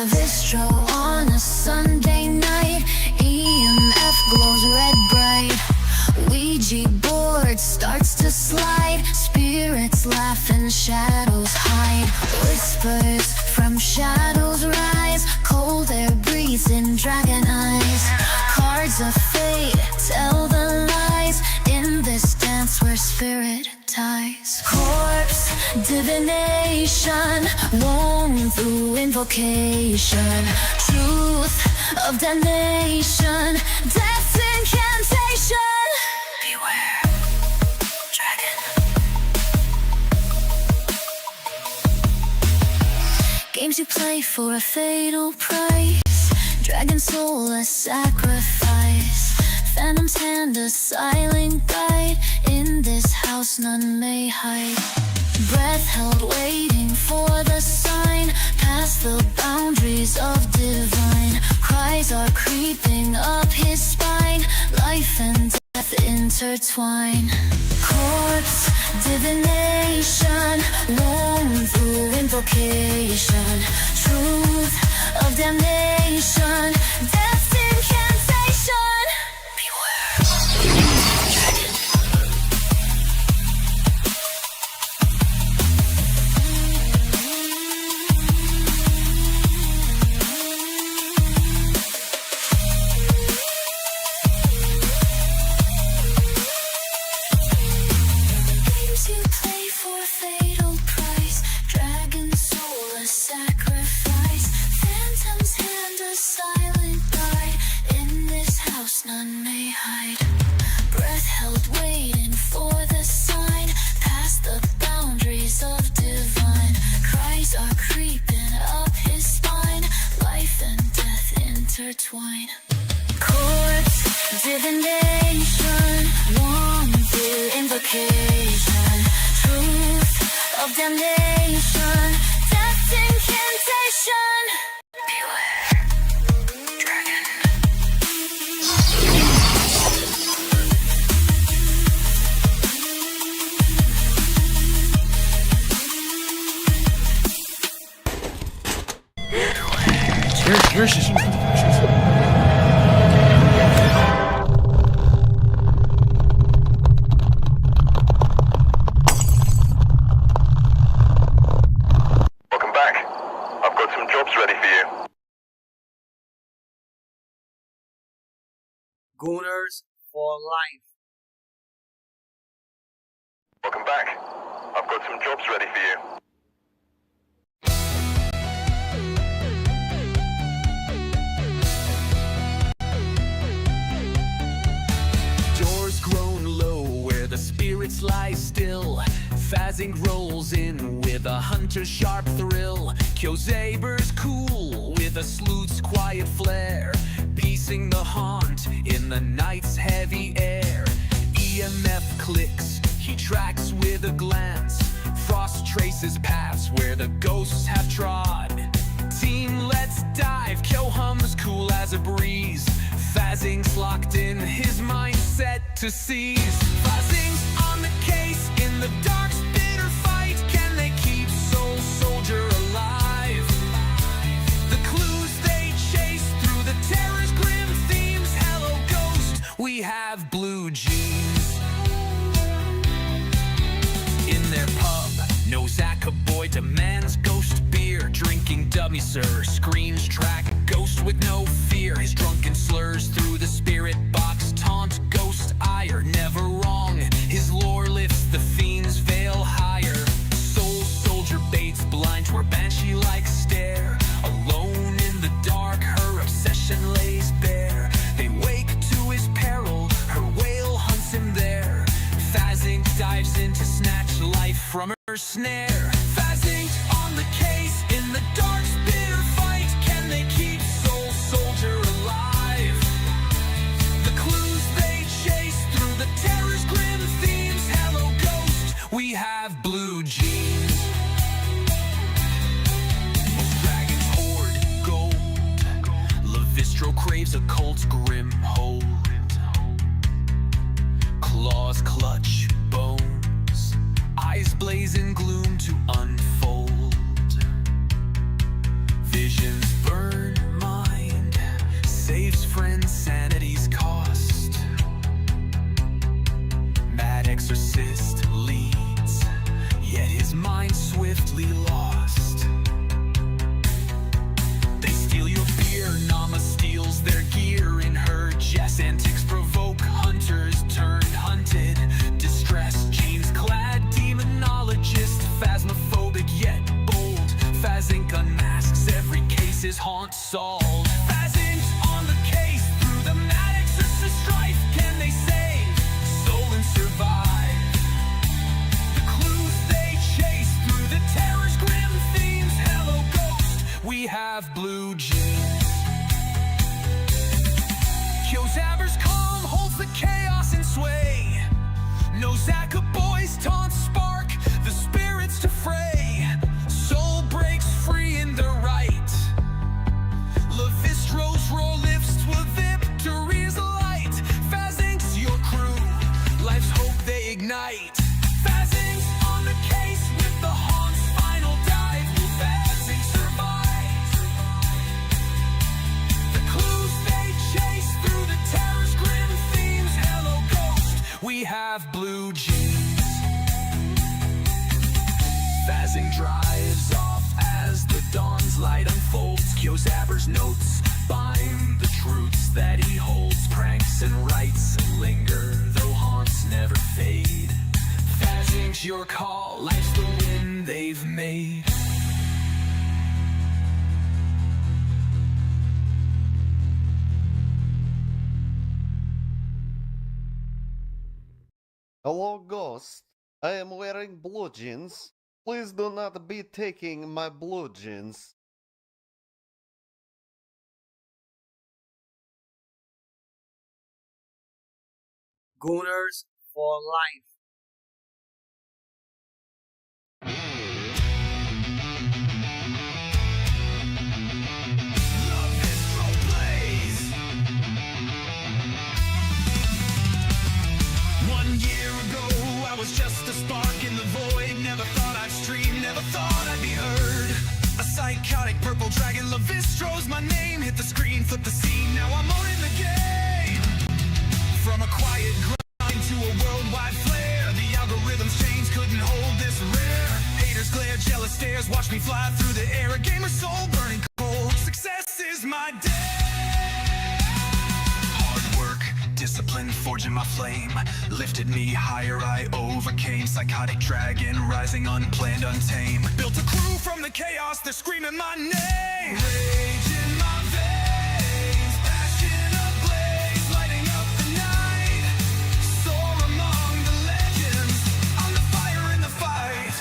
Lavistro on a Sunday night. EMF glows red bright. Ouija board starts to slide. Spirits laugh and shadows hide. Whispers from shadows rise. Cold air breathes in dragon eyes. Cards of fate tell the lies. In this dance where spirit ties. Corpse divination woven through invocation. Truth of damnation. Death's incantation. Beware, dragon. Games you play for a fatal price. Dragon soul a sacrifice. Phantom's hand a silent guide. In this house none may hide. Breath held waiting for the sign. Past the boundaries of divine. Cries are creeping up his spine. Life and death intertwine. Corpse divination woven through invocation. Truth of damnation. Death's incantation. You play for a fatal price. Dragon soul a sacrifice. Phantom's hand a silent guide. In this house none may hide. Breath held waiting for the sign. Past the boundaries of divine. Cries are creeping up his spine. Life and death intertwine. Corpse divination one through invocation. Truth of damnation. Death's incantation. Beware, dragon. Welcome back. I've got some jobs ready for you. Gooners for life. Welcome back. I've got some jobs ready for you. Doors grown low where the spirits lie still. Phasing rolls in with a hunter's sharp thrill. Kyosaber's cool with a sleuth's quiet flair. Piecing the haunt in the night's heavy air. EMF clicks, he tracks with a glance. Frost traces paths where the ghosts have trod. Team, let's dive. Kyo hums cool as a breeze. Phasing's locked in, his mind set to seize. Phasing's on the case in the dark's bitter fight. Can they keep Soul Soldier alive? The clues they chase through the terror's grim themes. Hello, ghost, we have blue jeans. In their pub, no Zaka boy demands ghost beer. Drinking dummy sir, screens track ghost with no fear. His drunken slurs through the spirit box taunt ghost ire. Never wrong, his lore lifts the fiend's veil higher. Soul Soldier baits blind where banshee-like stare. Alone in the dark, her obsession lays bare. They wake to his peril, her wail hunts him there. Phasing dives in to snatch life from her snare. Phasing on the case in the dark's bitter fight. Can they keep Soul Soldier alive? The clues they chase through the terror's grim themes. Hello, ghost, we have blue jeans. Dragon's hoard gold. Lavistro craves a cult's grim hold. Claws clutch bones. Eyes blaze in gloom to unfold. Visions burn his haunt solved. Pheasants on the case through the mad exorcist strife. Can they save soul and survive? The clues they chase through the terror's grim themes. Hello, ghost, we have blue jeans. Kyozaber's calm holds the chaos in sway. No Zaka boys taunt spark the spirits to fray. Soul breaks free in the right. Lavistro's roar lifts with victory's light. Phasinx, your crew, life's hope they ignite. Phasinx on the case with the haunt's final dive. Will Phasinx survive? The clues they chase through the terror's grim themes. Hello, ghost, we have blue jeans. Phasing drives off as the dawn's light unfolds. Kyozaber's notes bind the truths that he holds. Pranks and rites linger, though haunts never fade. Phasing's your call, life's the win they've made. Hello, Ghost. I am wearing blue jeans. Please do not be taking my blue jeans. Gooners for life. Lavistro plays. 1 year ago, I was just a spark in the void. Never thought I'd stream, never thought I'd be heard. A psychotic purple dragon, Lavistro's my name. Hit the screen, flip the scene, now I'm owning the game. From a quiet grind to a worldwide flare, the algorithm's change couldn't hold this rare. Haters glare, jealous stares, watch me fly through the air. A gamer's soul burning cold, success is my day. Hard work, discipline, forging my flame, lifted me higher, I overcame. Psychotic dragon, rising unplanned, untamed. Built a crew from the chaos, they're screaming my name. Rage in my veins, passion ablaze, lighting up the night. Soar among the legends, I'm the fire in the fight.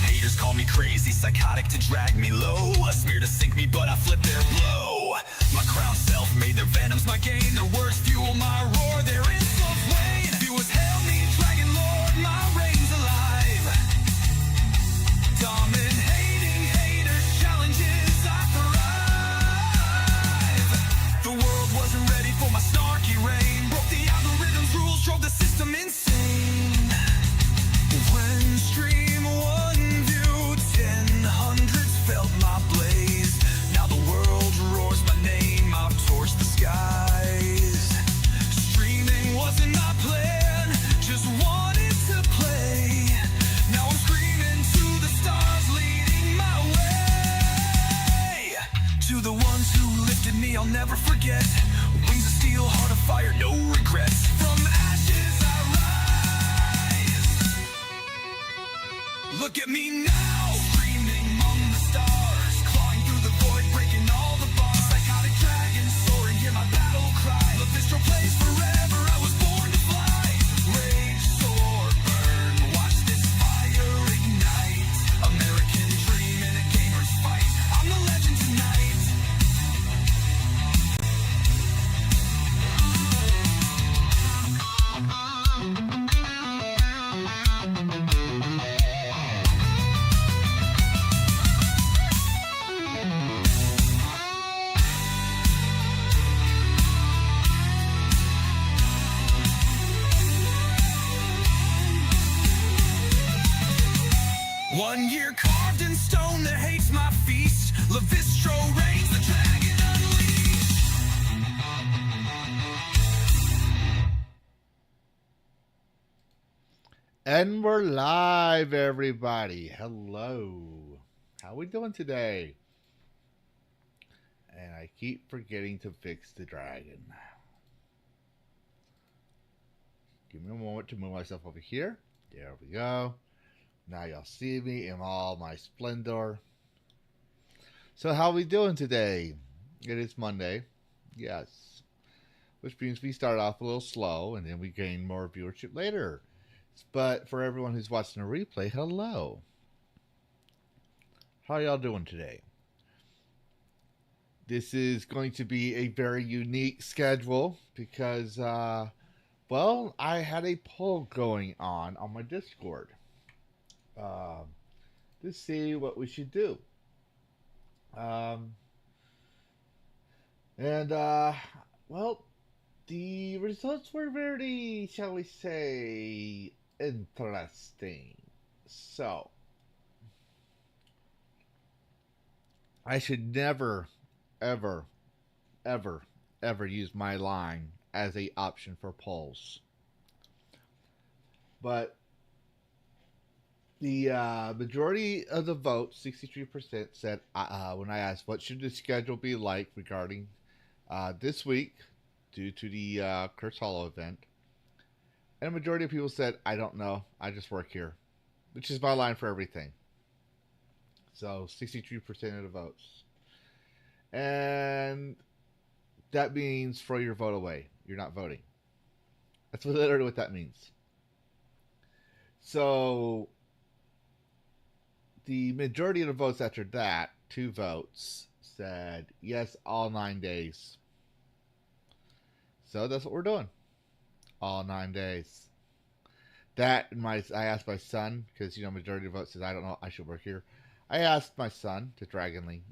Haters call me crazy, psychotic to drag me low. A smear to sink me, but I flip their blow. My crown self-made, their venom's my gain. Their words fuel my roar, their insults wane. Viewers hail me, Dragon Lord, my reign's alive. Dominating haters, challenges, I thrive. The world wasn't ready for my snarky reign. Broke the algorithm's rules, drove the system insane. When stream one view, 10 hundreds felt my blaze. Now the world roars my name, I've torched the skies. Streaming wasn't my plan, just wanted to play. Now I'm screaming to the stars, leading my way. To the ones who lifted me, I'll never forget. Wings of steel, heart of fire, no regrets. From ashes I rise. Look at me now, streaming among the stars, clawing through the void, breaking all the bars. Psychotic dragon soaring, hear my battle cry. Lavistro plays forever, I was born to fly. Rage, soar, burn, watch this fire ignite. American dream in a gamer's fight, I'm the legend tonight. One year carved in stone that hates my feast. Lavistro reigns, the dragon unleashed. And we're live, everybody. Hello. How we doing today? And I keep forgetting to fix the dragon. Give me a moment to move myself over here. There we go. Now y'all see me in all my splendor. So how we doing today? It is Monday. Yes. Which means we start off a little slow and then we gain more viewership later. But for everyone who's watching a replay, hello. How y'all doing today? This is going to be a very unique schedule because, well, I had a poll going on my Discord to see what we should do. Well, the results were very, shall we say, interesting. So, I should never, ever, ever, ever use my line as a option for polls. But the majority of the votes, 63%, said when I asked what should the schedule be like regarding this week due to the Curse Hollow event, and a majority of people said, I don't know, I just work here, which is my line for everything. So 63% of the votes. And that means throw your vote away. You're not voting. That's literally what that means. So the majority of the votes after that, 2 votes, said yes, all 9 days. So that's what we're doing. All 9 days. That and I asked my son, because majority of the votes says I don't know, I should work here. I asked my son to Dragonly,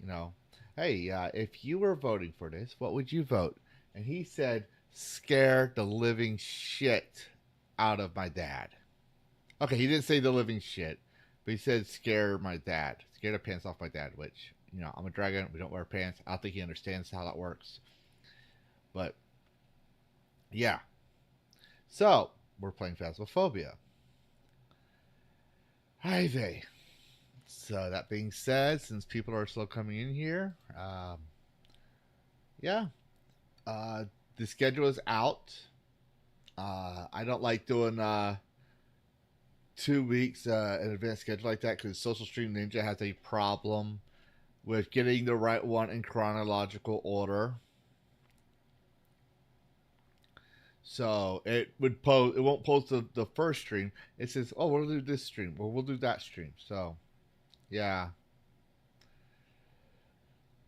hey, if you were voting for this, what would you vote? And he said, scare the living shit out of my dad. Okay, he didn't say the living shit, but he said scare my dad. Scare the pants off my dad, which, I'm a dragon. We don't wear pants. I don't think he understands how that works. But, yeah. So, we're playing Phasmophobia. Hi vey. So, that being said, since people are still coming in here, yeah. The schedule is out. I don't like doing 2 weeks in advance schedule like that because Social Stream Ninja has a problem with getting the right one in chronological order. So it won't post the first stream. It says, oh, we'll do this stream, or we'll do that stream. So yeah.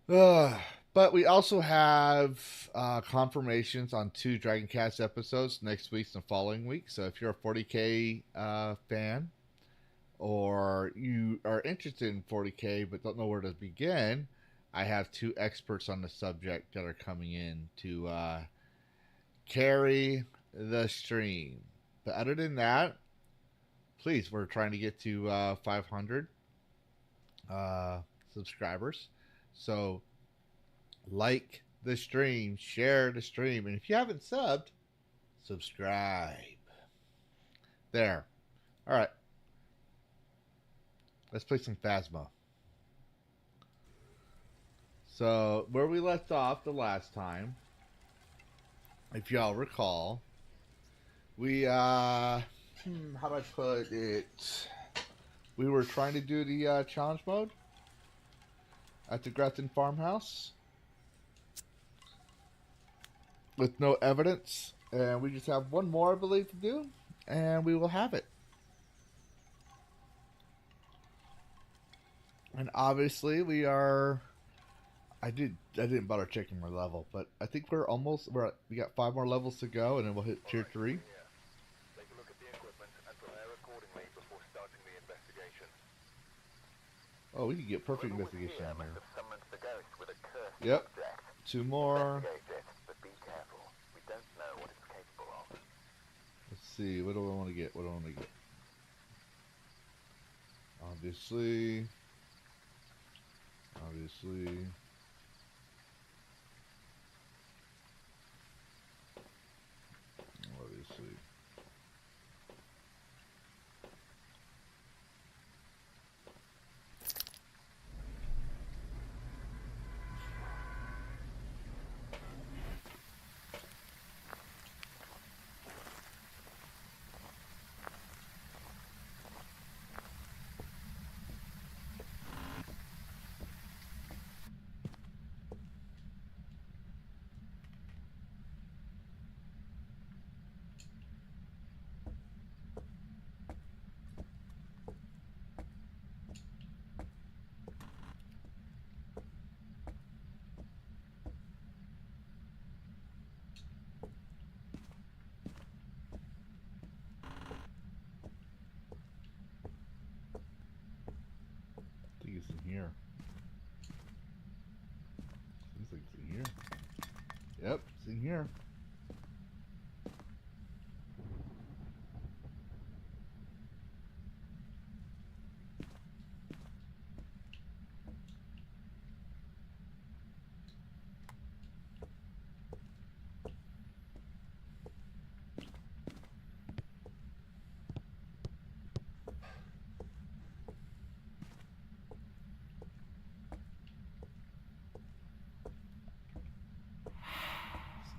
But we also have confirmations on 2 Dragon Cast episodes next week and the following week. So if you're a 40K fan, or you are interested in 40K but don't know where to begin, I have 2 experts on the subject that are coming in to carry the stream. But other than that, please, we're trying to get to 500 subscribers. So like the stream, share the stream, and if you haven't subbed, subscribe. There. All right. Let's play some Phasmo. So where we left off the last time, if y'all recall, we how do I put it? We were trying to do the challenge mode at the Grafton farmhouse with no evidence, and we just have one more, I believe, to do, and we will have it. And obviously we are, I didn't bother checking my level, but I think we got 5 more levels to go, and then we'll hit tier 3. Take a look at the equipment and prepare accordingly before starting the investigation. Oh, we can get perfect investigation on here. Have summoned the ghost with a cursed Yep. object. 2 more. Investigate it, but be careful. We don't know what it's capable of. Let's see. What do I want to get? What do I want to get? Obviously. Obviously.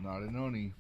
Not an Oni.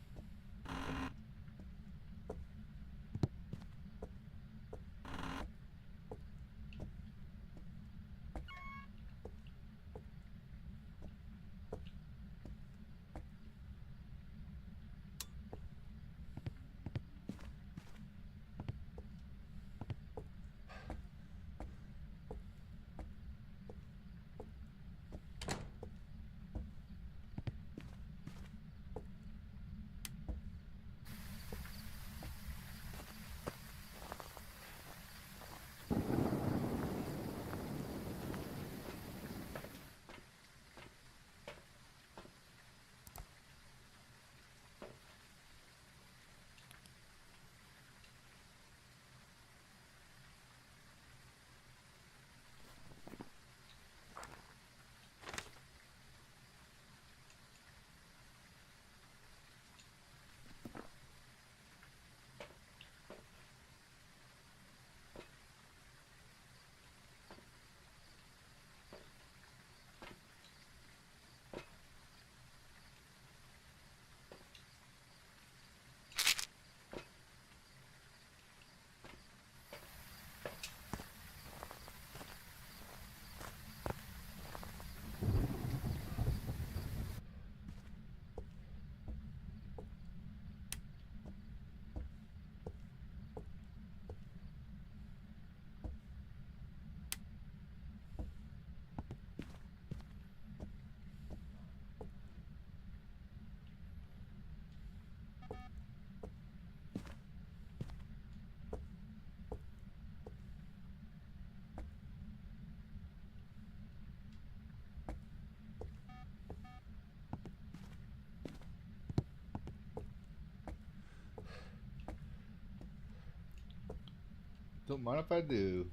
Don't mind if I do.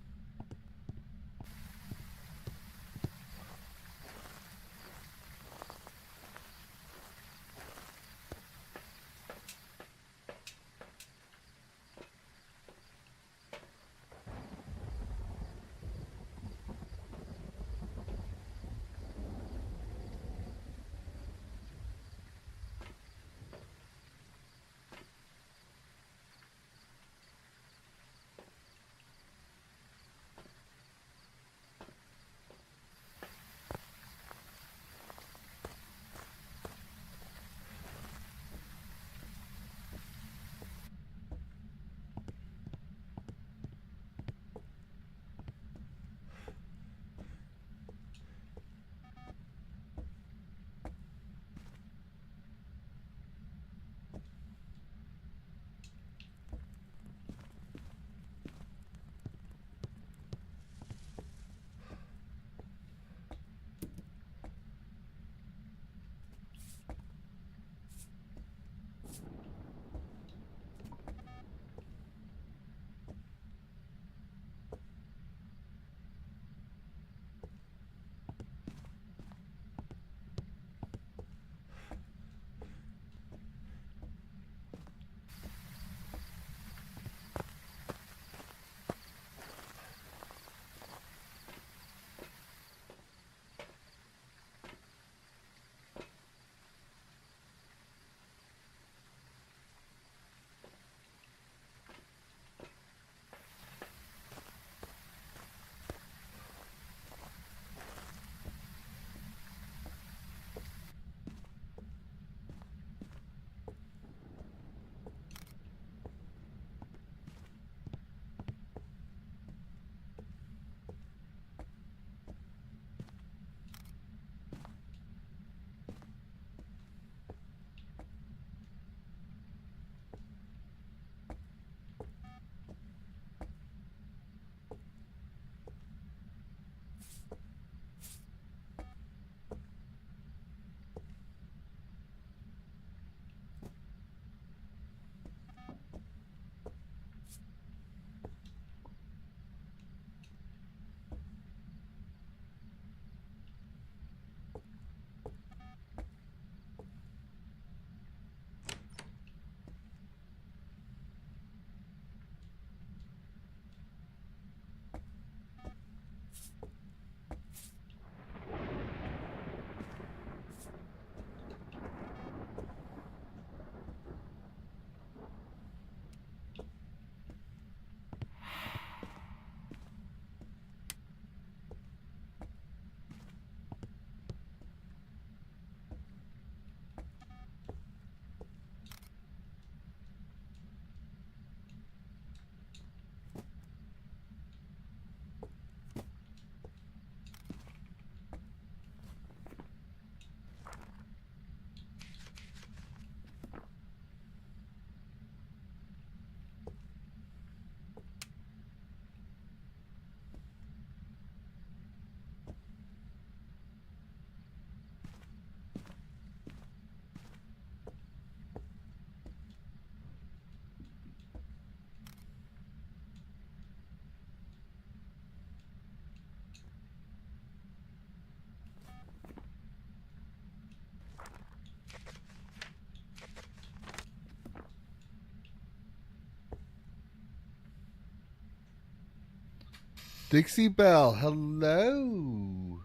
Dixie Belle, hello.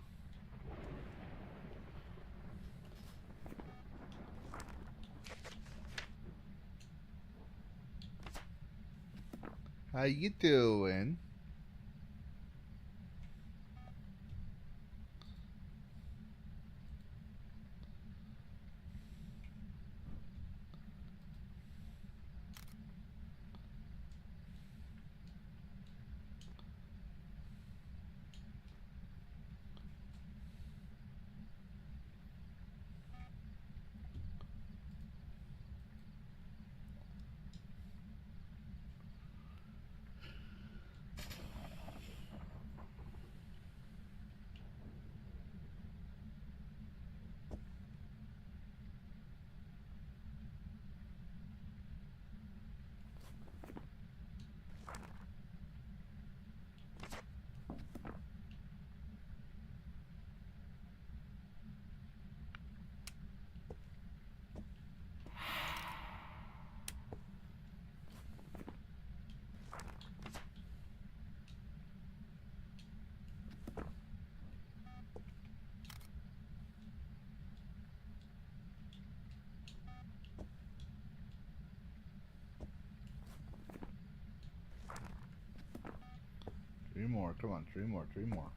How you doing? Three more, come on, three more, three more.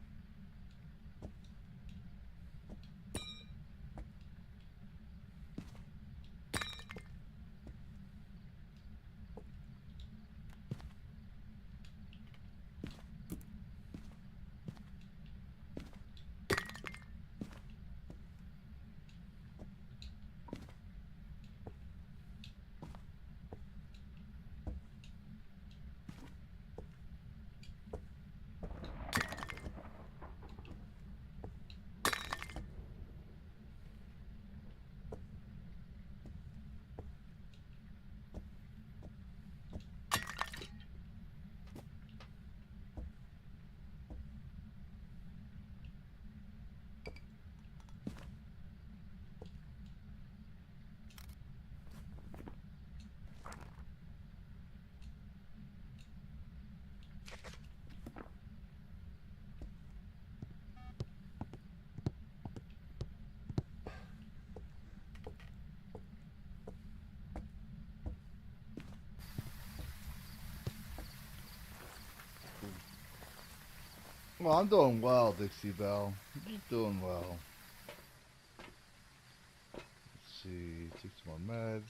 Well, I'm doing well, Dixie Belle. You're doing well. Let's see, take some more meds.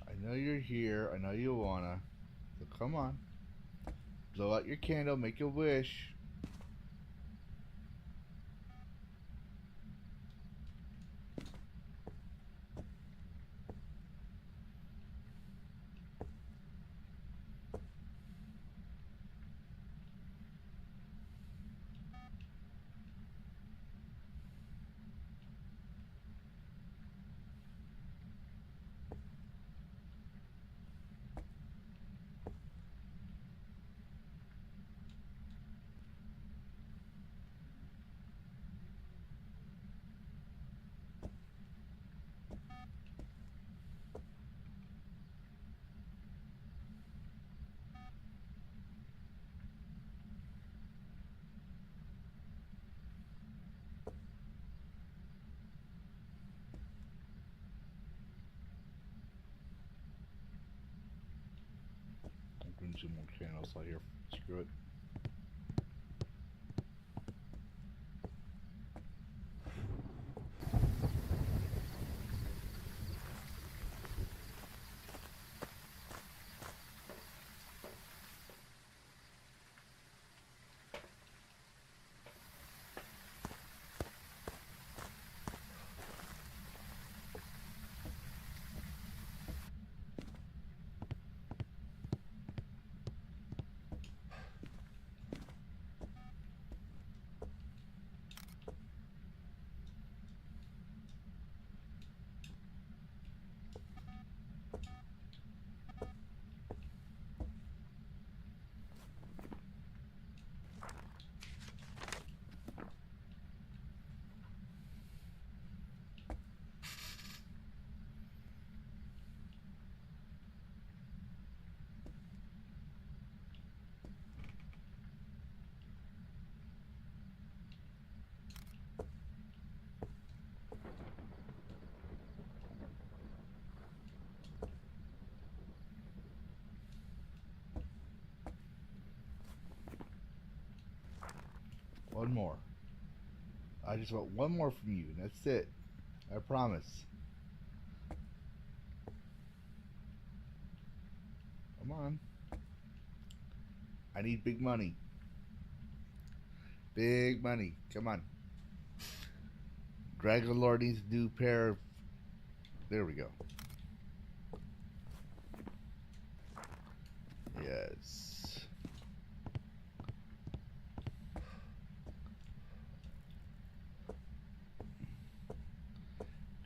I know you're here. I know you wanna. So come on. Blow out your candle. Make a wish. I'm doing some more candles out here. Screw it. One more. I just want one more from you. That's it. I promise. Come on. I need big money. Big money. Come on. Dragon Lord needs a new pair of... There we go. Yes.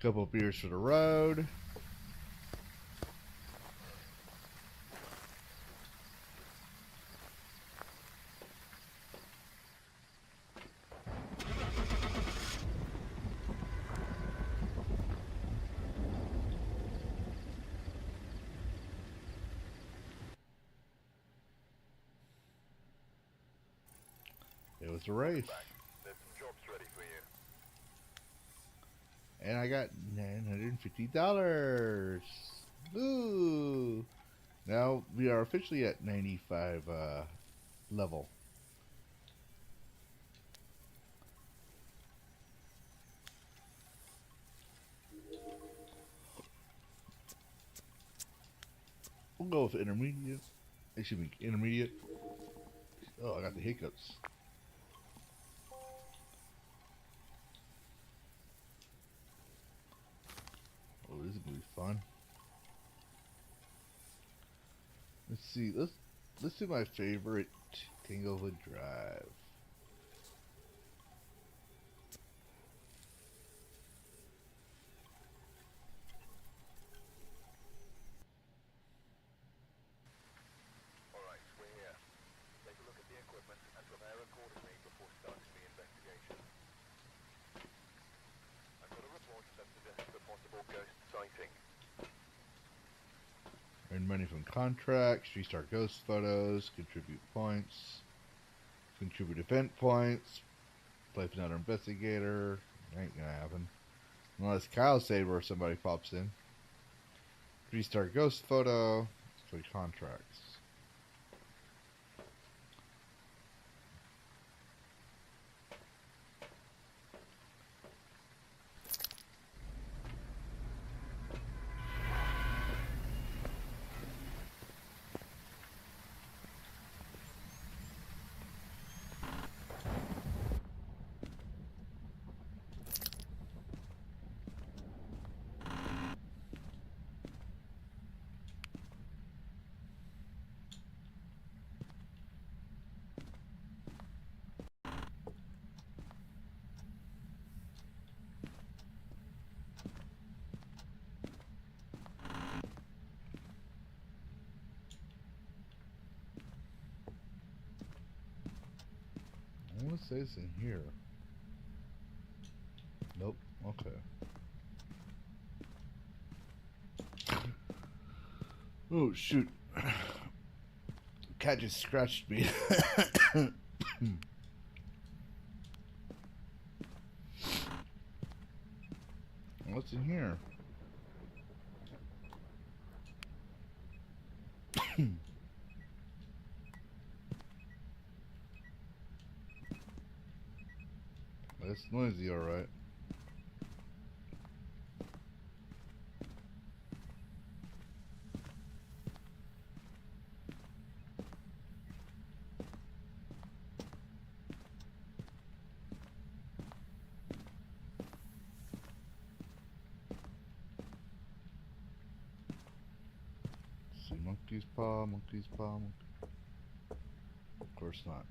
Couple beers for the road. It was a race. There's some jobs ready for you. And I got $950. Ooh. Now we are officially at 95 level. We'll go with intermediate. It should be intermediate. Oh, I got the hiccups. Oh, this is gonna be fun. Let's see. Let's do my favorite, Tanglewood Drive. Alright, we're here. Take a look at the equipment and prepare accordingly before starting the investigation. I've got a report that suggests a possible ghost sighting. Earn money from contracts, restart ghost photos, contribute points, contribute event points, play for another investigator. Ain't gonna happen. Unless Kyle Saber or somebody pops in. Restart ghost photo, play contracts. I want to say it's in here. Nope. Okay. Oh shoot! Cat just scratched me. What's in here? That's noisy, alright. See, monkey's paw, monkey's paw, monkey. Of course not.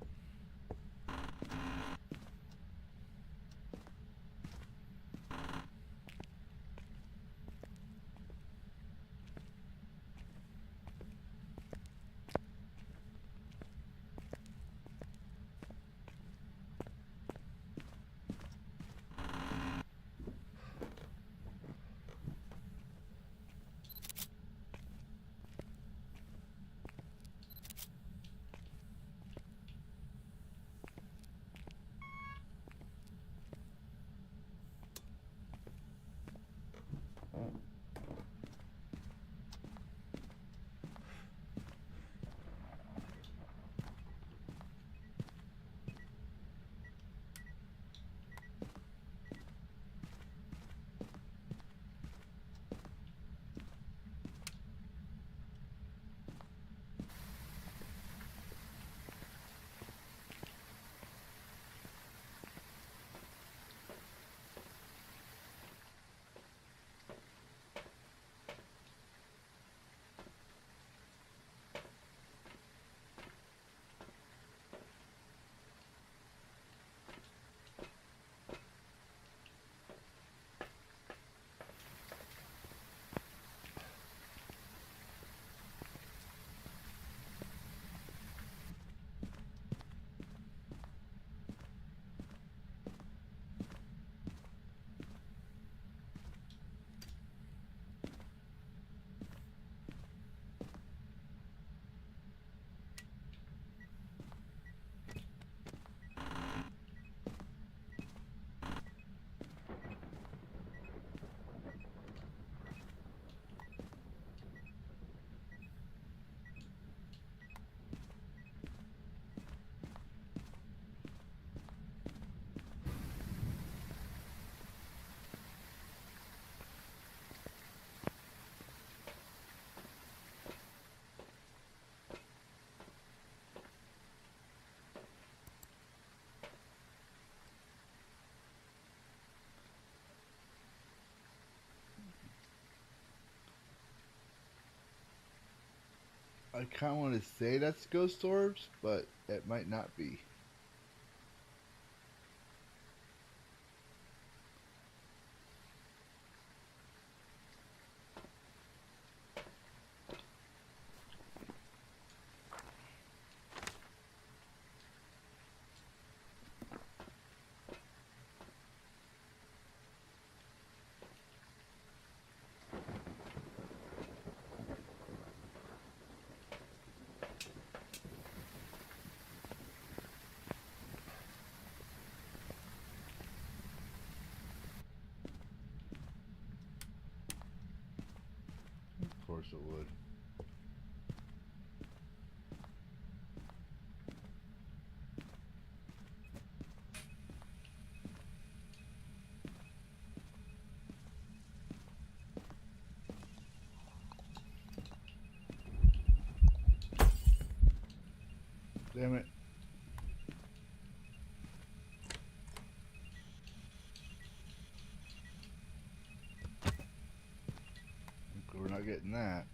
I kind of want to say that's ghost orbs, but it might not be. Of course it would. Damn it. We're not getting that.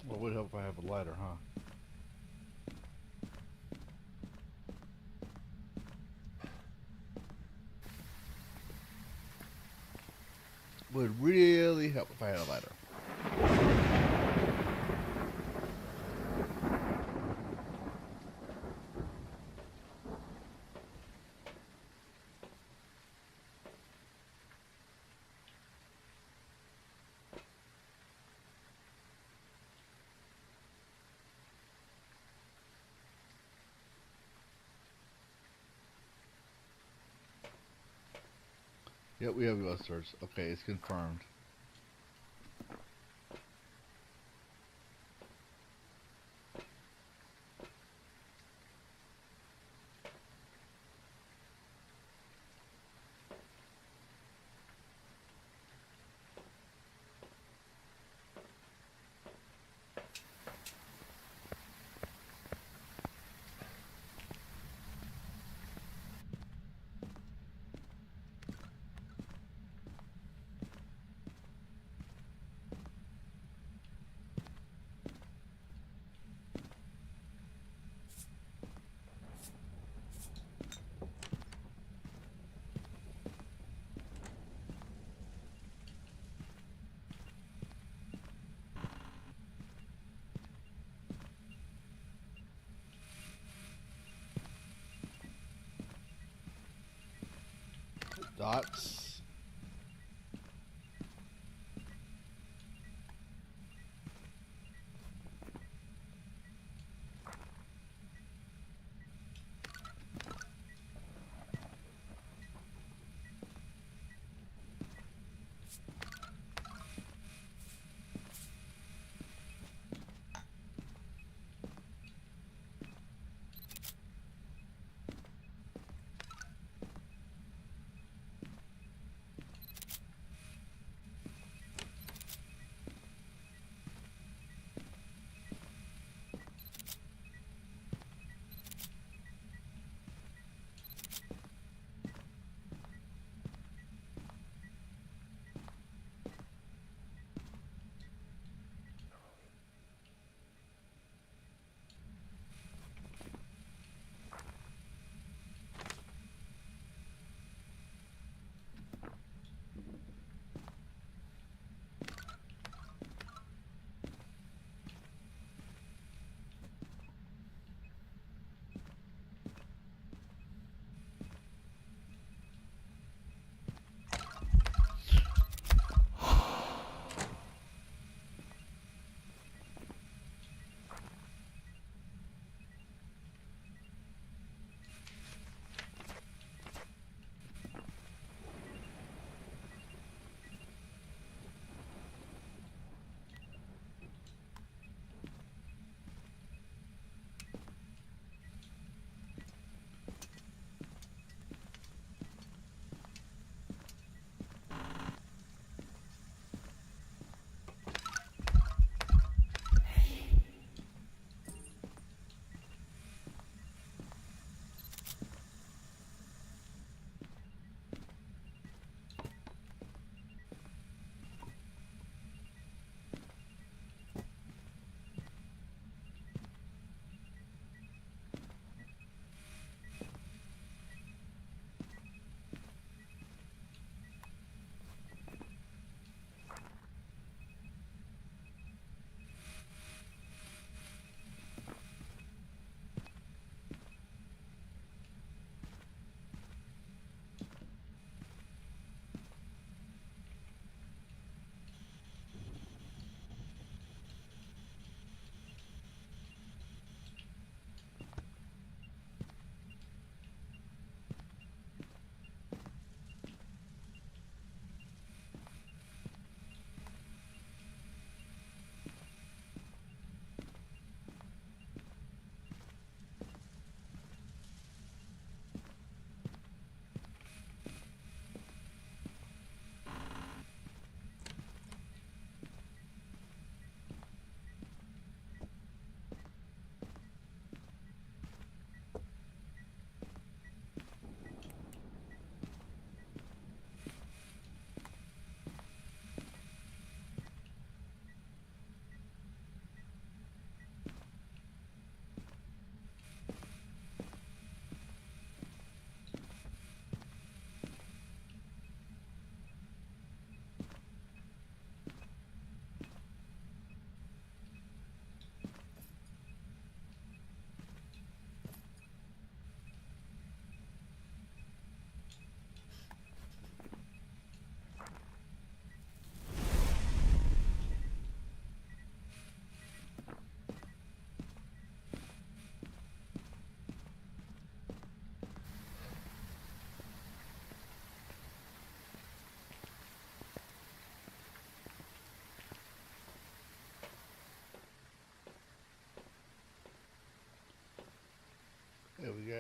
Well, it would help if I have a lighter, huh? Would really help if I had a lighter. Yep, we have clusters. Okay, it's confirmed. Dots.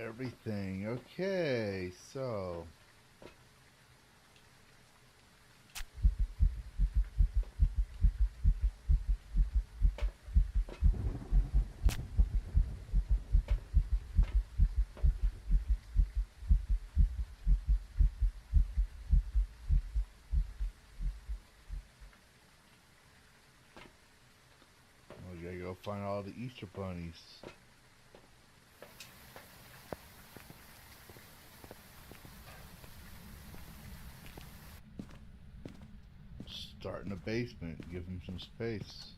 everything. Okay, so we gotta go find all the Easter bunnies. Start in the basement, give them some space.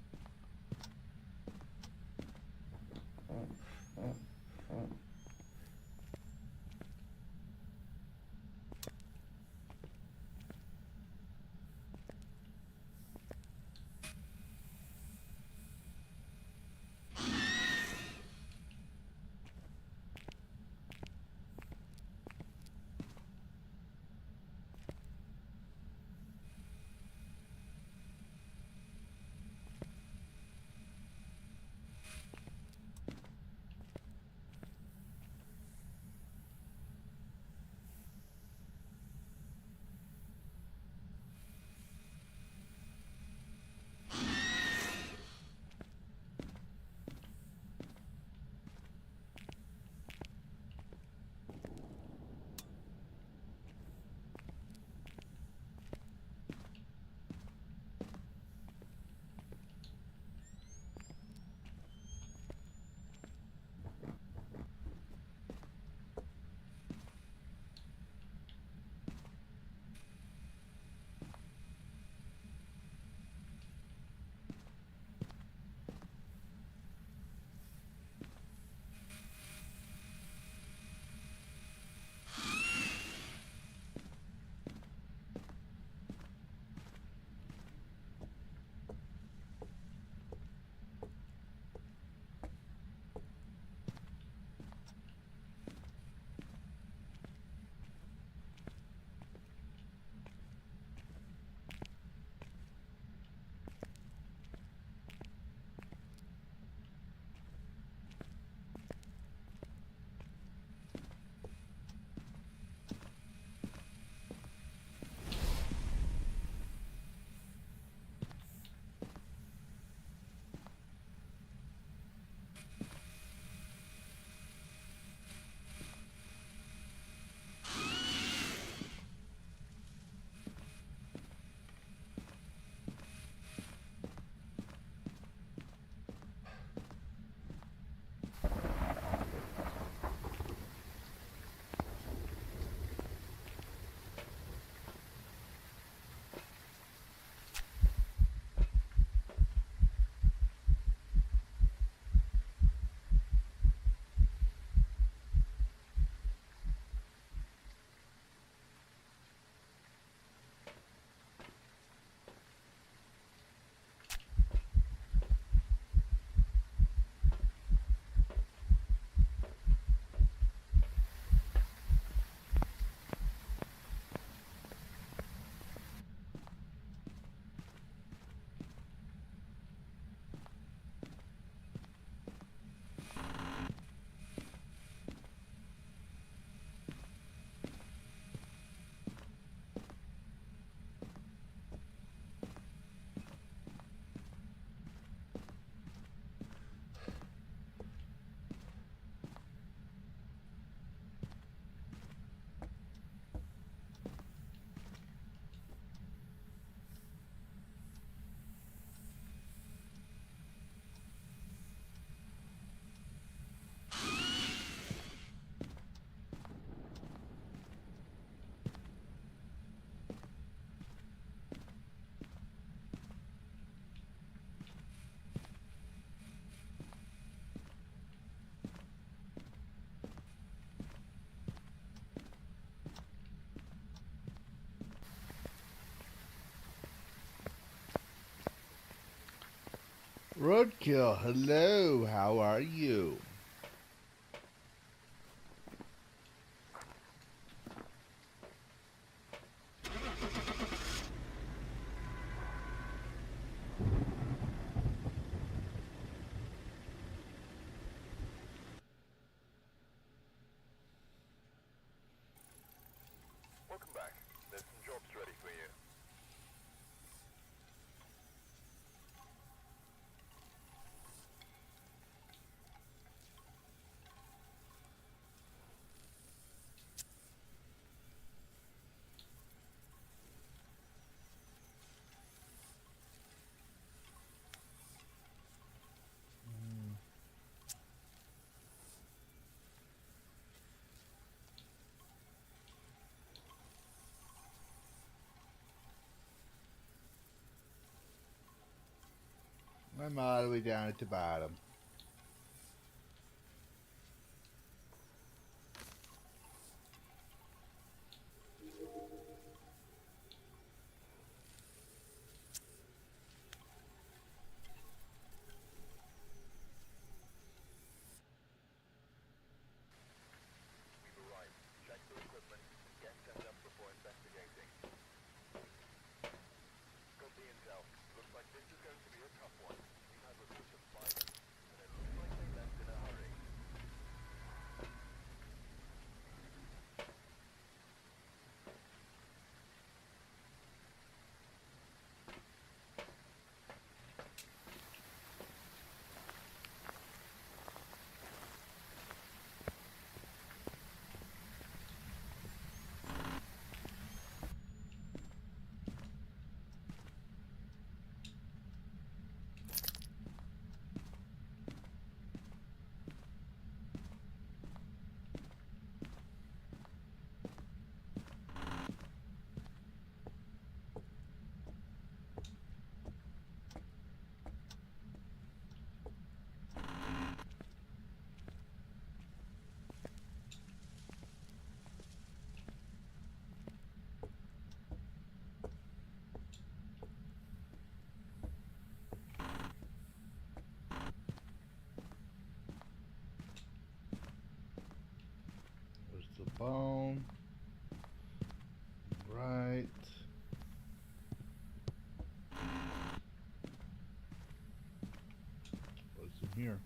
Roadkill, hello, how are you? I'm all the way down at the bottom. We've arrived. Check the equipment. Get set up before investigating. Got the intel. Looks like this is going to be a tough one. We've had reports of violence, and it looks like they left in a hurry. There's the bone. Right. What's in here?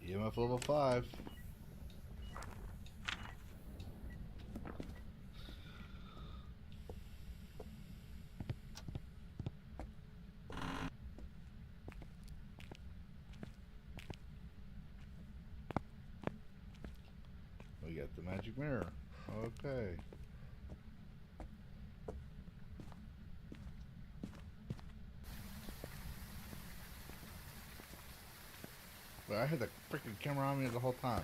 EMF level 5. We got the magic mirror. Okay. But I had the freaking camera on me the whole time.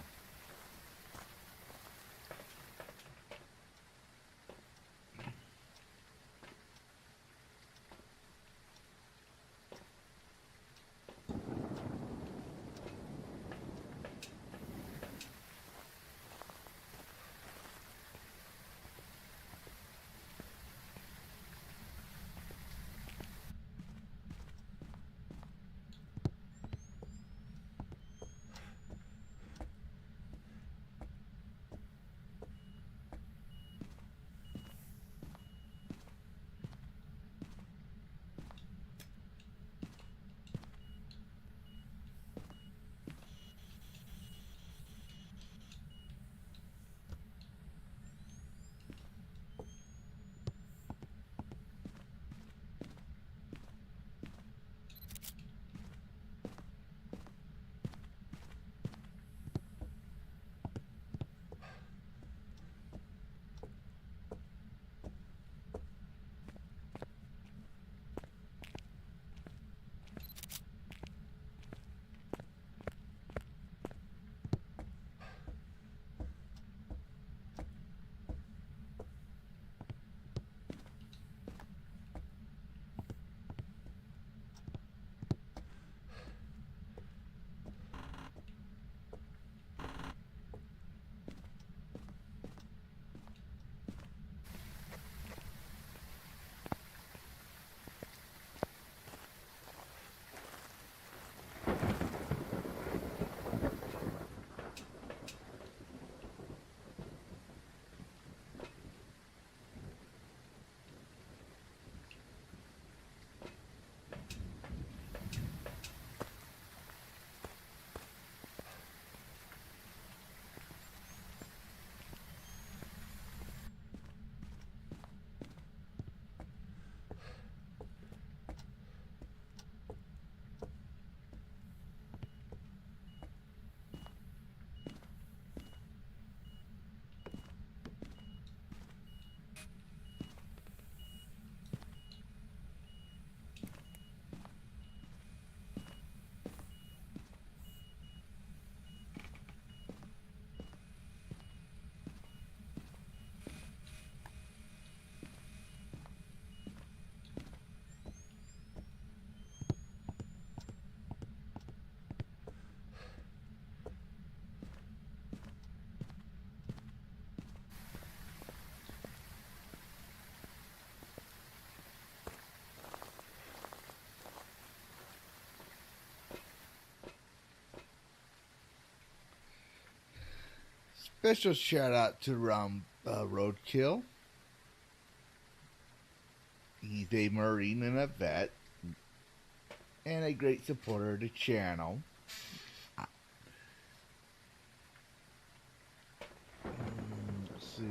Special shout out to Roadkill. He's a Marine and a vet, and a great supporter of the channel. Let's see.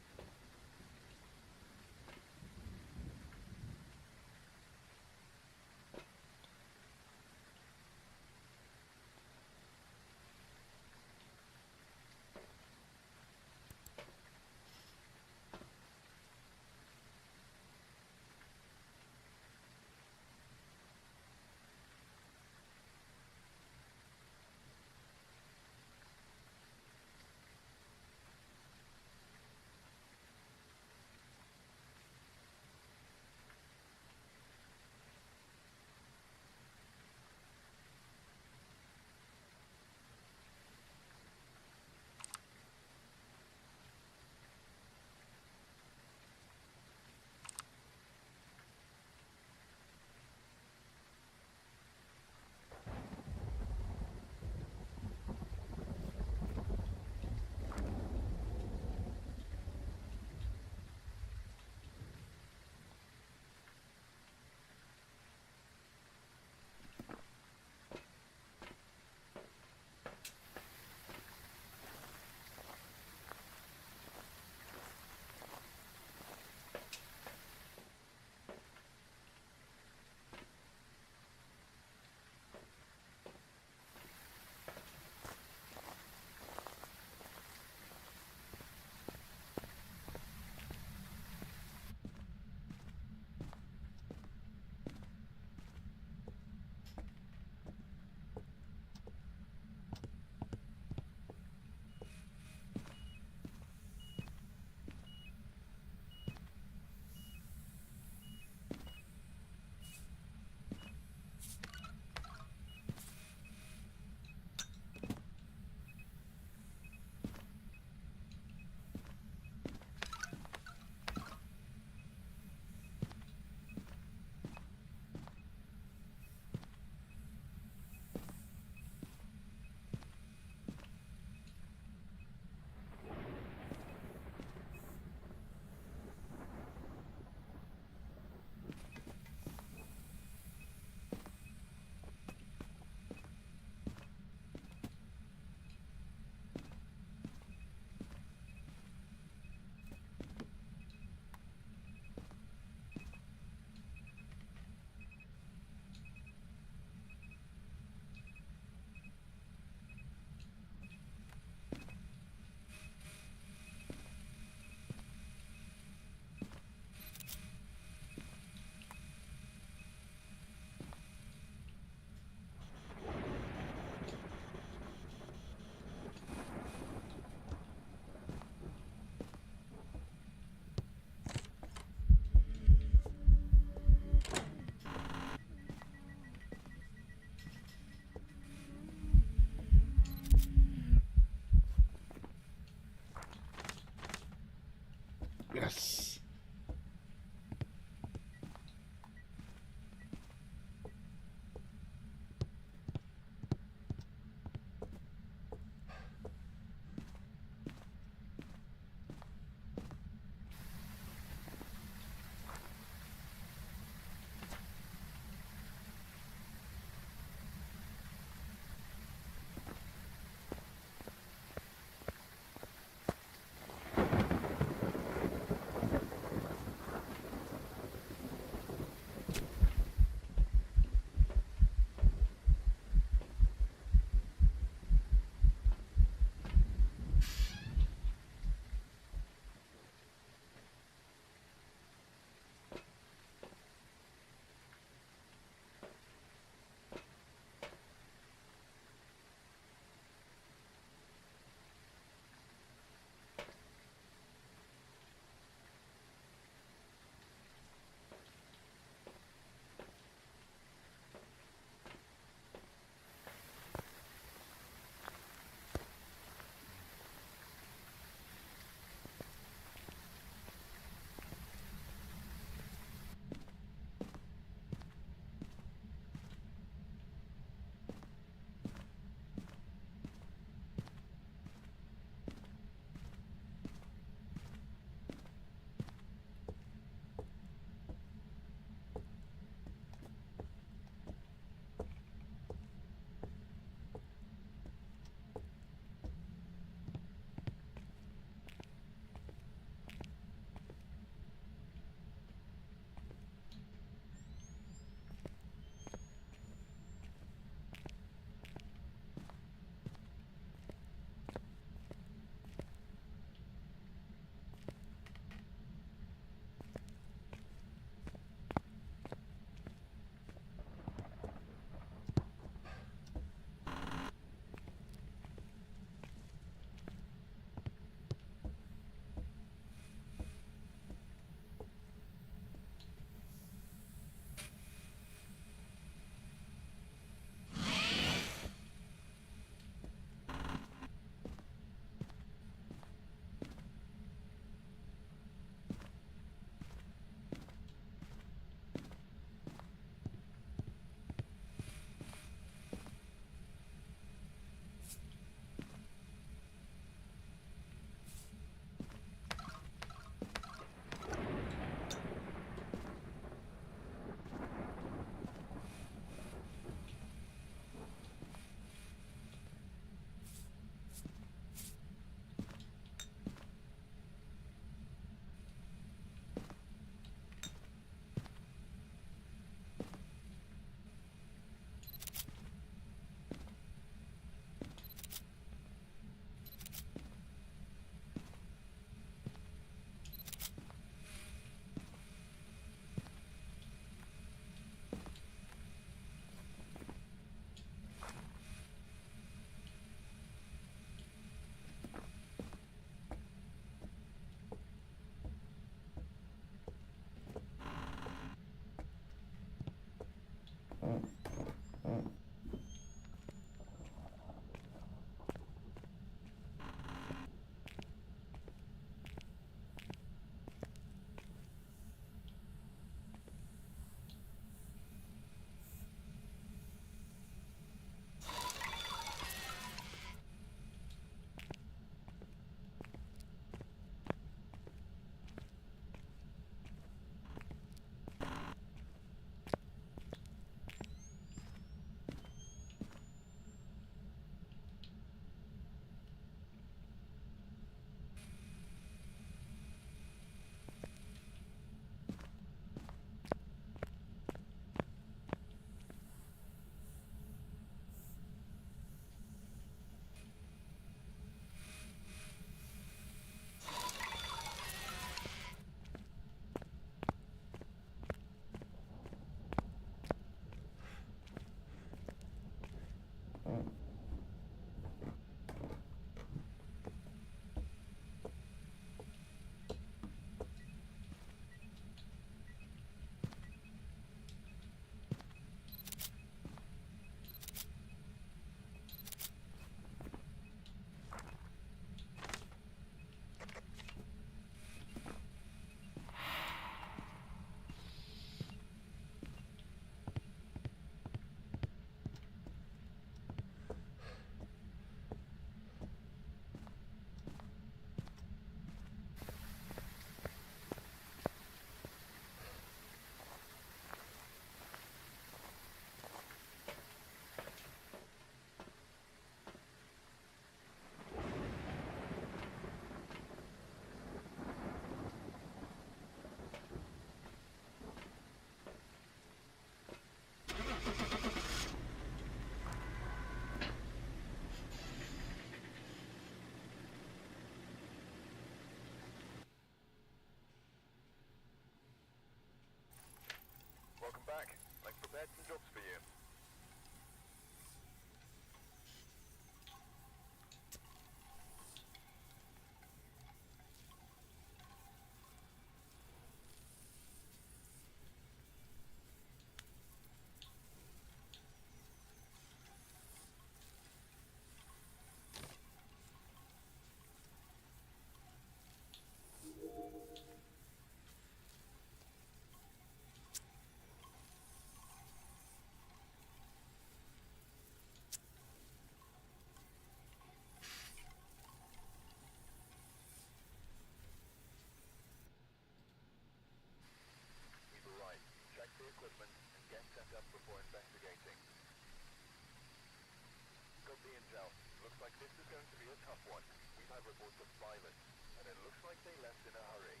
Looks like this is going to be a tough one. We've had reports of violence, and it looks like they left in a hurry.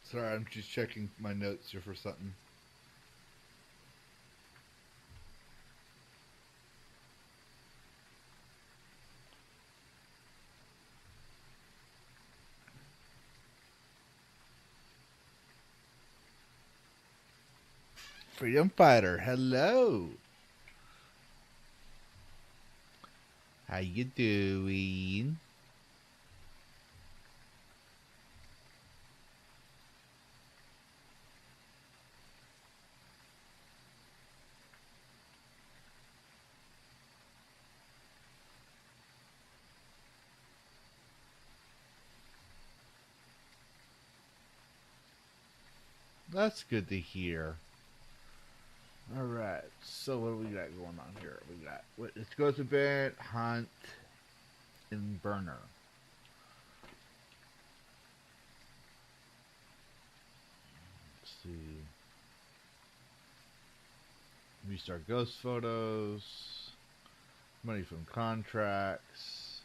Sorry, I'm just checking my notes here for something. Freedom Fighter, hello. How you doing? That's good to hear. All right, so what do we got going on here? We got let's go to bed, hunt, and burner. Let's see. Restart ghost photos, money from contracts,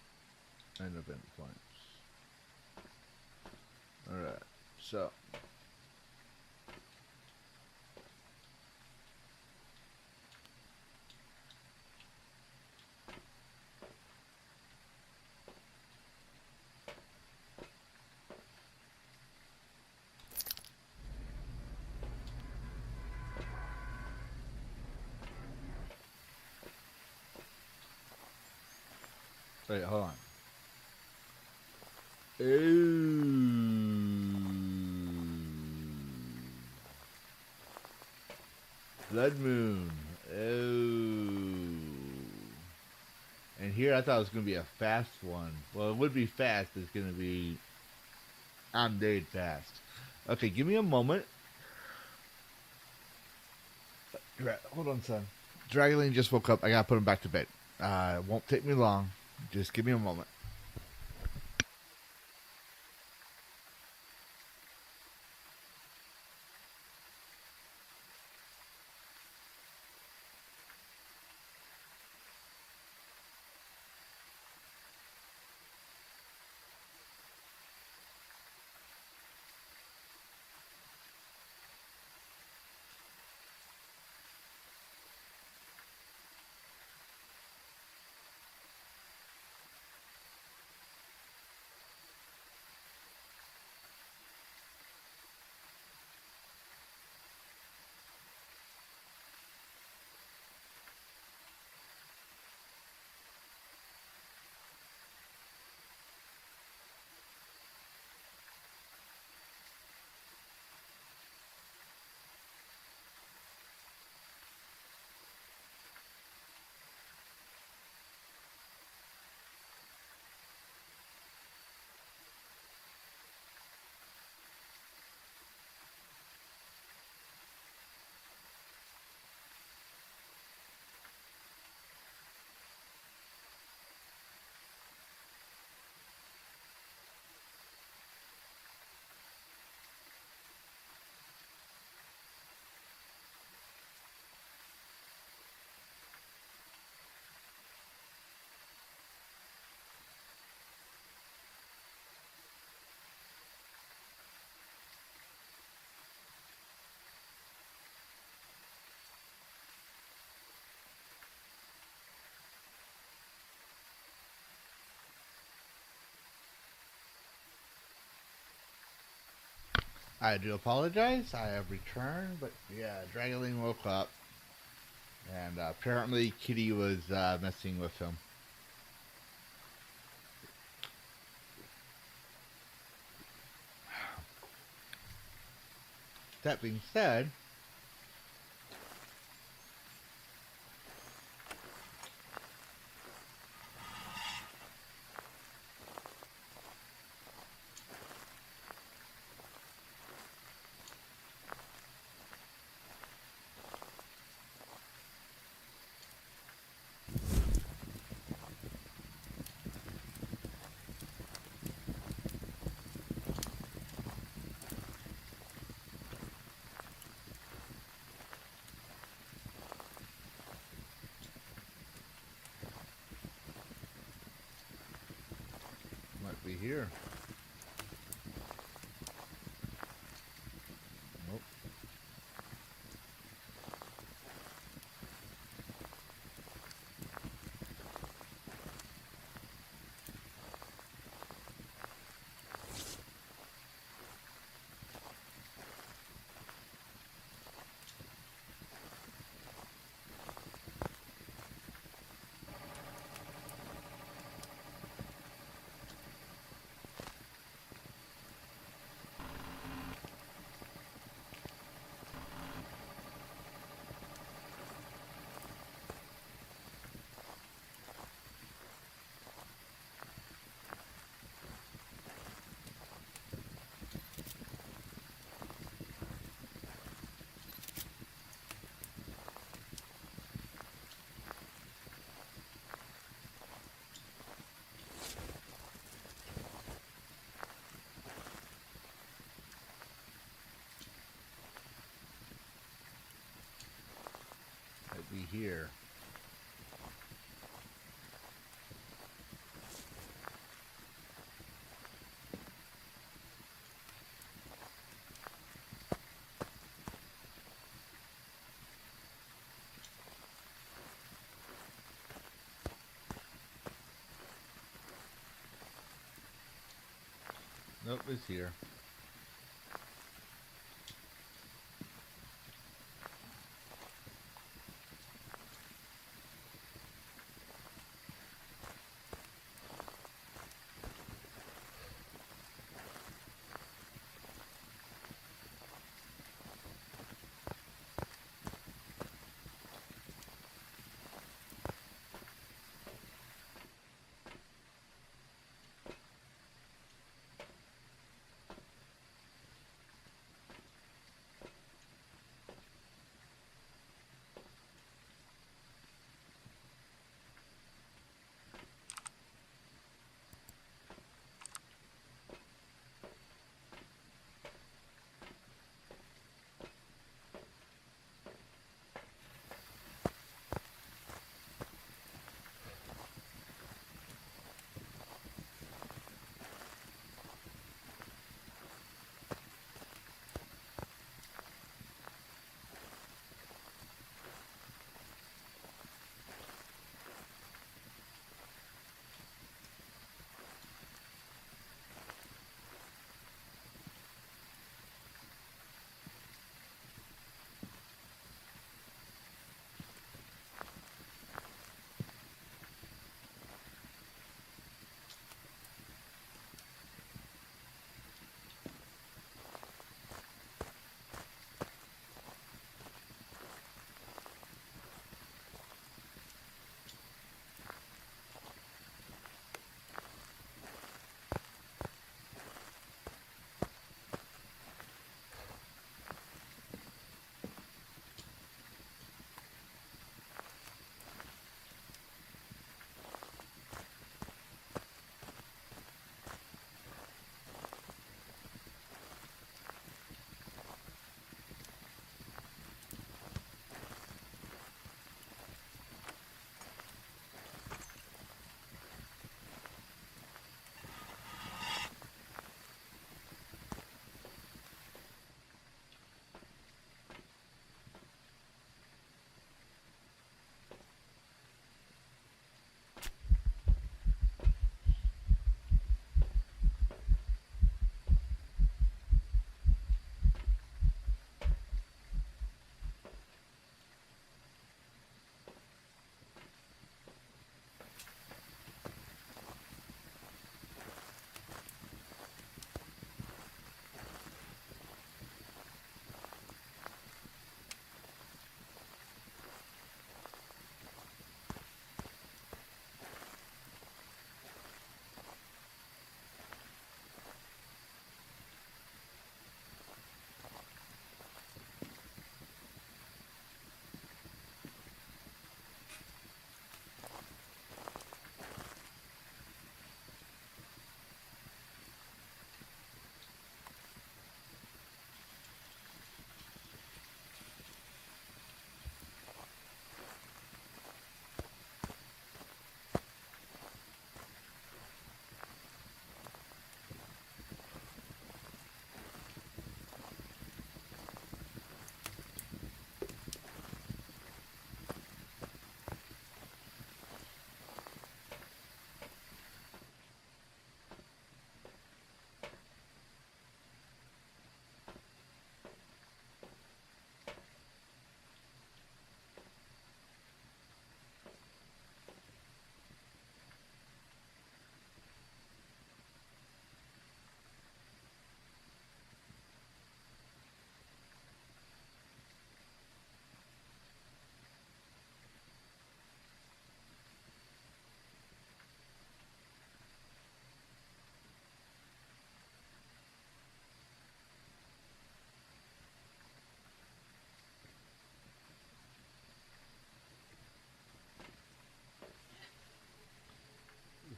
and event points. All right, so. Wait, hold on. Ooh. Blood Moon. Oh. And here I thought it was going to be a fast one. Well, it would be fast, but it's going to be on date fast. Okay, give me a moment. Hold on, son. Dragoline just woke up. I got to put him back to bed. It won't take me long. Just give me a moment. I do apologize. I have returned, but yeah, Dragoline woke up, and apparently Kitty was messing with him. That being said, be here. Nope. Might be here. Nope, it's here.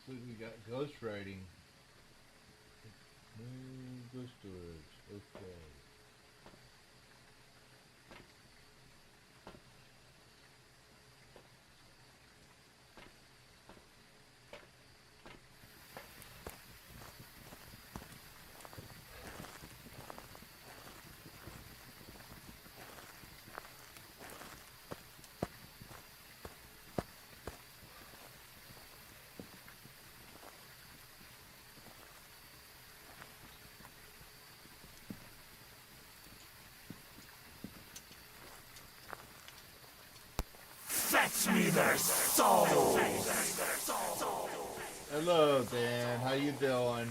week we got ghostwriting. No ghost storage. Okay. Hello, Dan. How you doing?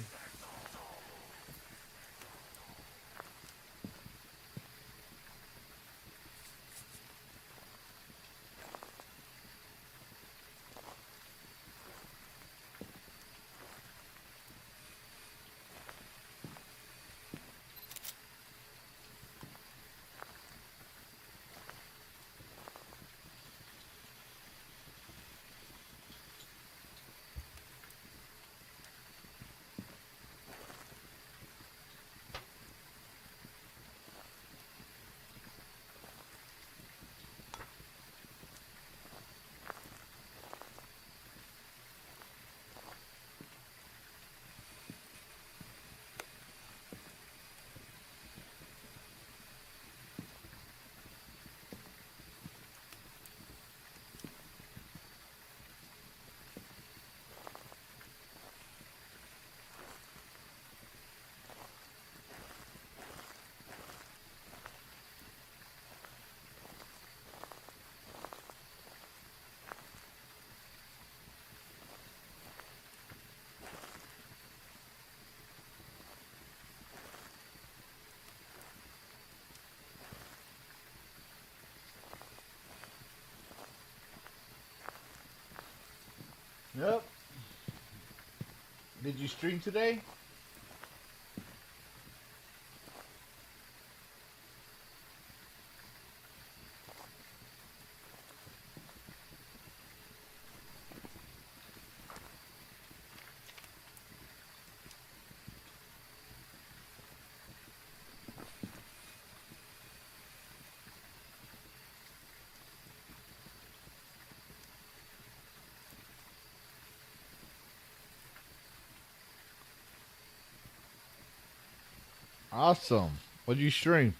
Yep. Did you stream today? Awesome. What did you stream?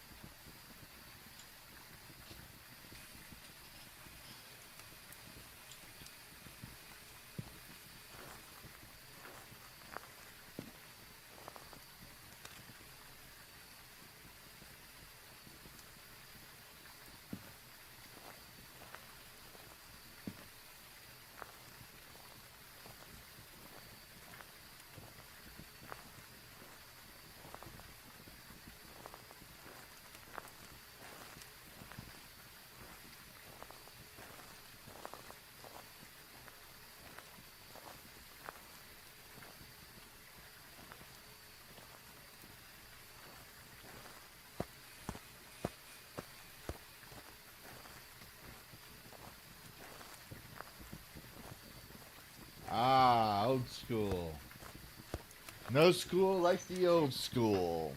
Ah, old school. No school like the old school.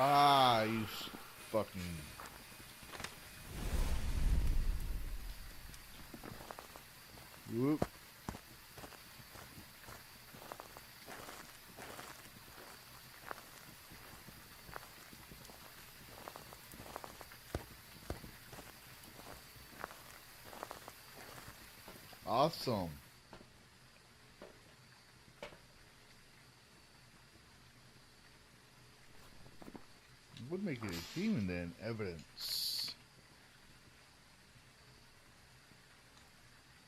Ah, you fucking. Whoop. Awesome. Would make it a demon then. Evidence.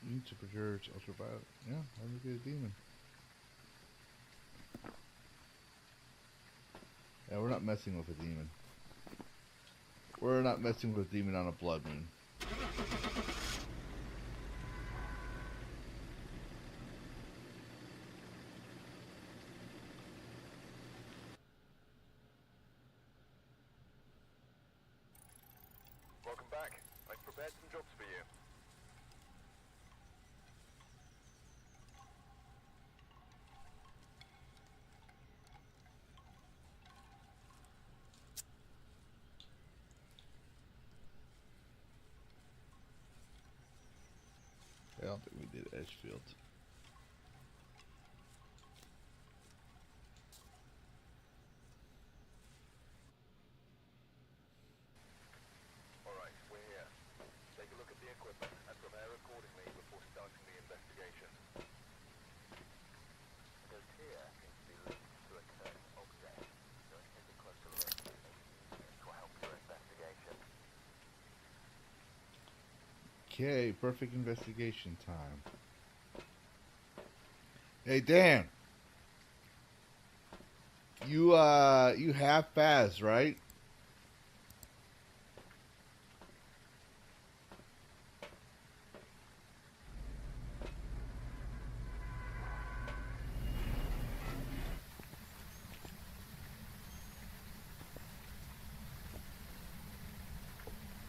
Need to preserve ultraviolet. Yeah, I'll make it a demon. Yeah, we're not messing with a demon. We're not messing with a demon on a blood moon. Welcome back. I've prepared some jobs for you. I don't think we did Edgefield. Alright, we're here. Take a look at the equipment and prepare accordingly before starting the investigation. The tear seems to be linked to a cursed object, so let's take a closer look. This will help your investigation. Okay, perfect investigation time. Hey Dan, you have Phas, right?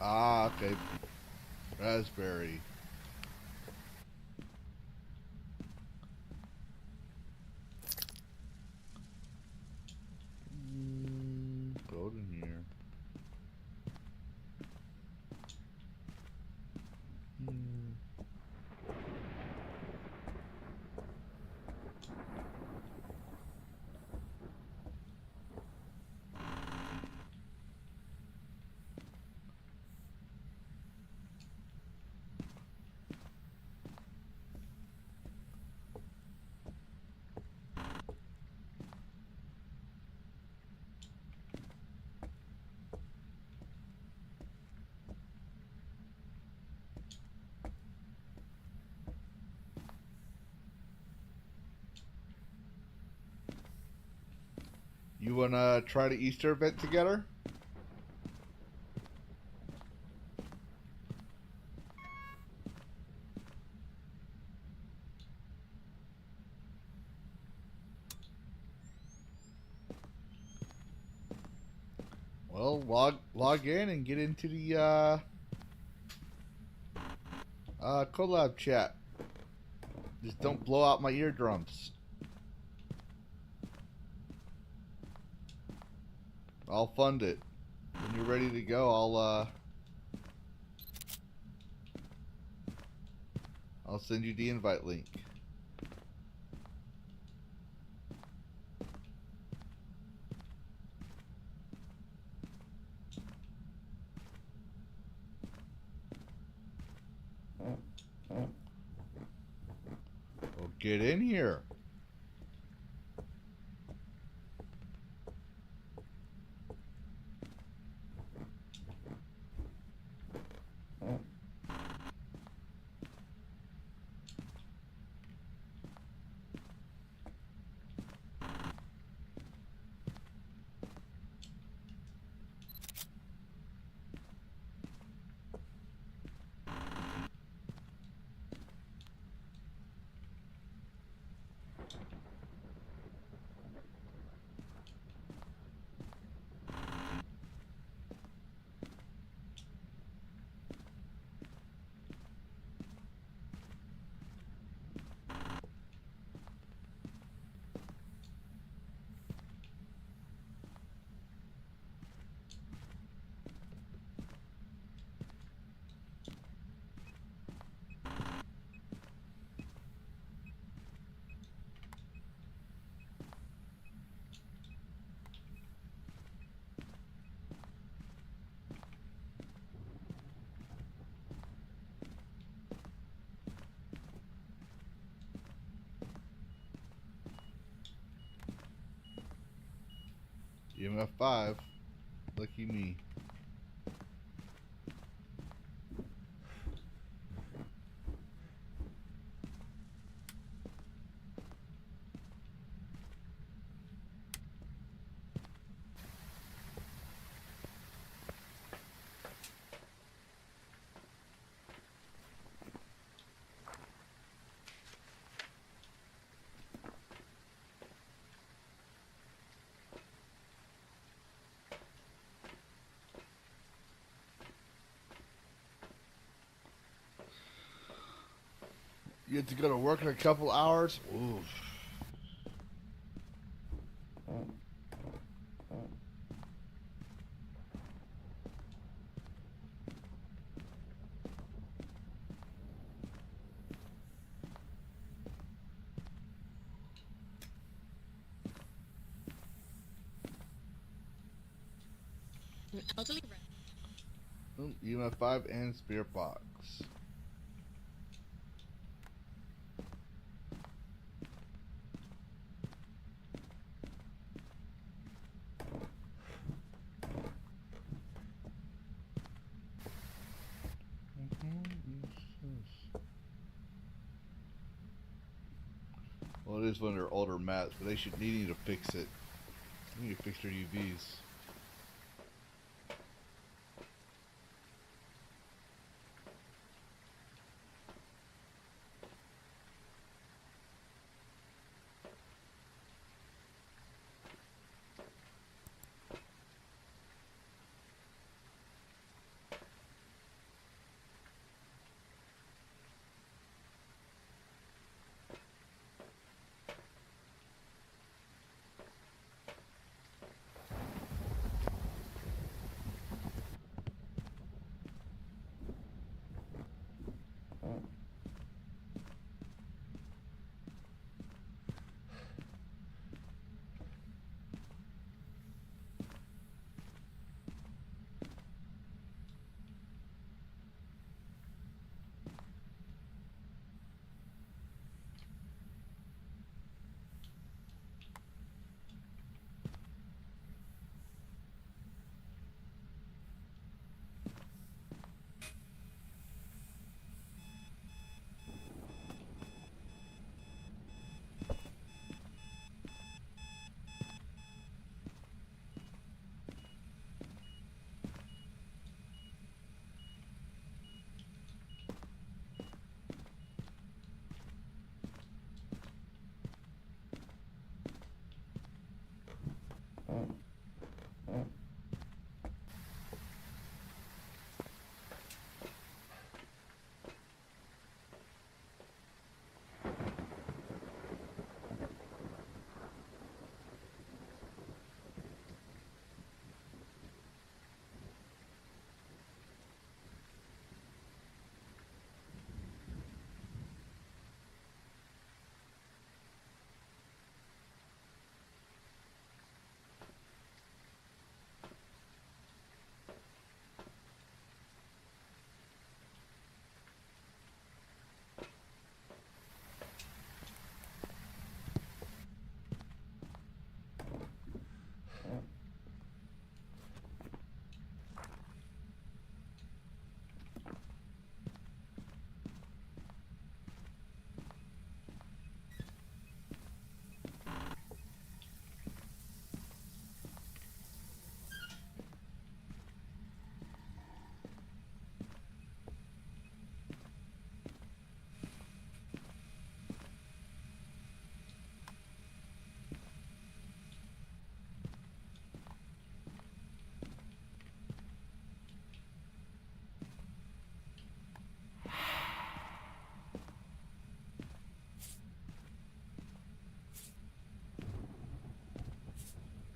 Ah, okay. Raspberry. Go in here. You wanna try the Easter event together? Well, log in and get into the collab chat. Just don't blow out my eardrums. I'll fund it. When you're ready to go, I'll send you the invite link. Well, get in here. EMF 5. Lucky me. You have to go to work in a couple hours. Oof. EMF 5 and spirit box. Well, it is one of their older mats, but they need to fix it. They need to fix their UVs.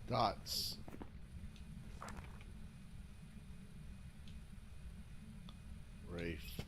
Dots. Rafe.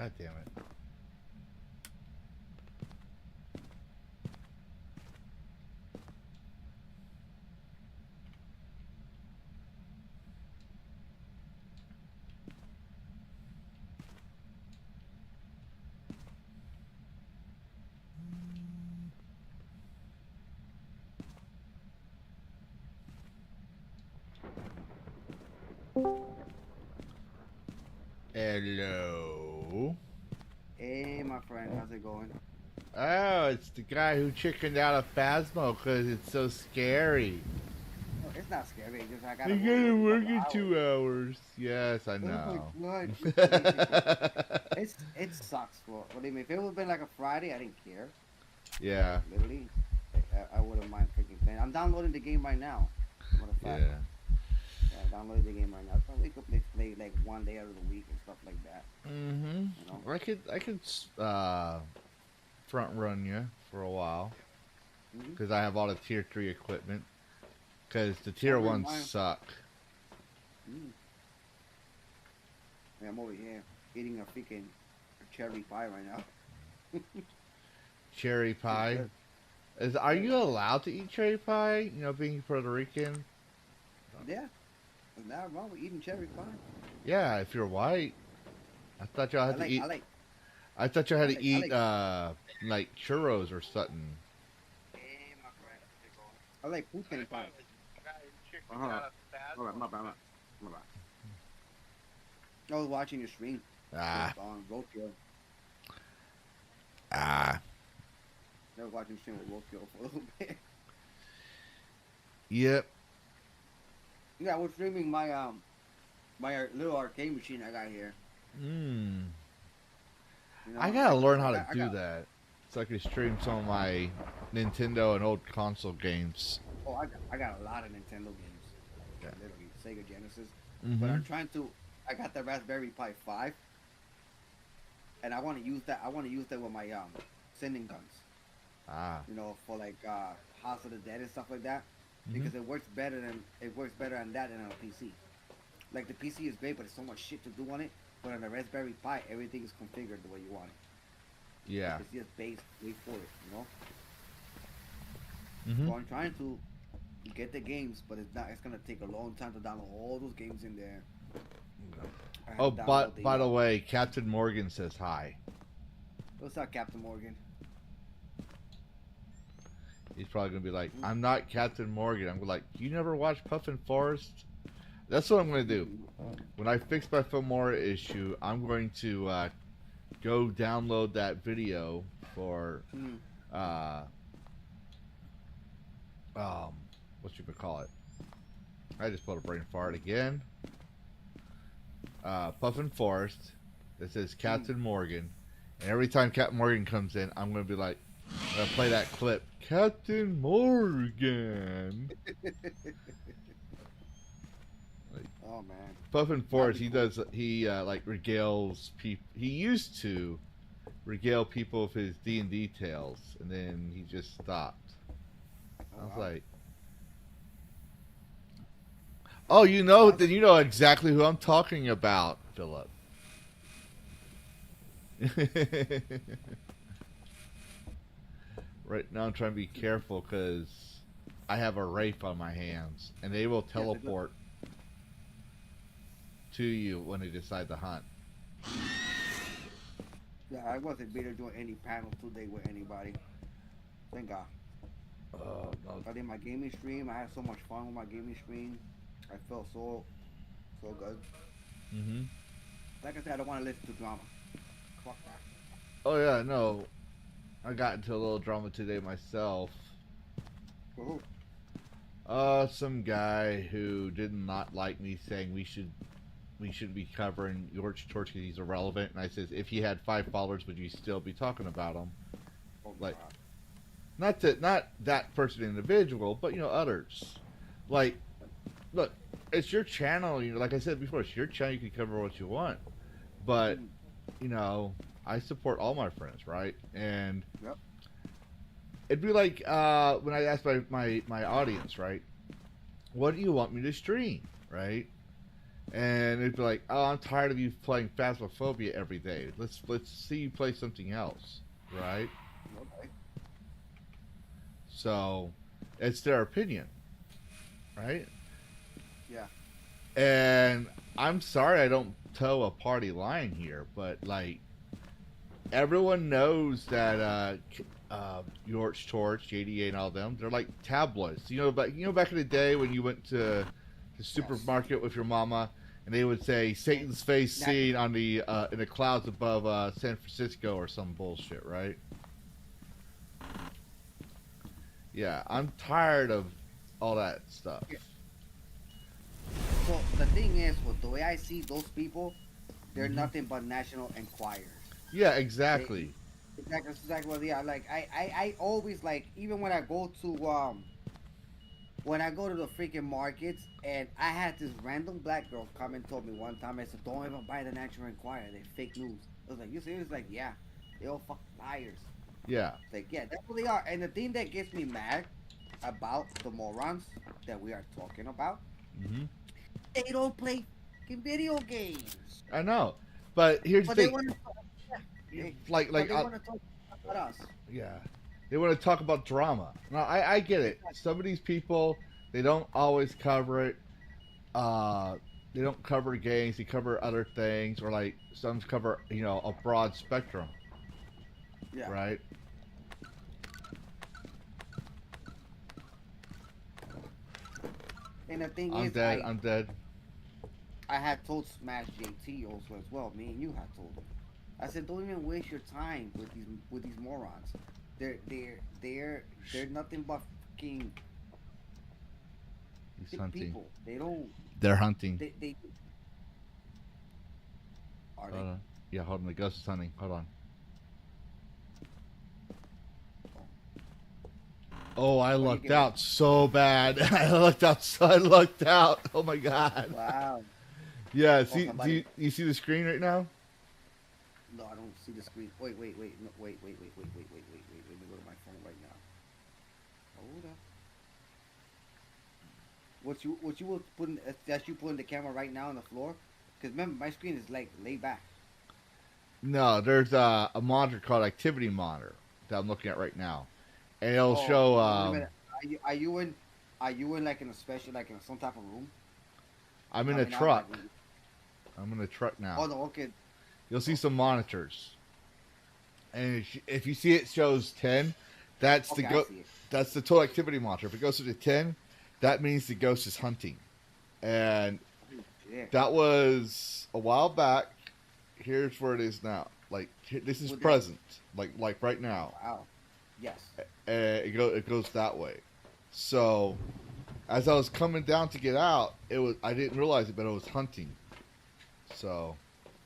God damn it. Hello. Hey, my friend, how's it going? Oh, it's the guy who chickened out of Phasmo because it's so scary. Oh, it's not scary. It's just I I gotta gotta work in hours. 2 hours. Yes, I Oh know. my god, it's crazy. It sucks. What do you mean? If it would have been like a Friday, I didn't care. Yeah, Literally, I wouldn't mind freaking playing. I'm downloading the game right now. As a matter of fact. yeah. Yeah, I'm downloading the game right now. Probably could play like one day out of the week and stuff like that. Mm-hmm. You know? I could front run you for a while Mhm. because I have all the tier 3 equipment. Because the tier Don't 1s mind. suck. Mm. Yeah, I'm over here eating a freaking cherry pie right now. Cherry pie. Are you allowed to eat cherry pie? You know, being Puerto Rican. Yeah, there's nothing wrong with eating cherry pie. Yeah, if you're white. I thought y'all had to eat. I thought y'all had to eat like churros or something. Hey, my friend. I like pumpkin pie. Alright, my bad. I was watching your stream. Ah. On Roadkill. Ah. I was watching stream with Roadkill for a little bit. Yep. Yeah, I was streaming my my little arcade machine I got here. Mm. You know, I gotta learn how to I do got- that, so I can stream some of my Nintendo and old console games. Oh, I got a lot of Nintendo games. Yeah. Literally, Sega Genesis. Mm-hmm. But I'm trying to. I got the Raspberry Pi 5, and I want to use that. I want to use that with my sending guns. Ah. You know, for like House of the Dead and stuff like that, Mm-hmm. because it works better on that than on a PC. Like the PC is great, but there's so much shit to do on it. But on the Raspberry Pi, everything is configured the way you want it. Yeah. It's just based way for it, you know. Mm-hmm. So I'm trying to get the games, but it's not. It's gonna take a long time to download all those games in there. I have Oh, to but download by the way, Captain Morgan says hi. what's up, Captain Morgan? He's probably gonna be like, "I'm not Captain Morgan." I'm like, "You never watched Puffin Forest?" That's what I'm gonna do. When I fix my Filmora issue, I'm going to go download that video for Mm. what you could call it. I just pulled a brain fart again. Puffin Forest. That says Captain Morgan, and every time Captain Morgan comes in, I'm gonna be like, I'm gonna play that clip. Captain Morgan. Oh man. Puffin Forest, he like regales people. He used to regale people of his D&D tales, and then he just stopped. I was wow. like, oh, then you know exactly who I'm talking about, Philip. Right now I'm trying to be careful because I have a Wraith on my hands, and they will teleport to you when they decide to hunt. Yeah, I wasn't better doing any panels today with anybody. Thank God. Oh, no. I did my gaming stream. I had so much fun with my gaming stream. I felt so good. Mm-hmm. Like I said, I don't want to listen to drama. Fuck that. Oh yeah, no. I got into a little drama today myself. For who? Some guy who did not like me saying we should be covering George Torch because he's irrelevant, and I says if he had 5 followers, would you still be talking about him? Oh, Like, God. not that person individual, but others. Like, look, it's your channel. Like I said before, it's your channel. You can cover what you want, but I support all my friends, right? And Yep. it'd be like when I asked my audience, right? What do you want me to stream, right? And it'd be like, oh, I'm tired of you playing Phasmophobia every day. Let's see you play something else, right? Okay. So, it's their opinion, right? Yeah. And I'm sorry I don't toe a party line here, but like everyone knows that York's Torch, JDA, and all them, they're like tabloids. Back in the day when you went to the supermarket with your mama, and they would say Satan's face seen on the in the clouds above San Francisco or some bullshit, right? Yeah, I'm tired of all that stuff. Yeah. So the thing is, with the way I see those people, they're nothing but national enquirers. Yeah, exactly. Exactly what they are. Like I always like, even when I go to the freaking markets, and I had this random black girl come and told me one time, I said, don't even buy the National Enquirer, they're fake news. I was like, you serious? Like, yeah, they're all fucking liars. Yeah. Like, yeah, that's what they are. And the thing that gets me mad about the morons that we are talking about, Hmm. they don't play fucking video games. I know, but here's But the they thing. want to Like, but they want to talk about us. yeah, they want to talk about drama. No, I get it. Some of these people, they don't always cover it. They don't cover games. They cover other things, or like some cover, a broad spectrum, Yeah. right? And the thing I'm is, dead. I'm dead. I had told Smash JT also as well. Me and you had told him. I said, don't even waste your time with these morons. They're nothing but fucking He's hunting. people. They don't. They're hunting. They are Hold they? on. Yeah, hold on. The ghost is hunting. Hold on. Oh, I lucked getting? out so bad. I lucked out. Oh my god. Wow. Yeah. See, somebody- you see the screen right now? No, I don't see the screen. Wait. No, wait. Let me go to my phone right now. Hold up. What you will put in, that you putting the camera right now on the floor? Because remember, my screen is like laid back. No, there's a monitor called Activity Monitor that I'm looking at right now, and it'll Oh, show. wait a minute. Are you in like in a special, like in some type of room? I'm in I a mean, I'm truck. like- I'm in a truck now. Oh no, okay. You'll see some monitors, and if you see it shows 10, that's Okay, the I see it. that's the total activity monitor. If it goes to the 10, that means the ghost is hunting, and Yeah. that was a while back. Here's where it is now. Like this is Well, present, like right now. Wow. Yes. It goes that way. So as I was coming down to get out, I didn't realize it, but it was hunting. So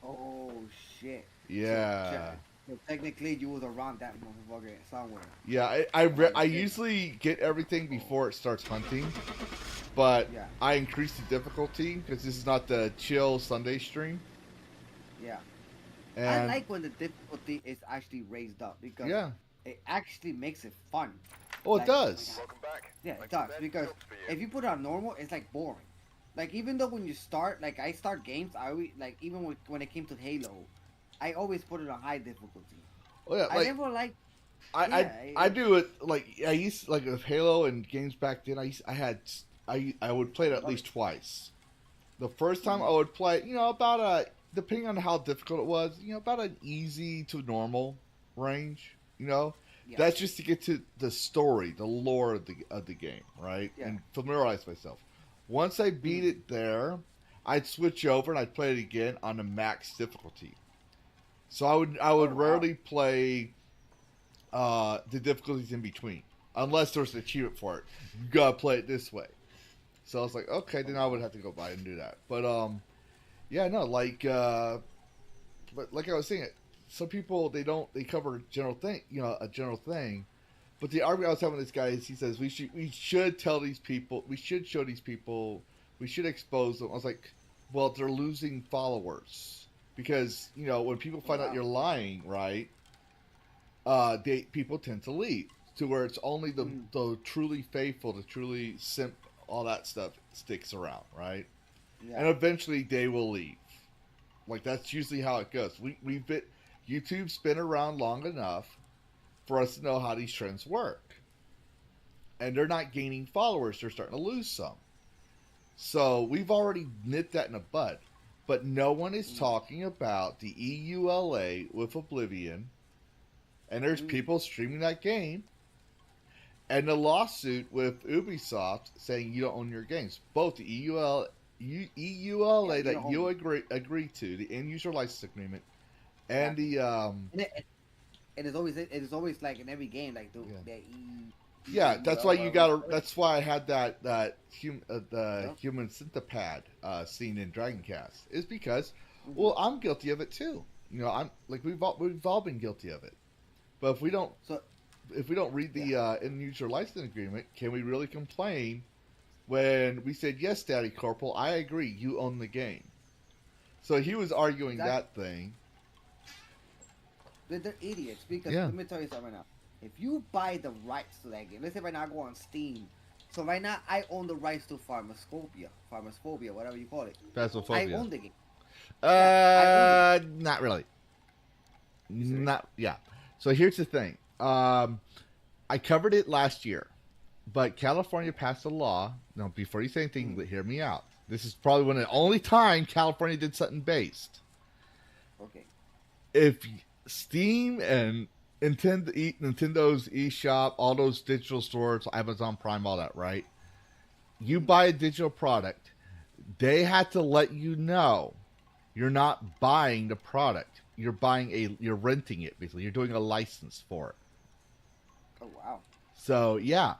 Oh shit. yeah. So technically, you was around that motherfucker somewhere. Yeah, I usually get everything before it starts hunting, but Yeah. I increase the difficulty because this is not the chill Sunday stream. Yeah. I And like when the difficulty is actually raised up because yeah, it actually makes it fun. oh, it Like- does. Welcome back. Yeah, it Like does the bed because built for you. if you put it on normal, it's like boring. Like even though when you start, like I start games, I always like even when it came to Halo, I always put it on high difficulty. Oh yeah, I like never like I do it like I used like with Halo and games back then. I would play it at least twice. The first time I would play, about depending on how difficult it was, about an easy to normal range. Yeah. That's just to get to the story, the lore of the game, right? Yeah. And familiarize myself. Once I beat it there, I'd switch over and I'd play it again on the max difficulty. So I would wow. rarely play the difficulties in between, unless there's an achievement for it. You gotta play it this way. So I was like, okay, then I would have to go by and do that. But yeah, no, but like I was saying, some people they cover a general thing. But the argument I was having with this guy is he says we should tell these people, we should show these people, we should expose them. I was like, well, they're losing followers because when people find out you're lying, right? People tend to leave to where it's only the truly faithful, the truly simp, all that stuff sticks around, right? and eventually they will leave. Like that's usually how it goes. We've been YouTube's been around long enough for us to know how these trends work, and they're not gaining followers; they're starting to lose some. So we've already nipped that in the bud. But no one is talking about the EULA with Oblivion, and there's people streaming that game, and the lawsuit with Ubisoft saying you don't own your games. Both the EULA that you agree to, the end user license agreement, and the it is always like in every game like the yeah, that's why you gotta. That's why I had the human centipede scene in Dragon Cast. Is because, well, I'm guilty of it too. You know, I'm like we've all been guilty of it. But if we don't read the end user license agreement, can we really complain when we said yes, Daddy Corporal? I agree, you own the game. So he was arguing that thing. They're idiots because let me tell you something now. If you buy the rights to that game, let's say right now I go on Steam. So right now I own the rights to Phasmophobia, whatever you call it. Phasmophobia. I own the game. Not really. So here's the thing. I covered it last year, but California passed a law. No, before you say anything, hear me out. This is probably one of the only time California did something based. Okay. If Steam and Nintendo's eShop, all those digital stores, Amazon Prime, all that, right? You buy a digital product, they had to let you know you're not buying the product. You're renting it, basically. You're doing a license for it. Oh, wow. So, yeah.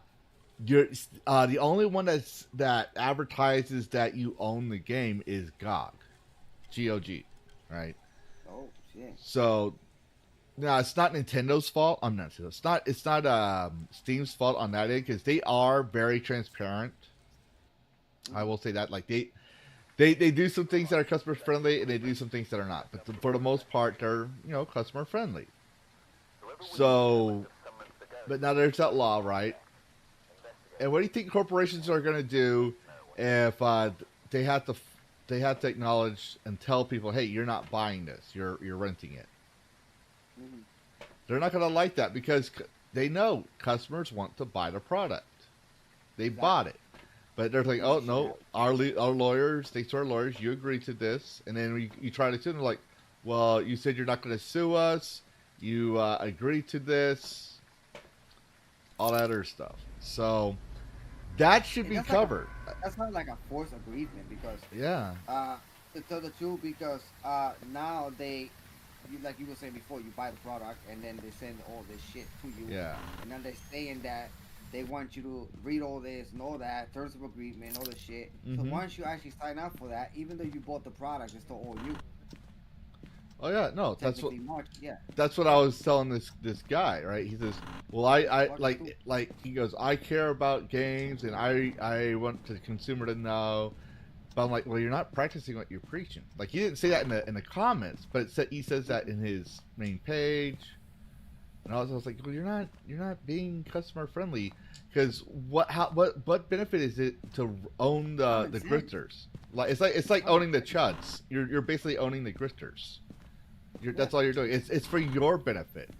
You're the only one that advertises that you own the game is GOG. GOG, right? Oh, shit. So, no, it's not Nintendo's fault. I'm not. It's not Steam's fault on that end because they are very transparent. I will say that. Like they do some things that are customer friendly and they do some things that are not. But for the most part, they're customer friendly. So, but now there's that law, right? And what do you think corporations are going to do if they have to acknowledge and tell people, hey, you're not buying this, you're renting it. They're not going to like that because they know customers want to buy the product. They bought it. But they're like, oh, no, our lawyers, thanks to our lawyers, you agreed to this. And then you try to sue them, like, well, you said you're not going to sue us. You agreed to this. All that other stuff. So that should be covered. That's not like a forced agreement because... Yeah. To tell the truth, because now like you were saying before, you buy the product and then they send all this shit to you. Yeah. And then they're saying that they want you to read all this and all that, terms of agreement, all this shit. So once you actually sign up for that, even though you bought the product, it's still all you. Oh yeah, no, that's what. Yeah. That's what I was telling this guy, right? He says, "Well, I like he goes, I care about games and I want the consumer to know." But I'm like, well, you're not practicing what you're preaching. Like he didn't say that in the comments, but he says that in his main page. And I was like, well, you're not being customer friendly because what benefit is it to own the grifters? Like it's like owning the chuds. You're basically owning the grifters. That's all you're doing. It's for your benefit.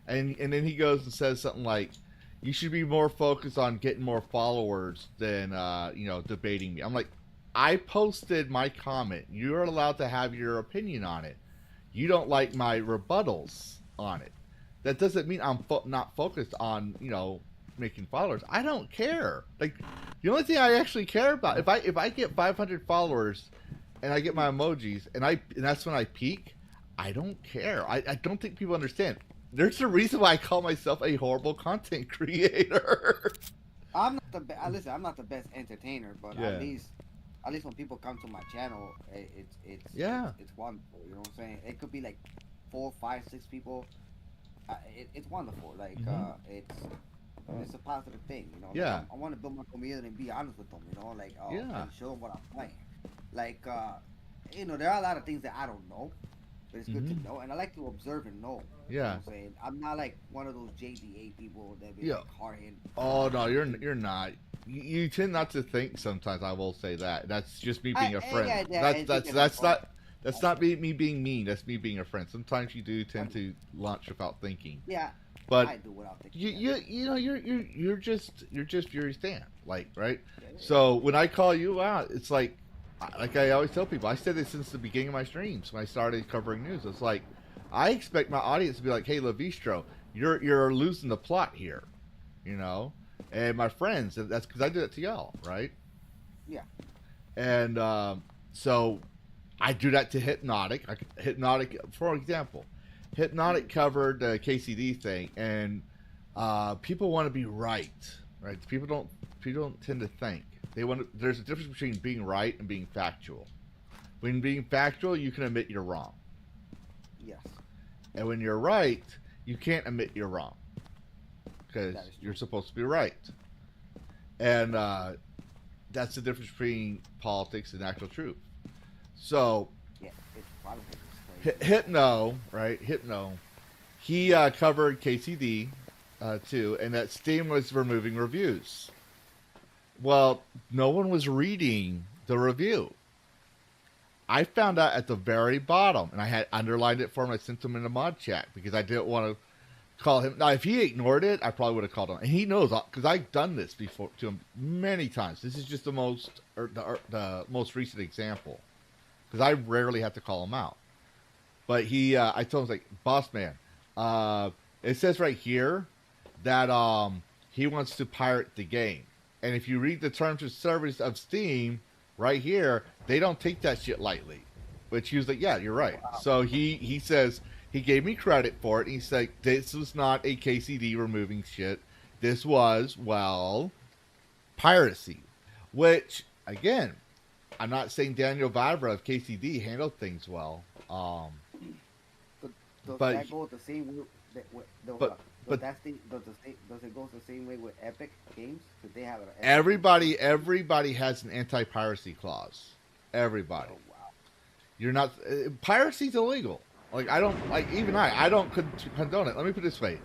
And then he goes and says something like, you should be more focused on getting more followers than debating me. I'm like, I posted my comment. You're allowed to have your opinion on it. You don't like my rebuttals on it. That doesn't mean I'm not focused on, making followers. I don't care. Like, the only thing I actually care about, if I get 500 followers and I get my emojis and that's when I peak, I don't care. I don't think people understand. There's a reason why I call myself a horrible content creator. I'm not the best entertainer, but at least when people come to my channel, it's wonderful. You know what I'm saying? It could be like 4, 5, 6 people. It's wonderful. Like it's a positive thing. Yeah. I want to build my community and be honest with them. And show them what I'm playing. Like there are a lot of things that I don't know, but it's good to know. And I like to observe and know. Yeah. You know what I'm saying? I'm not like one of those JDA people that be like hard-headed. Oh no, you're not. you tend not to think sometimes. I will say that. That's just me being a friend. That's not me being mean. That's me being a friend. Sometimes you do tend to launch without thinking. Yeah. But I do without thinking. you know you're just Fury Stan, like, right? So when I call you out, it's like I always tell people, I said this since the beginning of my streams when I started covering news. It's like I expect my audience to be like, "Hey, Lavistro, you're losing the plot here," you know. And my friends, that's because I did it to y'all, right? Yeah. And so I do that to Hypnotic. Hypnotic, for example, Hypnotic covered the KCD thing, and people want to be right? People don't tend to think. There's a difference between being right and being factual. When being factual, you can admit you're wrong. Yes. And when you're right, you can't admit you're wrong, because you're supposed to be right. And that's the difference between politics and actual truth. So, yeah, it's politics. Hypno, right? Hypno, he covered KCD too, and that Steam was removing reviews. Well, no one was reading the review. I found out at the very bottom, and I had underlined it for him. I sent him in a mod chat because I didn't want to call him. Now, if he ignored it, I probably would have called him. And he knows, because I've done this before to him many times. This is just the most recent example, because I rarely have to call him out. But I told him, like, boss man, it says right here that he wants to pirate the game. And if you read the terms of service of Steam, right here, they don't take that shit lightly. Which he was like, yeah, you're right. Wow. So he says, he gave me credit for it. And he's like, this was not a KCD removing shit. This was, well, piracy. Which, again, I'm not saying Daniel Vavra of KCD handled things well. Does that go the same way? Does it go the same way with Epic Games? Because they have an everybody has an anti-piracy clause. Everybody. Oh, wow. You're not piracy's illegal. Like I don't condone it. Let me put it this way.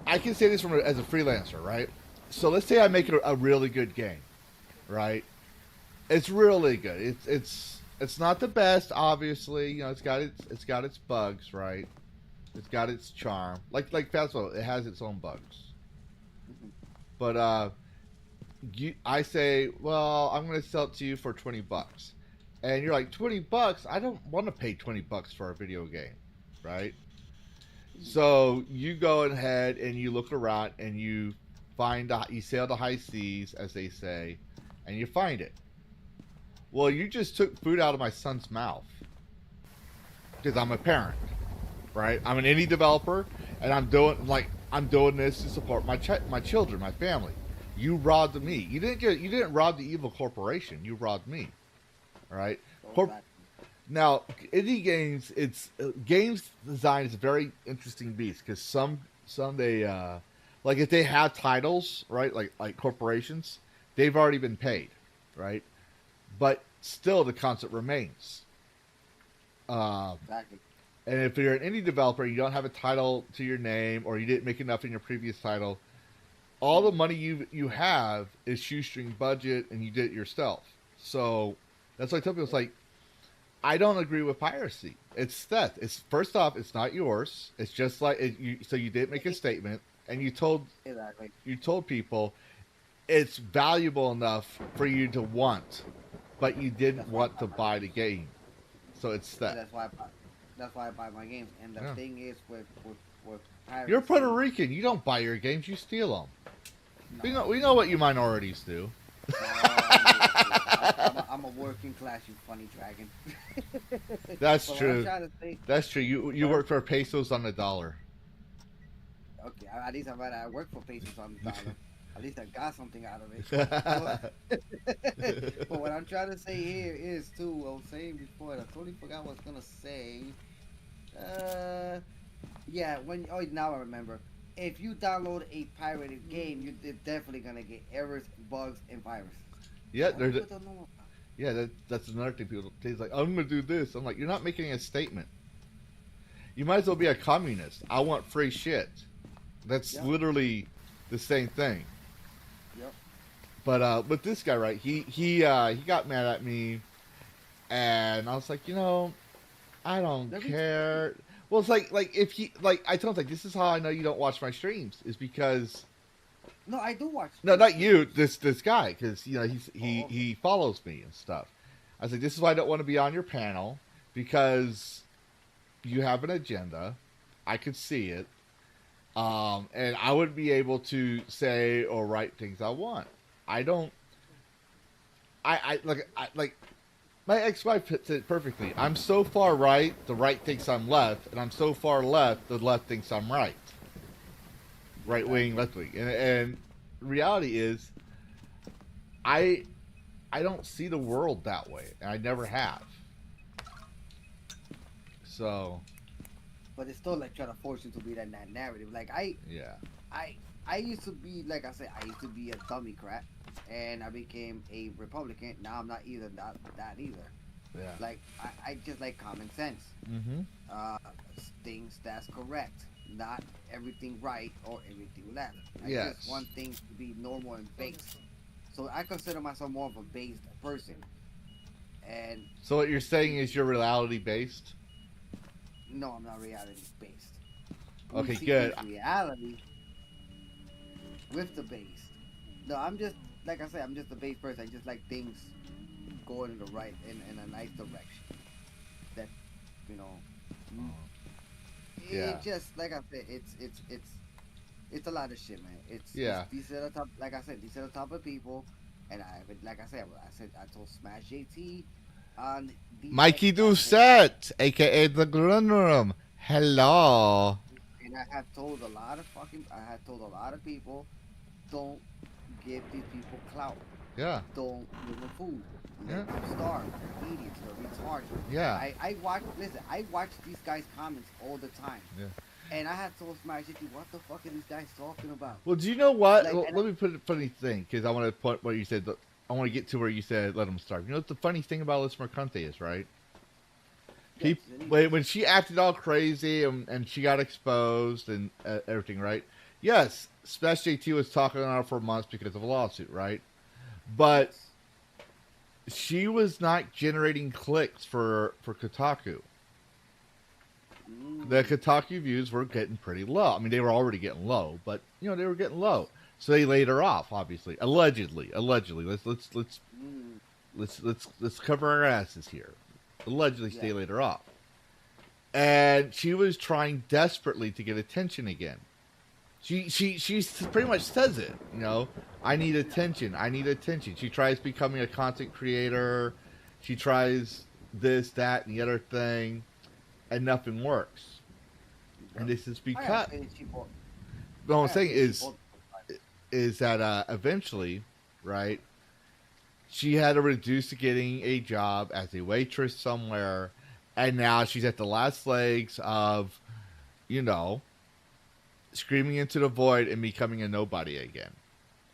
I can say this as a freelancer, right? So let's say I make it a really good game, right? It's really good. It's not the best, obviously. You know, it's got its bugs, right? It's got its charm. Like Phasmophobia, it has its own bugs. Mm-hmm. But I say, well, I'm going to sell it to you for $20. And you're like, $20? I don't want to pay $20 for a video game, right? So you go ahead and you look around and you sail the high seas, as they say, and you find it. Well, you just took food out of my son's mouth, because I'm a parent, right? I'm an indie developer, and I'm doing this to support my children, my family. You robbed me. You didn't rob the evil corporation. You robbed me. All right. Now, indie games, games design is a very interesting beast, because some they like if they have titles, right, like corporations, they've already been paid, right? But still, the concept remains. Exactly. And if you're an indie developer, you don't have a title to your name, or you didn't make enough in your previous title, all the money you have is shoestring budget, and you did it yourself. So that's why I tell people, it's like, I don't agree with piracy. It's theft. It's first off, it's not yours. It's just like so you didn't make a statement, and you told people it's valuable enough for you to want, but you didn't want to buy the game. So it's theft. That's why I buy my games. And the thing is with piracy, you're Puerto Rican. You don't buy your games. You steal them. No. We know what you minorities do. I'm a working class, you funny dragon. That's true. That's true. You work for pesos on the dollar. Okay, at least I work for pesos on the dollar. At least I got something out of it. But what I'm trying to say here is, too, I was saying before, I totally forgot what I was going to say. Now I remember. If you download a pirated game, you're definitely going to get errors, bugs, and viruses. Yeah, that's another thing. People say, like, I'm going to do this. I'm like, you're not making a statement. You might as well be a communist. I want free shit. That's literally the same thing. Yep. But this guy, right? He got mad at me, and I was like, I don't care. Well, it's like if he like I told him, like, this is how I know you don't watch my streams is because No, I do watch. no, not you, this guy, because Oh. he follows me and stuff. I was like, this is why I don't want to be on your panel because you have an agenda. I could see it, and I wouldn't be able to say or write things I want. I don't. I like my ex-wife said it perfectly. I'm so far right, the right thinks I'm left, and I'm so far left, the left thinks I'm right. Right wing, left wing, and reality is, I don't see the world that way, and I never have. So, But it's still like trying to force you to be that narrative. Like yeah, I used to be, like I said, I used to be a Democrat, and I became a Republican. Now I'm not either that either. yeah. Like I just like common sense. Mm-hmm. Uh, things that's correct, not everything right or everything left. I Yes. just want things to be normal and based. So I consider myself more of a based person. And So what you're saying is you're reality based? no, I'm not reality based. Okay, See, good. it's reality with the base. No, I'm just, like I said, I'm just a base person. I just like things going in the right, in a nice direction. That, you know, Yeah. it just, like I said, it's a lot of shit, man. Yeah. These are the top, like I said, these are the type of people, and like I said, I told Smash JT on the Mikey Doucette, aka the Green Room. Hello. and I had told a lot of people, don't give these people clout. Yeah. Don't give them food. Yeah. Let them starve. They're idiots. They're retarded. Yeah. I watch these guys' comments all the time. Yeah. And I had told Smash JT, what the fuck are these guys talking about? Well, do you know what? Like, Well, and let me put a funny thing because I want to put what you said. I want to get to where you said let them starve. You know what the funny thing about Liz Mercante is, right? Yes, When she acted all crazy and she got exposed and everything, right? Yes, Smash JT was talking on her for months because of a lawsuit, right? But she was not generating clicks for Kotaku. The Kotaku views were getting pretty low. I mean, they were already getting low, but they were getting low. So they laid her off, obviously, allegedly. Let's cover our asses here. Allegedly, they laid her off, and she was trying desperately to get attention again. She pretty much says it. I need attention. I need attention. She tries becoming a content creator. She tries this, that, and the other thing, and nothing works. And this is because what I'm saying is that eventually, right? She had to reduce to getting a job as a waitress somewhere, and now she's at the last legs of, screaming into the void and becoming a nobody again.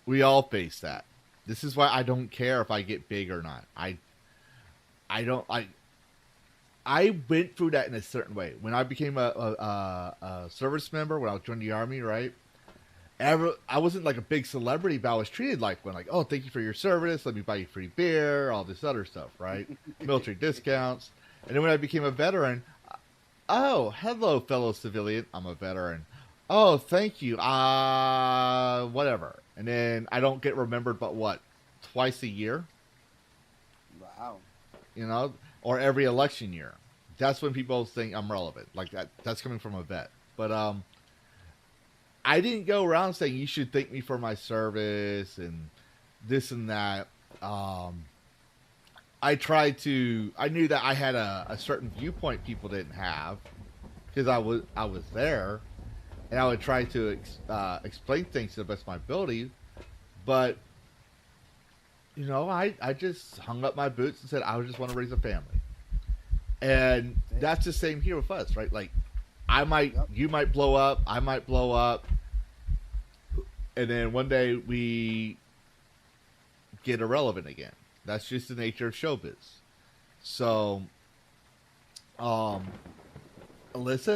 We all face that. This is why I don't care if I get big or not. I went through that in a certain way. When I became a service member, when I joined the army, right? I wasn't like a big celebrity, but I was treated like one. Like, oh, thank you for your service. Let me buy you free beer, all this other stuff, right? Military discounts. And then when I became a veteran, oh, hello, fellow civilian. I'm a veteran. Oh, thank you. Whatever. And then I don't get remembered, but what? Twice a year? Wow. Or every election year. That's when people think I'm relevant. Like that's coming from a vet. But I didn't go around saying you should thank me for my service and this and that. I knew that I had a certain viewpoint people didn't have because I was there, and I would try to explain things to the best of my ability. But I just hung up my boots and said I just want to raise a family. And that's the same here with us, right? Like, you might blow up, I might blow up, and then one day we get irrelevant again. That's just the nature of showbiz. So, Alyssa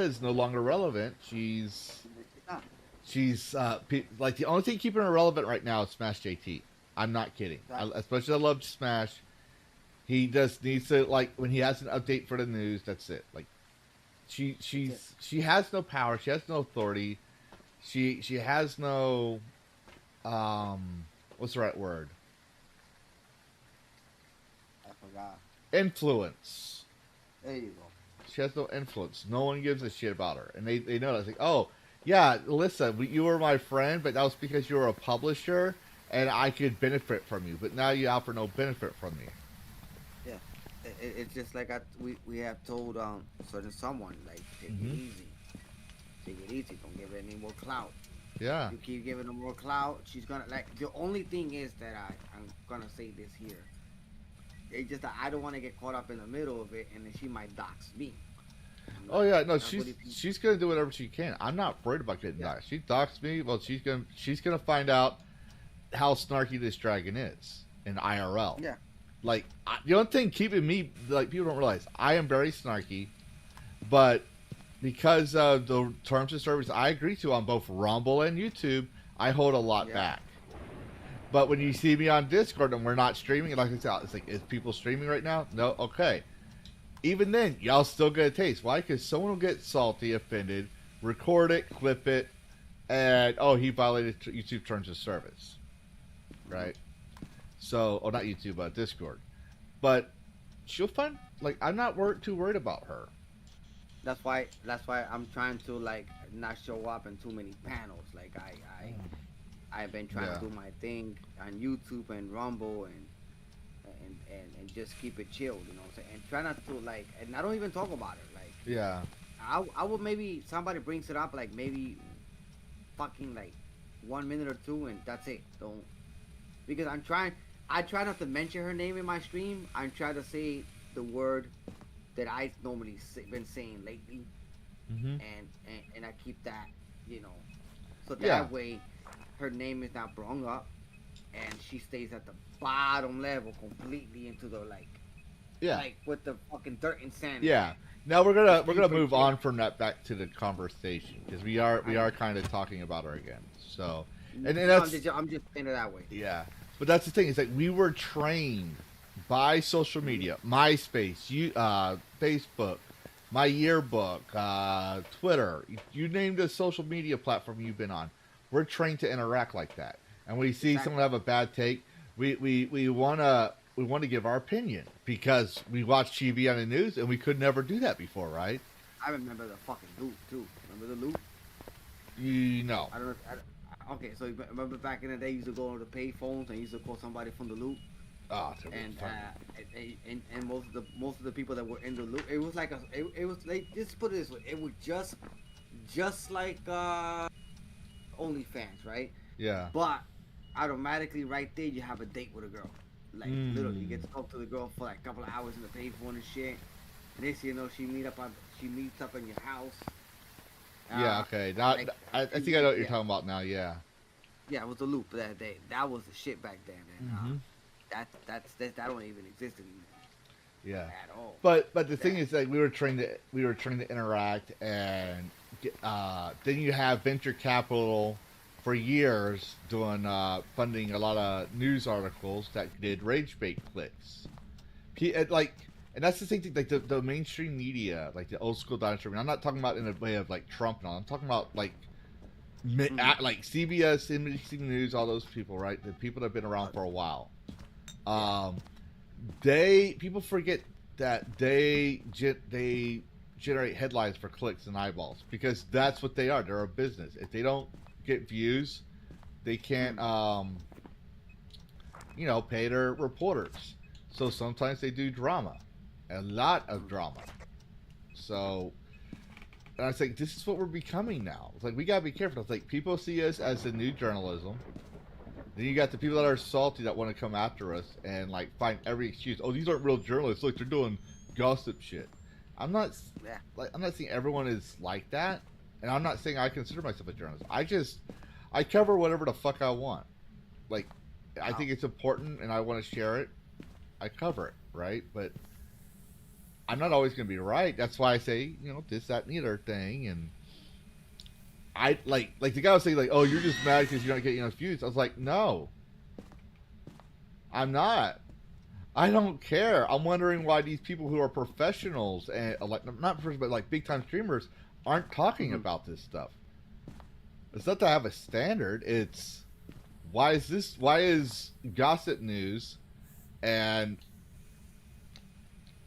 is no longer relevant. She's like the only thing keeping her relevant right now is Smash JT. I'm not kidding. That- Especially I love Smash. He just needs to, like, when he has an update for the news, that's it. Like, she has no power. She has no authority. She has no what's the right word? I forgot. Influence. There you go. She has no influence. No one gives a shit about her, and they know that. It's like, oh yeah, listen, you were my friend, but that was because you were a publisher, and I could benefit from you. But now you offer no benefit from me. Yeah, it's just like we have told certain someone, like, take it easy, take it easy, don't give it any more clout. Yeah. You keep giving her more clout, she's gonna, like, the only thing is that I'm gonna say this here. It's just that I don't want to get caught up in the middle of it, and then she might dox me. Oh yeah, no, That's what she's gonna do whatever she can. I'm not worried about getting doxxed. She doxed me. Well, she's gonna find out how snarky this dragon is in IRL. Yeah. Like, the only thing keeping me, like, people don't realize, I am very snarky, but because of the terms of service I agree to on both Rumble and YouTube, I hold a lot back. But when you see me on Discord and we're not streaming, like I said, it's like, is people streaming right now? No? Okay. Even then, y'all still get a taste. Why? Because someone will get salty, offended, record it, clip it, and, oh, he violated YouTube terms of service. Right? So, not YouTube, but Discord. But she'll find, like, I'm not too worried about her. That's why I'm trying to, like, not show up in too many panels. Like, I've been trying to do my thing on YouTube and Rumble and just keep it chilled, you know what I'm saying? And try not to, like, and I don't even talk about it. Like, yeah, I would, maybe somebody brings it up, like, maybe fucking, like, 1 minute or two, and that's it. Don't, because I try not to mention her name in my stream. I'm trying to say the word that I normally been saying lately, and I keep that, you know, so that way her name is not brung up, and she stays at the bottom level completely into the, like, like, with the fucking dirt and sand. Yeah. Now we're gonna move on from that back to the conversation, because we are kind of talking about her again. So, and that's, I'm just saying it that way. Yeah, but that's the thing. It's like, we were trained by social media, MySpace, Facebook, my yearbook, Twitter. You name a social media platform you've been on. We're trained to interact like that. And when we see someone have a bad take, we wanna give our opinion, because we watch TV on the news and we could never do that before, right? I remember the fucking loop too. Remember the loop? You know. I don't know. Okay, so you remember back in the day, you used to go to the pay phones and you used to call somebody from the loop. Oh, and most of the people that were in the loop, it was like it was like, just put it this way, it was just like OnlyFans, right? Yeah. But automatically, right there, you have a date with a girl. Like, literally, you get to talk to the girl for like a couple of hours in the payphone and shit. And next thing you know, she meets up in your house. Yeah. Okay. Now, like, I think I know what you're talking about now. Yeah. Yeah, it was the loop that day. That was the shit back then, man. That don't even exist anymore. Yeah. At all. But the thing is, like, we were trained to interact, and then you have venture capital for years doing funding a lot of news articles that did rage bait clicks. And that's the same thing. Like, the mainstream media, like the old school dinosaur. I'm not talking about in a way of like Trump and all. I'm talking about like like CBS, NBC News, all those people, right? The people that have been around for a while. People forget that they generate headlines for clicks and eyeballs, because that's what they are. They're a business. If they don't get views, they can't pay their reporters. So sometimes they do drama, a lot of drama. So, and I was like, this is what we're becoming now. It's like, we gotta be careful. It's like, people see us as the new journalism. Then you got the people that are salty that want to come after us and like find every excuse. Oh, these aren't real journalists. Look, they're doing gossip shit. I'm not saying everyone is like that, and I'm not saying I consider myself a journalist. I cover whatever the fuck I want. Like, I think it's important and I want to share it. I cover it, right? But I'm not always going to be right. That's why I say, this, that, and the other thing. And I like the guy was saying, like, oh, you're just mad because you're not getting enough views. I was like, no. I'm not. I don't care. I'm wondering why these people who are professionals and like not professionals, but like big time streamers aren't talking about this stuff. It's not to have a standard. It's why is gossip news and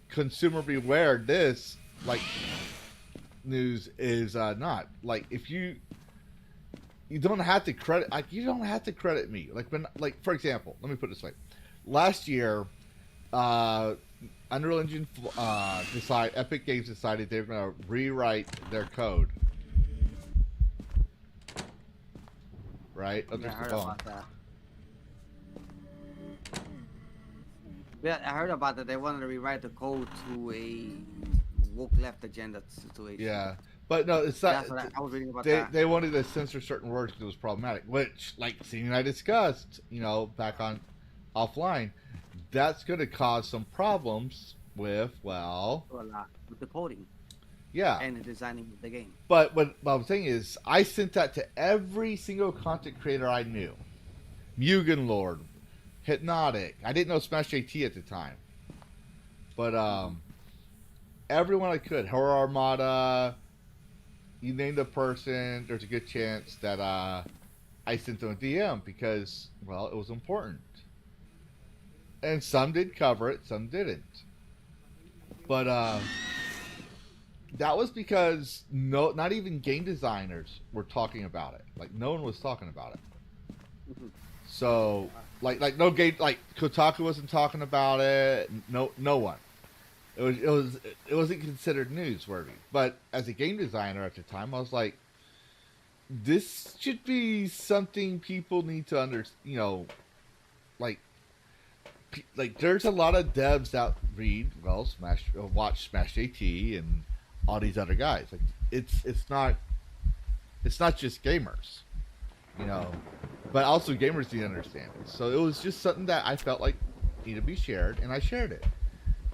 consumer beware this like news is not like if you don't have to credit like you don't have to credit me like when like for example let me put it this way last year Unreal Engine Epic Games decided they're going to rewrite their code, right? Yeah, I heard about that. Yeah, I heard about that. They wanted to rewrite the code to a woke left agenda situation. Yeah, but no, it's not. I was reading about that. They wanted to censor certain words because it was problematic, which, like Steve and I discussed, back on offline, that's going to cause some problems with, with the coding. Yeah. And the designing of the game. But what I'm saying is, I sent that to every single content creator I knew. Mugen Lord, Hypnotic. I didn't know Smash JT at the time. But everyone I could. Horror Armada. You name the person, there's a good chance that I sent them a DM because, well, it was important. And some did cover it, some didn't. But that was because not even game designers were talking about it. Like no one was talking about it. So like no game like Kotaku wasn't talking about it. No one. It wasn't considered newsworthy. But as a game designer at the time, I was like, this should be something people need to understand. Like there's a lot of devs out watch Smash JT and all these other guys. Like it's not just gamers, but also gamers need to understand it. So it was just something that I felt like needed to be shared, and I shared it.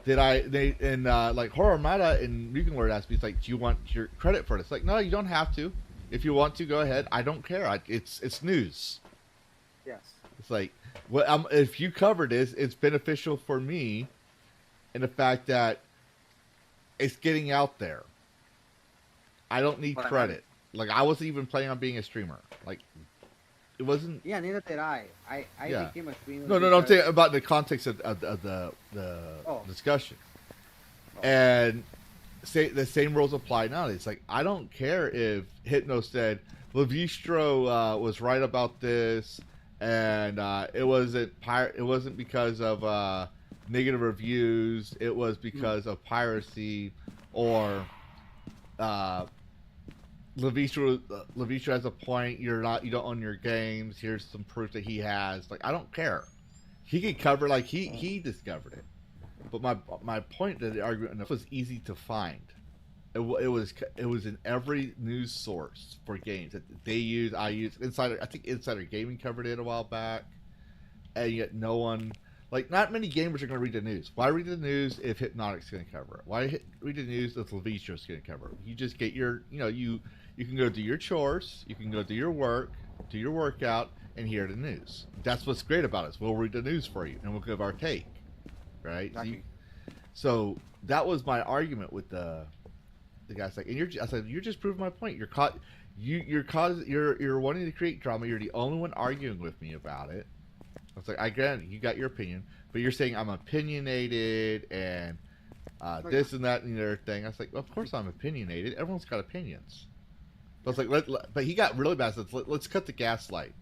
Like Horror Armada and Mugen Lord asked me, it's like, do you want your credit for it? It's like, no, you don't have to. If you want to, go ahead. I don't care. It's news. Yes. It's like, if you cover this, it's beneficial for me in the fact that it's getting out there. I don't need credit. Like, I wasn't even planning on being a streamer. Like, it wasn't... Yeah, neither did I. I became a streamer. No, I'm saying about the context of the discussion. Oh. And the same rules apply now. It's like, I don't care if Hypno said, Lavistro was right about this, and it wasn't because of negative reviews, it was because of piracy, or Lavistro has a point, you don't own your games, here's some proof that he has. Like, I don't care. He could cover, like, he discovered it. But my point to the argument was easy to find. It was in every news source for games that they use. I use Insider. I think Insider Gaming covered it a while back, and yet no one, like, not many gamers are going to read the news. Why read the news if Hypnotic's going to cover it? Why read the news if Lavistro's going to cover it? You just get your, you can go do your chores, you can go do your work, do your workout, and hear the news. That's what's great about us. We'll read the news for you, and we'll give our take, right? Exactly. So that was my argument with the guy's like, and I said, you're just proving my point. You're wanting to create drama. You're the only one arguing with me about it. I was like, I get it. You got your opinion, but you're saying I'm opinionated and this and that and the other thing. I was like, well, of course I'm opinionated. Everyone's got opinions. But I was like, but he got really bad. So let's cut the gaslight.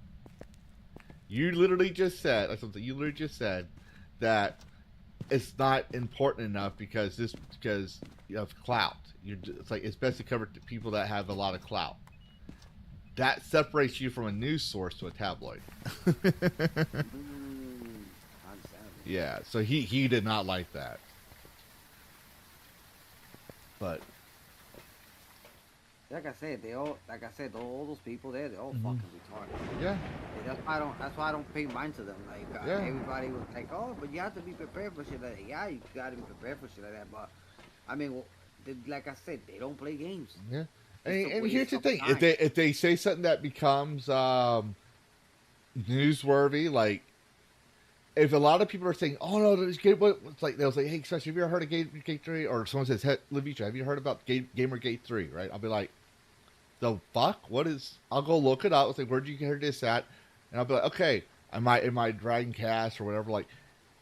You literally just said that it's not important enough because of clout. It's like, it's best to cover people that have a lot of clout. That separates you from a news source to a tabloid. Yeah, so he did not like that. But like I said, all those people there, they're all fucking retarded. Yeah. That's why I don't pay mind to them. Like everybody was like, oh, but you have to be prepared for shit like that. Yeah, you gotta be prepared for shit like that. But I mean, like I said, they don't play games. Yeah. And here's the thing: if they say something that becomes newsworthy, like if a lot of people are saying, "Oh no, there's it's like they'll say, "Hey, especially have you ever heard of Gamergate 3?" Or someone says, "Hey, Lavistro, have you heard about Gamergate 3?" Right? I'll be like, "The fuck? What is?" I'll go look it up. I'll say, "Where'd you hear this at?" And I'll be like, "Okay, in my Dragon Cast or whatever." Like,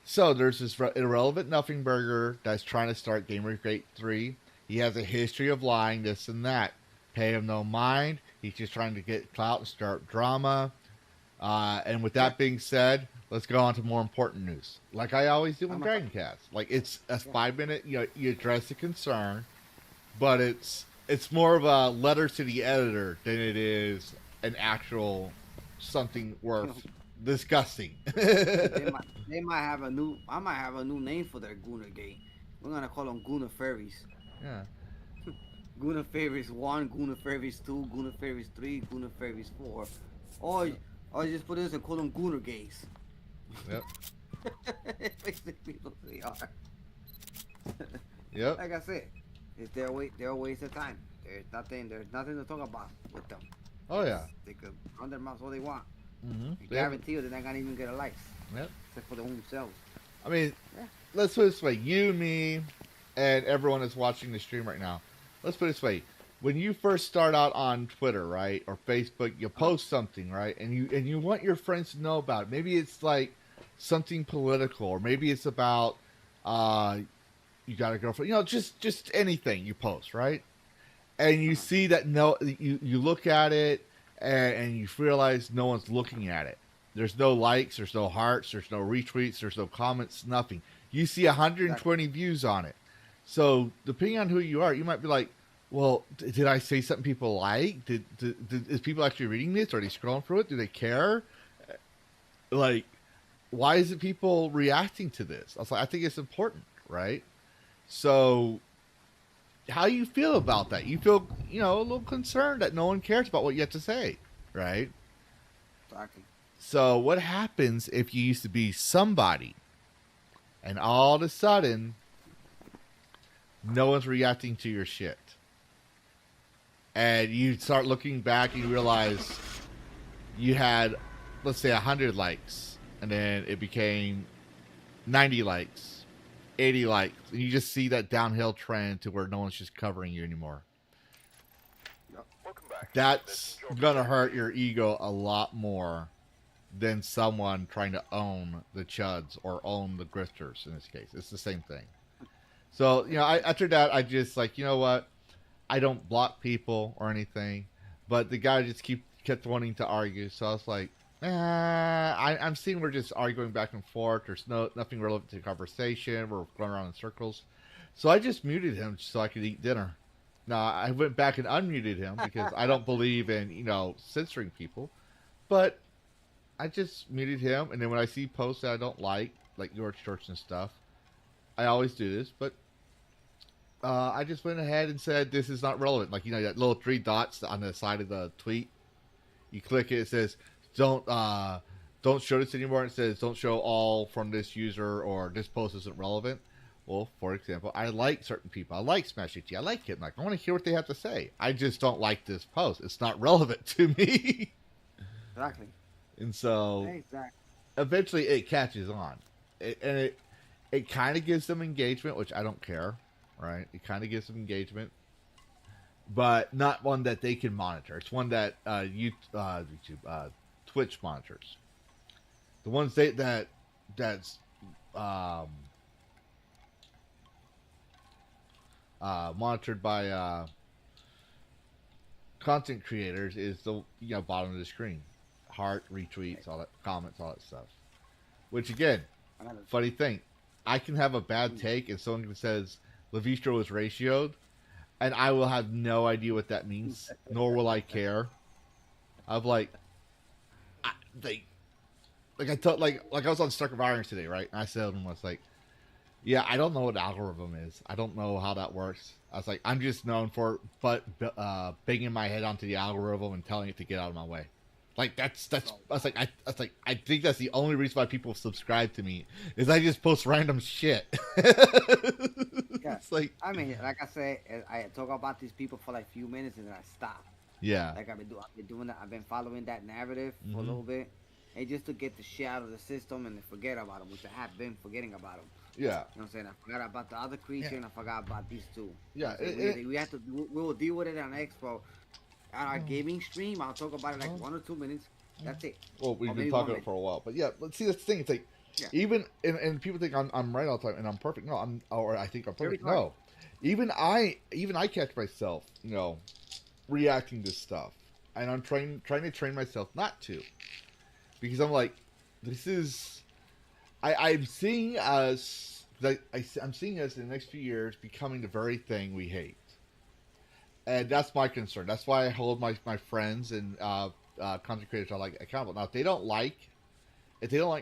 so there's this irrelevant nothing burger that's trying to start Gamergate 3. He has a history of lying, this and that. Pay him no mind. He's just trying to get clout and start drama. And with that being said, let's go on to more important news. Like I always do with Dragon Cast. Like it's a 5 minute, you address the concern, but it's more of a letter to the editor than it is an actual something worth discussing. they might have a new. I might have a new name for their Gooner Gate. We're gonna call them Gooner Fairies. Yeah. Gooner Fairies 1, Gooner Fairies 2, Gooner Fairies 3, Gooner Fairies 4. Or just put this and call them Gooner Gays. Yep. Basically what they are. Yep. Like I said, it's their waste of time. There's nothing to talk about with them. Oh yeah. They could run their mouths all they want. Mm-hmm. I guarantee you they're not gonna even get a likes. Yep. Except for their own selves. I mean, let's put it this way: you, me, and everyone that's watching the stream right now. Let's put it this way: when you first start out on Twitter, right, or Facebook, you post something, right, and you want your friends to know about it. Maybe it's like something political, or maybe it's about you got a girlfriend, just anything you post, right? And you see that you look at it and you realize no one's looking at it. There's no likes, there's no hearts, there's no retweets, there's no comments, nothing. You see 120 views on it. So depending on who you are, you might be like, well, did I say something people like? Is people actually reading this? Are they scrolling through it? Do they care? Like, why is it people reacting to this? I think it's important, right? So how you feel about that? You feel, a little concerned that no one cares about what you have to say, right? Exactly. So what happens if you used to be somebody and all of a sudden no one's reacting to your shit? And you start looking back and you realize you had, let's say, 100 likes, and then it became 90 likes, 80 likes, and you just see that downhill trend to where no one's just covering you anymore. Welcome back. That's gonna hurt your ego a lot more than someone trying to own the chuds or own the grifters in this case. It's the same thing. So, after that, I just like, you know what? I don't block people or anything, but the guy just kept wanting to argue. So I was like, I'm seeing we're just arguing back and forth. There's nothing relevant to the conversation. We're going around in circles. So I just muted him so I could eat dinner. Now, I went back and unmuted him because I don't believe in, censoring people. But I just muted him, and then when I see posts that I don't like George Church and stuff, I always do this, but I just went ahead and said this is not relevant. Like, that little 3 dots on the side of the tweet. You click it, it says don't show this anymore. It says don't show all from this user, or this post isn't relevant. Well, for example, I like certain people. I like Smash HT. I like it. Like, I want to hear what they have to say. I just don't like this post. It's not relevant to me. Exactly. And so eventually it catches on. It kind of gives them engagement, which I don't care, right? It kind of gives them engagement, but not one that they can monitor. It's one that YouTube, Twitch monitors. The ones that's monitored by content creators is the bottom of the screen. Heart, retweets, all that, comments, all that stuff. Which again, funny thing, I can have a bad take and someone says Lavistro is ratioed, and I will have no idea what that means, nor will I care. I was on Stuck of Irons today, right? And I said to him, I was like, yeah, I don't know what algorithm is. I don't know how that works. I was like, I'm just known for banging my head onto the algorithm and telling it to get out of my way. Like I was like, I think that's the only reason why people subscribe to me is I just post random shit. Yeah. It's like, I mean, like I said, I talk about these people for like a few minutes and then I stop. yeah. Like I've been doing that. I've been following that narrative for a little bit, and just to get the shit out of the system and forget about them, which I have been forgetting about them. Yeah. You know what I'm saying? I forgot about the other creature and I forgot about these two. Yeah. We have to. We will deal with it on Expo. On our gaming stream, I'll talk about it like 1 or 2 minutes. That's it. Well, we've Or been maybe talking 1 about it for a while, but yeah. But see, that's the thing. It's like Yeah. even and people think I'm right all the time and I'm perfect. No, or I think I'm Every perfect. time. No, even I catch myself, reacting to stuff, and I'm trying to train myself not to, because I'm like, this is, I'm seeing us. I'm seeing us in the next few years becoming the very thing we hate. And that's my concern. That's why I hold my friends and content creators I like accountable. Now, if they don't like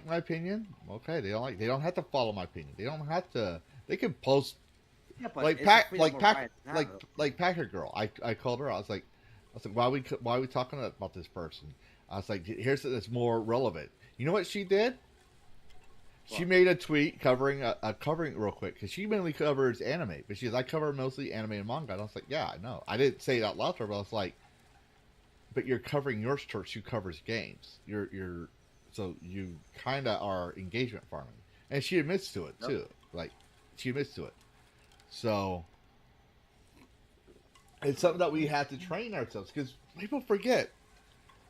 my opinion, okay, they don't have to follow my opinion. They don't have to. They can post Yeah, but like it's a Pack freedom like of Pack right to have like it. like Packer Girl. I called her. I was like, why are we talking about this person? I was like, here's that's more relevant. You know what she did? She made a tweet covering covering real quick because she mainly covers anime, but she says I cover mostly anime and manga. And I was like, yeah, I know. I didn't say it out loud to her, but I was like, but you're covering your church who covers games. You're so you kind of are engagement farming, and she admits to it too. Like she admits to it. So it's something that we have to train ourselves because people forget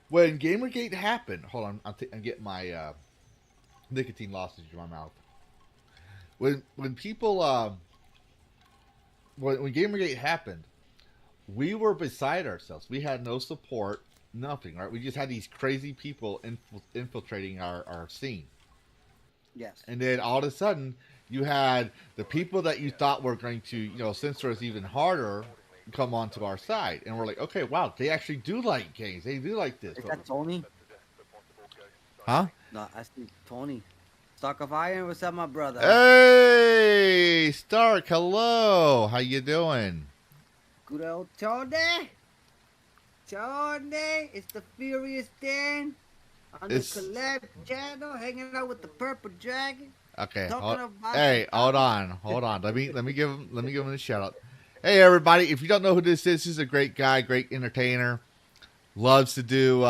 when Gamergate happened. Hold on, I'm getting my nicotine lozenge in my mouth. When people when Gamergate happened, we were beside ourselves. We had no support, nothing. Right? We just had these crazy people infiltrating our scene. Yes. And then all of a sudden, you had the people that you thought were going to, censor us even harder come onto our side. And we're like, okay, wow, they actually do like games. They do like this. Is that Tony? Huh? No, I see Tony. Stock of Iron, what's up, my brother? Hey, Stark, hello. How you doing? Good old Tony. Tony, it's the Furious Dan on the Collab channel, hanging out with the Purple Dragon. Okay. Talking about Hold on. Let me give him a shout out. Hey, everybody! If you don't know who this is a great guy, great entertainer. Loves to do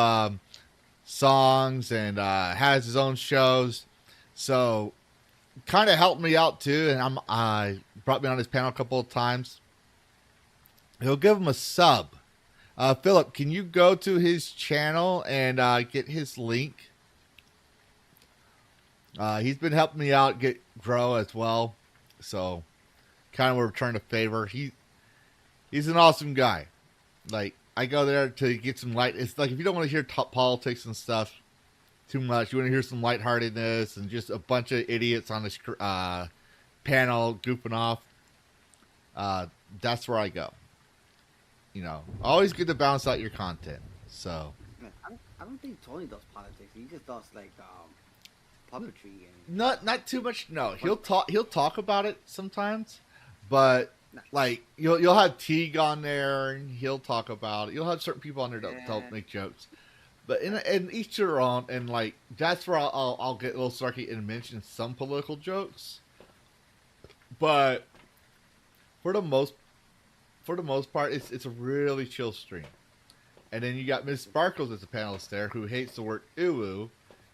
songs and has his own shows. So, kind of helped me out too, and brought me on his panel a couple of times. He'll give him a sub. Philip, can you go to his channel and get his link? He's been helping me out grow as well, so kind of a return of favor. He's an awesome guy. Like I go there to get some light. It's like if you don't want to hear politics and stuff too much, you want to hear some lightheartedness and just a bunch of idiots on this panel goofing off. That's where I go. Always good to balance out your content. So I don't think Tony does politics. He just does like puppetry and not too much. No, he'll talk about it sometimes, but like you'll have Teague on there and he'll talk about it. You'll have certain people on there that'll make jokes, but in each their own. And like that's where I'll get a little snarky and mention some political jokes, but for the most part, it's a really chill stream. And then you got Miss Sparkles as a panelist there who hates the word "uwu,"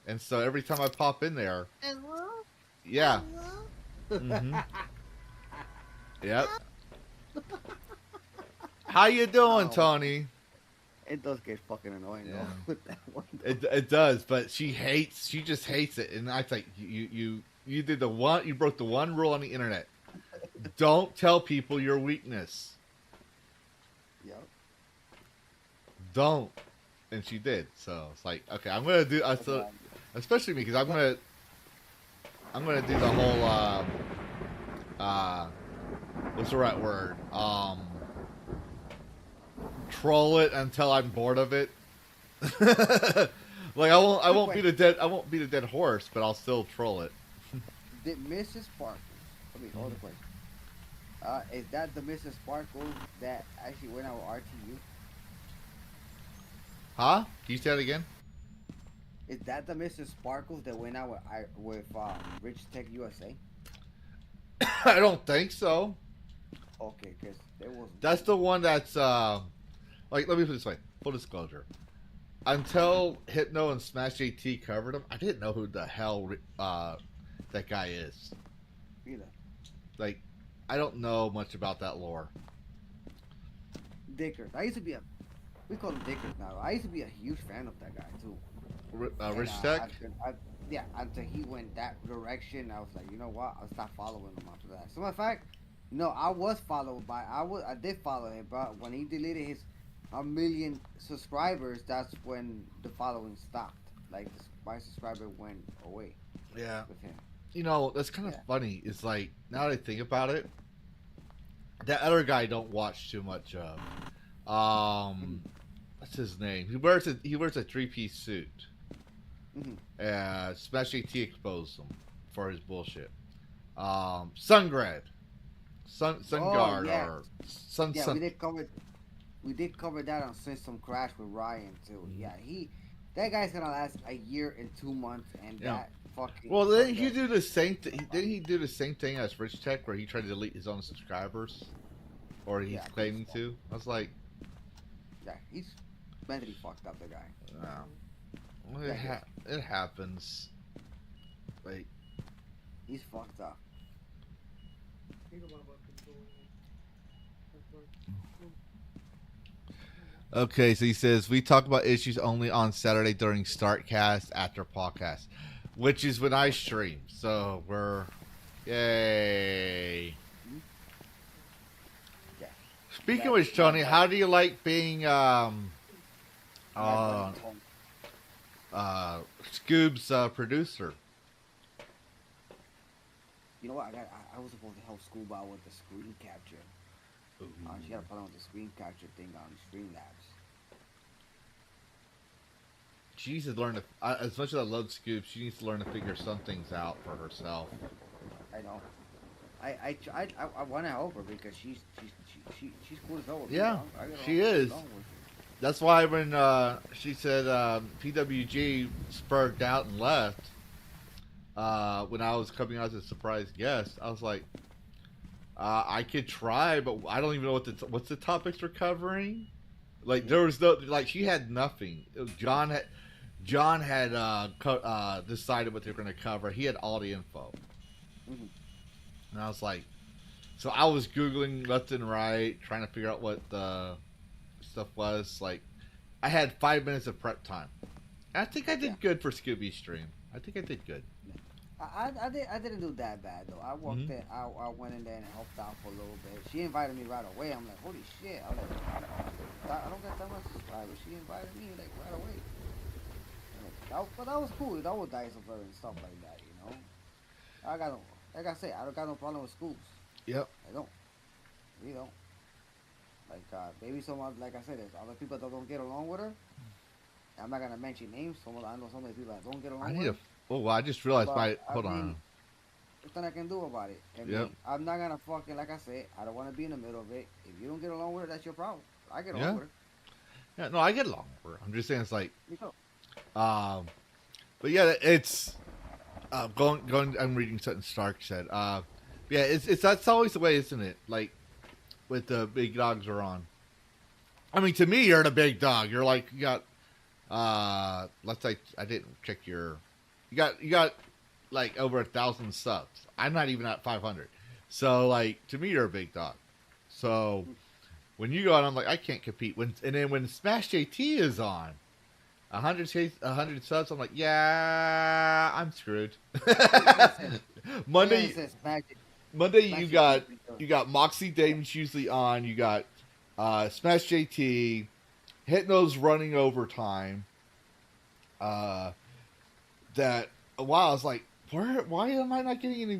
and so every time I pop in there, yeah, yep. How you doing, Tony? It does get fucking annoying though with that one. It does, but she just hates it, and I think you did you broke the one rule on the internet. Don't tell people your weakness. Yep. Don't. And she did. So it's like, okay, I'm gonna do. Especially me, because I'm gonna do the whole. What's the right word? Troll it until I'm bored of it. Like I won't beat a dead horse, but I'll still troll it. Did Mrs. Sparkles? I mean, hold the question. Is that the Mrs. Sparkles that actually went out with RTU? Huh? Can you say that again? Is that the Mrs. Sparkles that went out with Rich Tech USA? I don't think so. Okay, because there was. That's the one that's like. Let me put it this way. Full disclosure. until Hypno and Smash JT covered him, I didn't know who the hell that guy is. Either. Like, I don't know much about that lore. Dickers. I used to be a. We call him Dickers now. I used to be a huge fan of that guy too. Rich Tech? Yeah, until he went that direction, I was like, you know what? I'll stop following him after that. So, in fact, no, I was followed by. I did follow him, but when he deleted his 1 million subscribers, that's when the following stopped. Like my subscriber went away. Yeah. With him. You know, that's kind of funny. It's like, now that I think about it, that other guy don't watch too much of. What's his name? He wears a 3-piece suit. Smash AT exposed him for his bullshit. Sungrad. Sunguard or Sun. Yeah, we did cover that on System Crash with Ryan too. Yeah, that guy's gonna last a year and 2 months, and that fucking. Well, didn't he do the same? Didn't he do the same thing as Rich Tech, where he tried to delete his own subscribers, or he's claiming to? I was like, yeah, he's mentally fucked up. The guy. Well, it happens. Like, he's fucked up. Okay, so he says we talk about issues only on Saturday during Startcast after podcast, which is when I stream. So we're yay. Yeah. Speaking of which, Tony, how do you like being Scoob's producer? You know what? I was supposed to help Scuba out with the screen capture. She got a problem with the screen capture thing on Streamlabs. She needs to learn to, as much as I love Scoob, she needs to learn to figure some things out for herself. I know. I want to help her because she's cool as hell. Yeah, she is. That's why when she said PWG spurred out and left, when I was coming out as a surprise guest, I was like, I could try, but I don't even know what's the topics we're covering. Like there was no, like she had nothing. John had decided what they were going to cover. He had all the info, and I was like, so I was Googling left and right, trying to figure out what the stuff was. Like, I had 5 minutes of prep time. I think I did good for Scooby's stream. I think I did good. I didn't do that bad though. I walked in, I went in there and helped out for a little bit. She invited me right away. I'm like, holy shit! I was like, I don't get that much subscribers. She invited me like right away. But that was cool. That was nice of her and stuff like that, you know. I got no, like I said, I don't got no problem with schools. Yep. I don't. We don't. Like maybe someone, like I said, there's other people that don't get along with her. I'm not gonna mention names. I know so many people that don't get along with her. Oh, well, I just realized hold on. There's nothing I can do about it. I mean, I'm not gonna fucking, like I said, I don't want to be in the middle of it. If you don't get along with her, that's your problem. I get along with her. Yeah, no, I get along with her. I'm just saying it's like, Me too. but yeah, it's going. I'm reading something Stark said. Yeah, it's that's always the way, isn't it? Like, with the big dogs are on. I mean, to me, you're the big dog. You're like, you got, let's say I didn't check your, you got like over 1,000 subs. I'm not even at 500. So like, to me, you're a big dog. So when you go on, I'm like, I can't compete. And then when Smash JT is on, 100 subs, I'm like, yeah, I'm screwed. Monday, you got Moxie Damon's usually on. You got Smash JT, Hypno's running overtime. That wow, I was like, why am I not getting any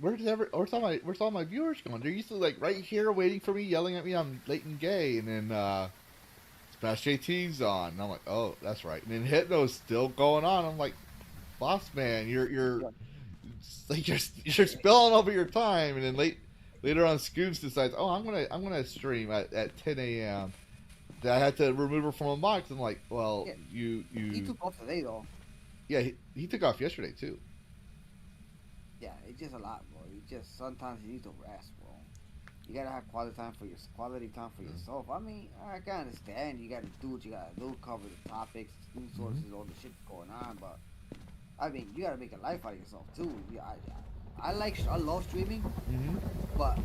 where's all my viewers going? They're usually like right here waiting for me, yelling at me I'm late and gay, and then Smash JT's on, and I'm like, oh, that's right. And then Hypno's still going on. I'm like, boss man, you're spilling over your time, and then later on, Scoobs decides, oh, I'm gonna stream at 10 a.m. That I had to remove her from a box. I'm like, well, you. He took off today though. Yeah, he took off yesterday too. Yeah, it's just a lot, bro. Sometimes you need to rest, bro. you gotta have quality time for yourself. I mean, I can understand you gotta do what you gotta do, cover the topics, news sources, all the shit going on. But I mean, you gotta make a life out of yourself too. Yeah, I love streaming, Mm-hmm. but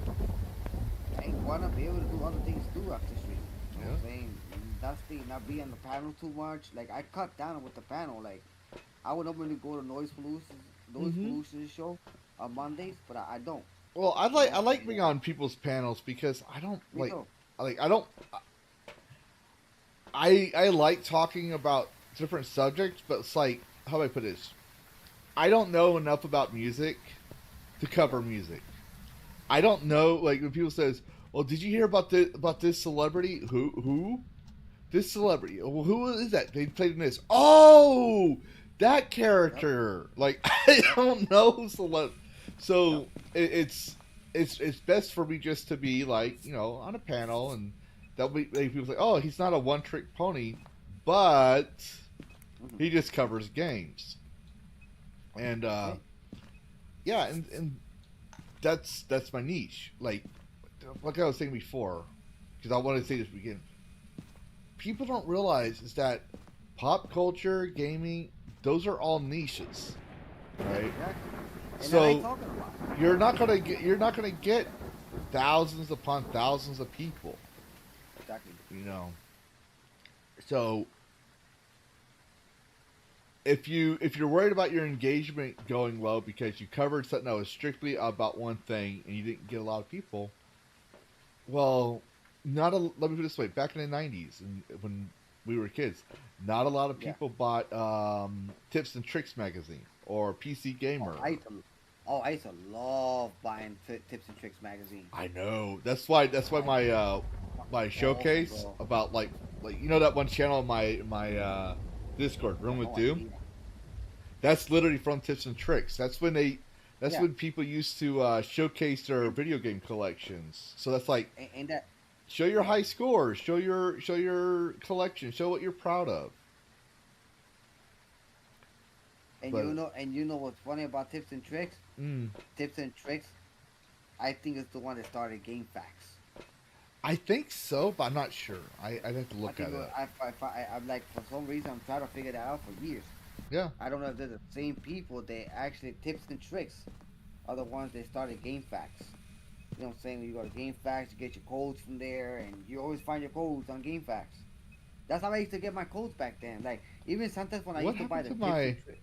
I wanna be able to do other things too after streaming. You know Yeah. what I'm saying? And that's the not be on the panel too much. Like I cut down with the panel. Like I would normally go to noise Mm-hmm. pollution show on Mondays, but I don't. Well, You I know, like and being on people's panels because I don't me too. like I don't I like talking about different subjects, but it's like how do I put this? I don't know enough about music to cover music. I don't know like when people says, "Well, did you hear about this celebrity? Who? This celebrity? Well, who is that? They played in this. Oh, that Yep. character. Like I Yep. don't know celeb. Yep. So it's best for me just to be like on a panel and that'll be like, people say, oh, he's not a one trick pony, but Mhm. he just covers games. And That's it. yeah, and that's my niche. Like I was saying before, because I wanted to say this again. People don't realize is that pop culture, gaming, those are all niches, right? Exactly. And that I ain't So talking about. you're not gonna get thousands upon thousands of people, Exactly. you know. So if you're worried about your engagement going low because you covered something that was strictly about one thing and you didn't get a lot of people, well, let me put it this way: back in the '90s and when we were kids, not a lot of Yeah. people bought Tips and Tricks magazine or PC Oh, Gamer. I used to love buying Tips and Tricks magazine. I know. That's why my Awesome, showcase bro. about like that one channel in my Discord Room with Oh, I Doom. see that. That's literally from Tips and Tricks. That's Yeah. when people used to showcase their video game collections. So that's like And that show your high scores, show your collection, show what you're proud of. But and you know what's funny about Tips and Tricks? mm, Tips and Tricks, I think it's the one that started Game Facts. I think so, but I'm not sure. I'd have to I look think at it. I'm like for some reason I'm trying to figure that out for years. Yeah. I don't know if they're the same people. They actually Tips and Tricks are the ones that started Game Facts. You know what I'm saying? When you go to Game Facts, you get your codes from there, and you always find your codes on Game Facts. That's how I used to get my codes back then. Like even sometimes when I What used to buy happened the to Tips my? and Tricks,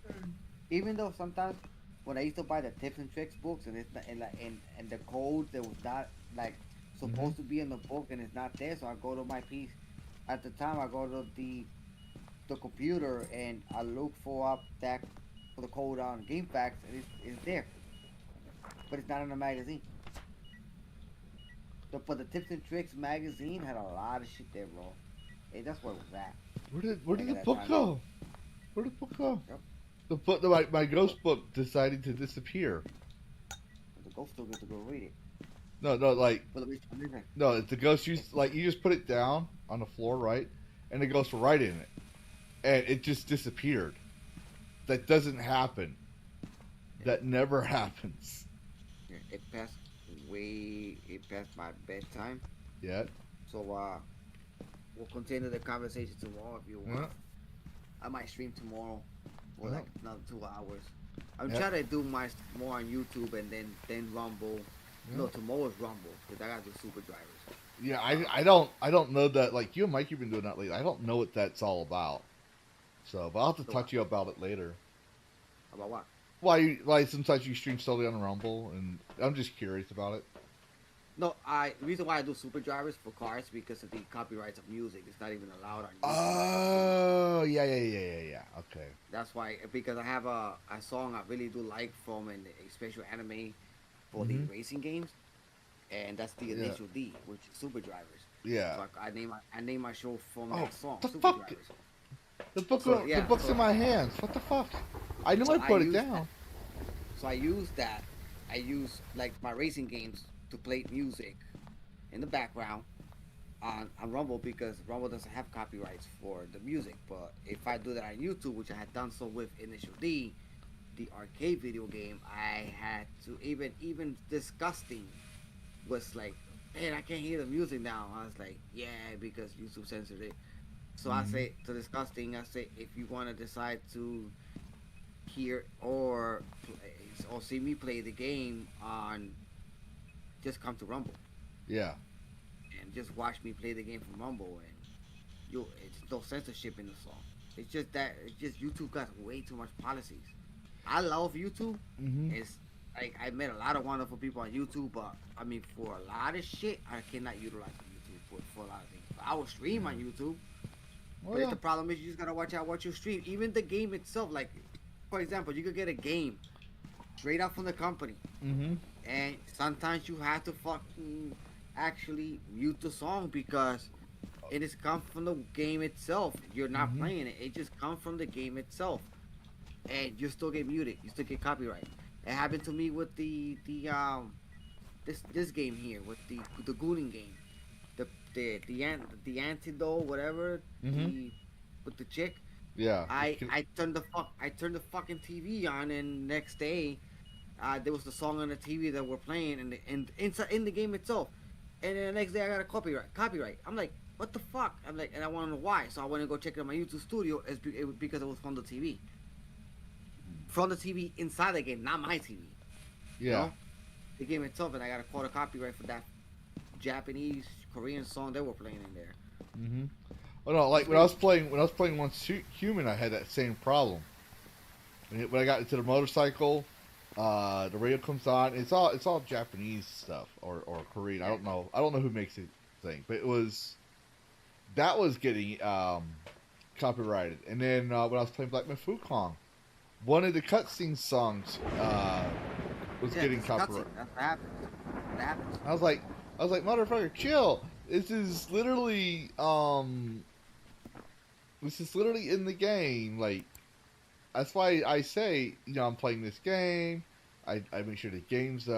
even though sometimes when I used to buy the Tips and Tricks books and it's not, and the codes that was not like Mm-hmm. supposed to be in the book and it's not there, so I go to my piece. At the time, I go to the computer and I look for the code on Game Facts and it's there, but it's not in the magazine. But the Tips and Tricks magazine had a lot of shit there, bro. Hey, that's where it was at. Where did Back at the that book time. go? Where did the book go? Yep. The book, my ghost book decided to disappear. The ghost still get to go read it. No, like But let me tell no, the ghost you just put it down on the floor, right, and it goes right in it, and it just disappeared. That doesn't happen. That never happens. it passed my bedtime. Yet. So we'll continue the conversation tomorrow if you want. Yeah. I might stream tomorrow for Yeah. like another 2 hours. I'm Yeah. trying to do my more on YouTube and then Rumble. Yeah. No, tomorrow's Rumble because I gotta do Super Drivers. Yeah, I don't know that. Like you and Mike, you've been doing that lately. I don't know what that's all about. So, but I'll have to So talk what? to you about it later. About what? Why, like sometimes you stream solely on Rumble, and I'm just curious about it. No, the reason why I do Super Drivers for cars because of the copyrights of music. It's not even allowed on YouTube. Oh, yeah. Okay. That's why because I have a song I really do like from a special anime for the Mhm. racing games, and that's the Yeah. initial D, which is Super Drivers. Yeah. So I name my show from Oh, that song, the Super fuck? Drivers. The book's in my hands. What the fuck? I knew So I put it use down. So I use that. I use like my racing games to play music in the background on Rumble because Rumble doesn't have copyrights for the music. But if I do that on YouTube, which I had done so with Initial D, the arcade video game, I had to even disgusting was like "Man, I can't hear the music now." I was like, "Yeah, because YouTube censored it." So I say to discuss thing. I say, if you want to decide to hear or see me play the game on, just come to Rumble Yeah. and just watch me play the game from Rumble, and it's no censorship in the song. It's just that it's just YouTube got way too much policies. I love YouTube. It's like I met a lot of wonderful people on YouTube, but I mean for a lot of shit I cannot utilize YouTube for a lot of things. I will stream on YouTube. Well, But the problem is you just gotta watch out what you stream. Even the game itself, like for example, you could get a game straight out from the company, and sometimes you have to fucking actually mute the song because it is come from the game itself. You're not playing it; it just comes from the game itself, and you still get muted. You still get copyright. It happened to me with this game here with the Gooning game, the antidote whatever with the chick. Yeah. I turned the fucking TV on, and next day, there was the song on the TV that we're playing, and inside in the game itself, and then the next day I got a copyright. I'm like, what the fuck? I'm like, and I want to know why, so I went and go check it on my YouTube studio. Because it was from the TV, inside the game, not my TV. Yeah. You know? The game itself, and I got to call the copyright for that Japanese Korean song they were playing in there. Oh no, like when I was playing Once Human, I had that same problem. When I got into the motorcycle, the radio comes on. It's all Japanese stuff or Korean. I don't know who makes it thing, but that was getting copyrighted. And then when I was playing Black Myth Wukong, one of the cutscene songs was getting copyrighted. That's what happened. That happens. I was like, motherfucker, chill. This is literally in the game. Like, that's why I say, I'm playing this game. I make sure the game's in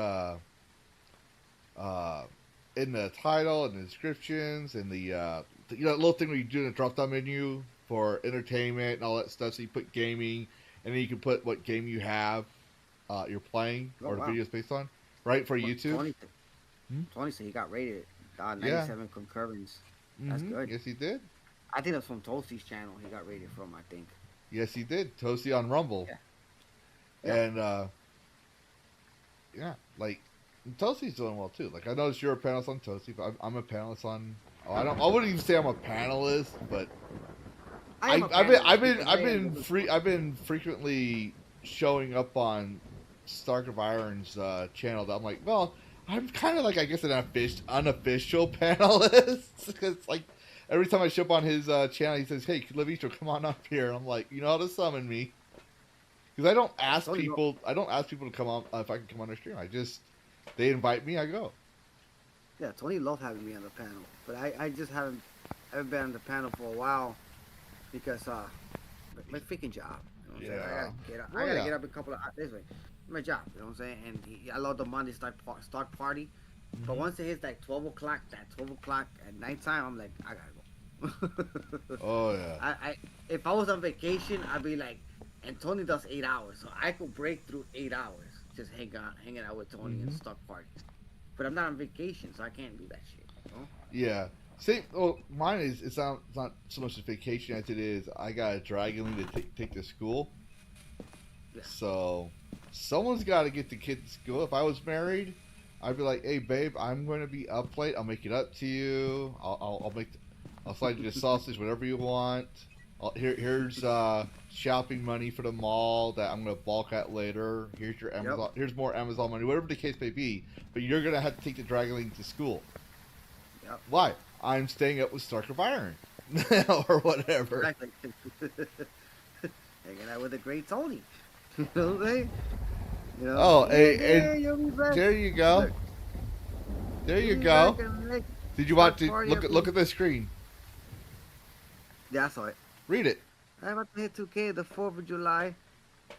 the title and the descriptions and the little thing where you do in the drop down menu for entertainment and all that stuff. So you put gaming, and then you can put what game you have, you're playing, or the video's based on, right, for YouTube. Tony said he got rated 97 concurrence. That's good. Yes, he did. I think that's from Toasty's channel. He got rated from, I think. Yes, he did. Toasty on Rumble. Yeah. And like Toasty's doing well too. Like I noticed you're a panelist on Toasty, but I'm a panelist on. I wouldn't even say I'm a panelist, but I've been frequently showing up on Stark of Iron's channel. That I'm like, well, I'm kind of like, I guess, an unofficial panelist, because like every time I show up on his channel, he says, "Hey, Lavistro, come on up here." I'm like, you know how to summon me, because I don't ask people. I don't ask people to come on if I can come on their stream. They invite me, I go. Yeah, Tony loved having me on the panel, but I just haven't been on the panel for a while because my freaking job. You know what I'm saying? I gotta get up a couple of this way. My job, you know what I'm saying? And I love the Monday start party, but once it hits like 12 o'clock at nighttime, I'm like, I gotta go. Oh yeah. If I was on vacation, I'd be like, and Tony does 8 hours, so I could break through 8 hours just hanging out with Tony and start parties. But I'm not on vacation, so I can't do that shit. You know? Yeah. Same. Well, mine is it's not so much a vacation as it is. I got a Dragon League to take to school. Yeah. So someone's got to get the kid to school. If I was married, I'd be like, "Hey, babe, I'm going to be up late. I'll make it up to you. I'll slide you the sausage, whatever you want. Here's shopping money for the mall that I'm going to bulk at later. Here's your Amazon. Yep. Here's more Amazon money, whatever the case may be. But you're going to have to take the Dragon League to school." Yep. Why? I'm staying up with Stark of Iron or whatever. Exactly. Hanging out with the great Tony. You know what I'm saying? You know, oh, there you go. Look. There you go. Did you want to look at the screen? Yeah, I saw it. Read it. I'm about to hit 2K the 4th of July.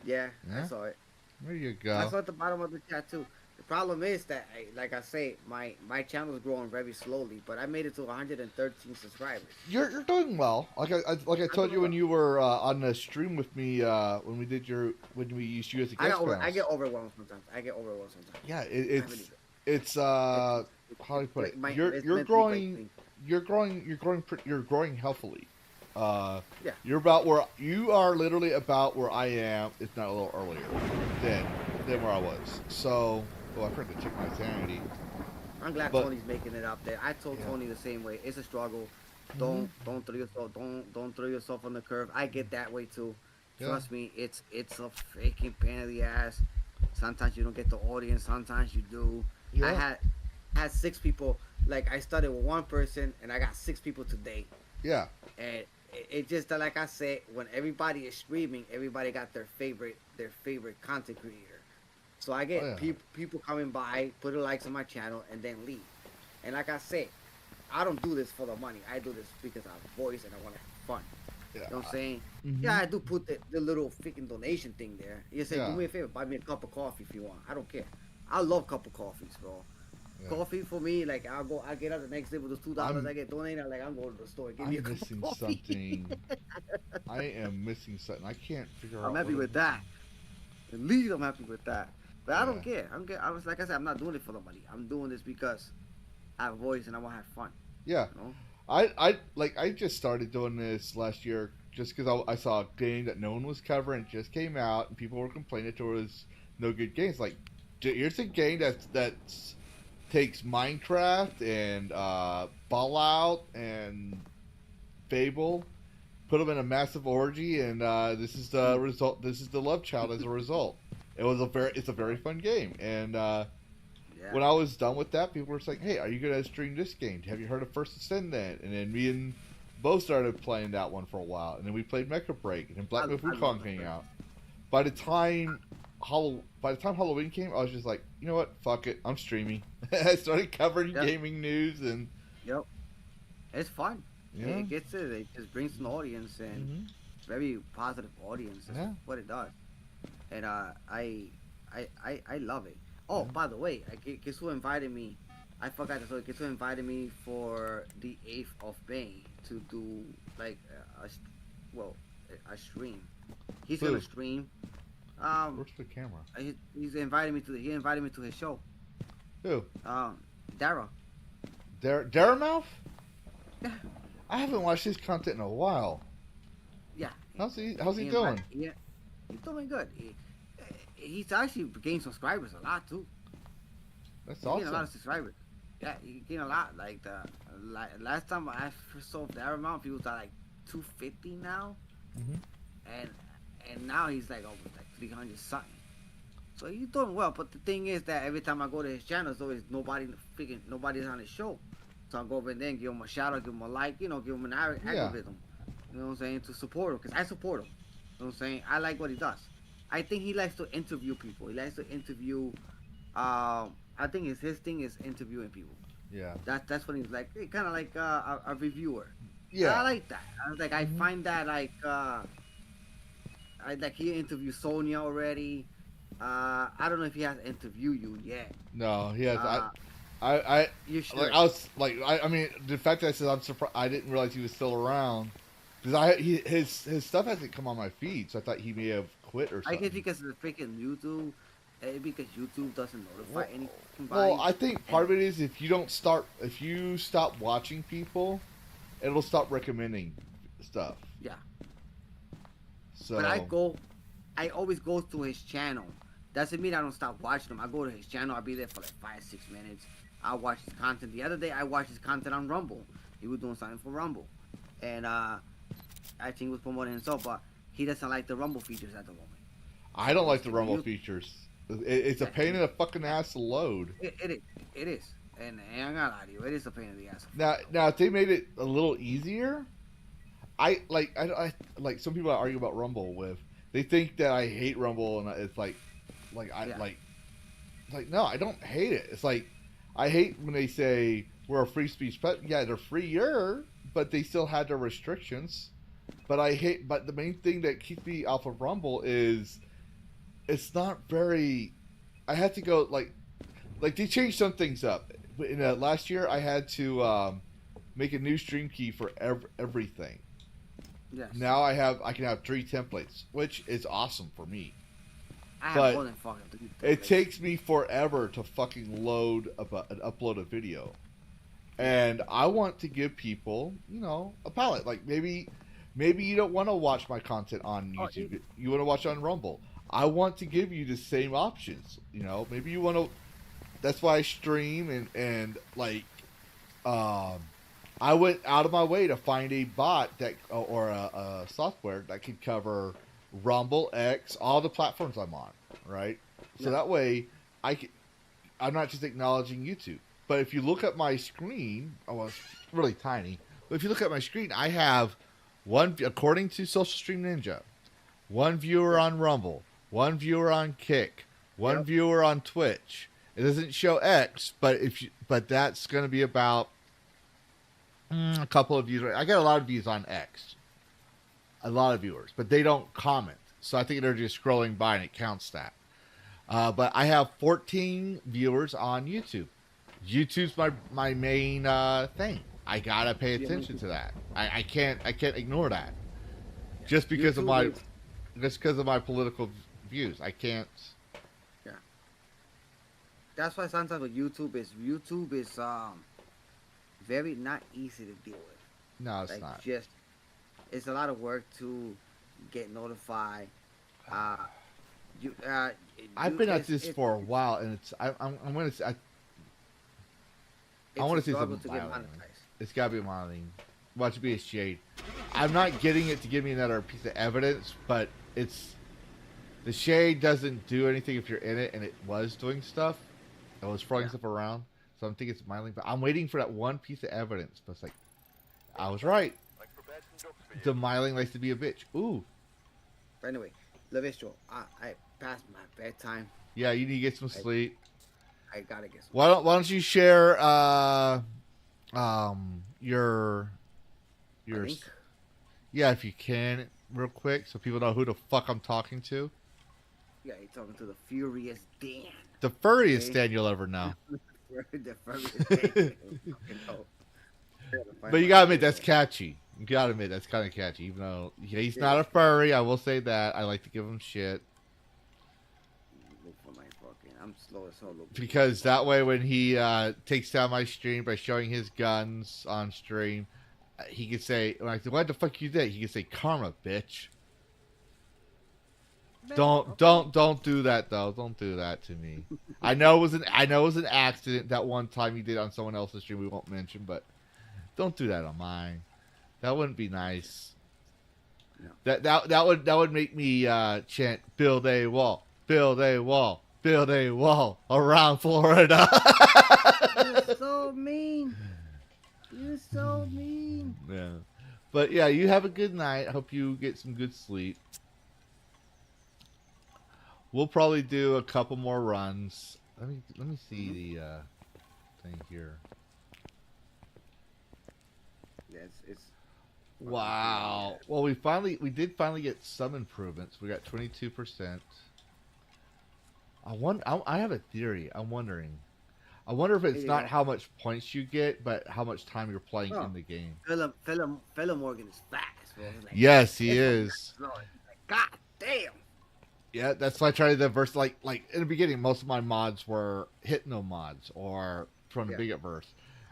Yeah, I saw it. There you go. I saw at the bottom of the chat too. The problem is that, like I say, my channel is growing very slowly, but I made it to 113 subscribers. You're doing well. Like I told you when you were on the stream with me when we used you as a guest. I get overwhelmed sometimes. Yeah, it's how do I put it? You're growing, you're growing healthily. Yeah. You're about where you are, literally about where I am, if not a little earlier than where I was. So, I forgot to check my sanity. I'm glad But Tony's making it up there. I told yeah. Tony the same way. It's a struggle. Mm-hmm. Don't throw yourself don't throw yourself on the curve. I get that way too. Yeah. Trust me, it's a freaking pain in the ass. Sometimes you don't get the audience. Sometimes you do. I Yeah. had 6 people. Like I started with one person, and I got 6 people today. Yeah. And it just like I said, when everybody is streaming, everybody got their favorite content creator. So I get people coming by, put a likes on my channel, and then leave. And like I said, I don't do this for the money. I do this because I have voice and I want to have fun. Yeah. You know what I'm saying? Mm-hmm. Yeah, I do put the little freaking donation thing there. You say, Yeah. do me a favor, buy me a cup of coffee if you want. I don't care. I love cup of coffees, bro. Yeah. Coffee for me, like I get out the next day with those $2 I get donated. I'm going to the store. Give me a I'm cup missing of coffee. something. I am missing something. I can't figure out. I'm happy with that. At least I'm happy with that. But I don't care. I was like I said, I'm not doing it for the money. I'm doing this because I have a voice and I want to have fun. Yeah. You know? I just started doing this last year just because I saw a game that no one was covering. It just came out and people were complaining there was no good games. Like, here's a game that's takes Minecraft and Fallout and Fable, put them in a massive orgy, and this is the result. This is the love child as a result. It's a very fun game, and when I was done with that, people were saying, "Hey, are you gonna stream this game? Have you heard of First Ascendant?" And then me and Bo started playing that one for a while, and then we played Mecha Break, and then Black Myth Wukong came out. By the time Halloween came, I was just like, you know what, fuck it, I'm streaming. I started covering gaming news, and it's fun. Yeah. It gets it. It just brings an audience, and very positive audience. That's what it does, and I love it. Oh, by the way, Kisu invited me. I forgot to tell you, Kisu invited me for the 8th of May to do like a stream. He's gonna stream. Where's the camera? He's invited me to. He invited me to his show. Who? Dara. Daramouth? Yeah. I haven't watched his content in a while. Yeah. How's he doing? Yeah, he's doing good. He's actually gained subscribers a lot too. That's He's awesome. gained a lot of subscribers. Yeah, he gained a lot. Like last time I first saw Daramouth, he was at like 250 now, and now he's like almost like 300 something. So he's doing well. But the thing is that every time I go to his channel, there's always nobody's on his show. So I go over there and give him a shout out, give him a like, give him an algorithm. You know what I'm saying? To support him, because I support him. You know what I'm saying? I like what he does. I think he likes to interview people. He likes to interview. I think his thing is interviewing people. Yeah. That's what he's like. Kind of like a reviewer. Yeah. I like that. I find that like he interviewed Sonya already. I don't know if he has interviewed you yet. No, he has. You should. I mean, the fact that I said I'm surprised, I didn't realize he was still around because his stuff hasn't come on my feed, so I thought he may have quit or something. I guess because of the freaking YouTube, because YouTube doesn't notify anything. Well, I think part of it is if you stop watching people, it'll stop recommending stuff. Yeah. So. But I always go to his channel. Doesn't mean I don't stop watching him. I go to his channel. I'll be there for like 5-6 minutes. I'll watch his content. The other day I watched his content on Rumble. He was doing something for Rumble, and I think he was promoting himself, but he doesn't like the Rumble features at the moment. I don't like the Rumble features. It's a pain in the fucking ass to load. It is. And I'm not lie to you, it is a pain in the ass. Now if they made it a little easier, I some people I argue about Rumble with. They think that I hate Rumble, and it's like no, I don't hate it. It's like I hate when they say we're a free speech. Yeah, they're freer, but they still had their restrictions. But the main thing that keeps me off of Rumble is it's not very. I had to go like they changed some things up. In last year, I had to make a new stream key for everything. Yes. Now I can have 3 templates, which is awesome for me. I have But more than fucking 3 it plays. takes me forever to fucking load and upload a video. And I want to give people, a palette. Like maybe you don't want to watch my content on YouTube. You want to watch it on Rumble. I want to give you the same options. Maybe you want to. That's why I stream and like, I went out of my way to find a bot or a software that could cover Rumble, X, all the platforms I'm on. Right. So that way I'm not just acknowledging YouTube. But if you look at my screen, it's really tiny. But if you look at my screen, I have according to Social Stream Ninja, one viewer on Rumble, one viewer on Kick, one viewer on Twitch. It doesn't show X, but that's going to be about a couple of views. I get a lot of views on X, a lot of viewers, but they don't comment. So I think they're just scrolling by and it counts that. But I have 14 viewers on YouTube. YouTube's my main thing. I gotta pay attention to that. I can't ignore that. Just because of my political views. I can't. Yeah. That's why sometimes with YouTube is very not easy to deal with. No, it's not. It's a lot of work to get notified. I've been at this for a while, and I want to see something violent. It's got to be modeling. Watch it be a shade. I'm not getting it to give me another piece of evidence, but the shade doesn't do anything if you're in it, and it was doing stuff. It was throwing stuff around, so I'm thinking it's modeling. But I'm waiting for that one piece of evidence. But it's like, I was right. The miling likes to be a bitch. Ooh. But anyway, Lavistro, I passed my bedtime. Yeah, you need to get some sleep. I gotta get some. Why don't you share your link? Yeah, if you can, real quick, so people know who the fuck I'm talking to. Yeah, you're talking to the Furious Dan. The furriest Dan you'll ever know. The Furious Dan. But you gotta admit that's catchy. You gotta admit that's kind of catchy, even though he's not a furry. I will say that. I like to give him shit. I'm slow as hell. Because that way, when he takes down my stream by showing his guns on stream, he can say, when I say, "What the fuck you did?" He can say, "Karma, bitch." Don't do that though. Don't do that to me. I know it was an accident that one time you did on someone else's stream. We won't mention, but don't do that on mine. That wouldn't be nice. No. That would make me chant, "Build a wall, build a wall, build a wall around Florida." You're so mean. You're so mean. Yeah, but yeah, you have a good night. I hope you get some good sleep. We'll probably do a couple more runs. Let me see the thing here. Yeah, it's wow. Well, we did finally get some improvements. We got 22%. I have a theory. I wonder if it's not how much points you get, but how much time you're playing in the game. Fella Morgan is fast, bro. Like, yes, he is. Like, God damn. Yeah, that's why I try to diverse. Like in the beginning, most of my mods were Hypno mods or from the Bigotverse.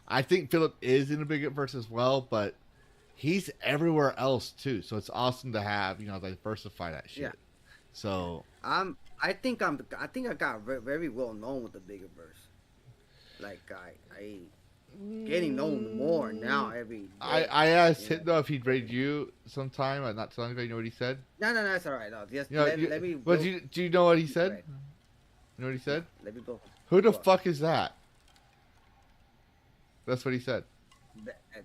I think Philip is in the Bigotverse as well, but he's everywhere else too. So it's awesome to have diversify that shit. Yeah. So I think I got very well known with the Bigotverse. Like I getting known more now every day. I asked Hypno if he'd raid you sometime. Not too long ago. You know what he said? No, it's all right. No, just let me. But do you know what he said? You know what he said? Let me go. Who the fuck is that? That's what he said.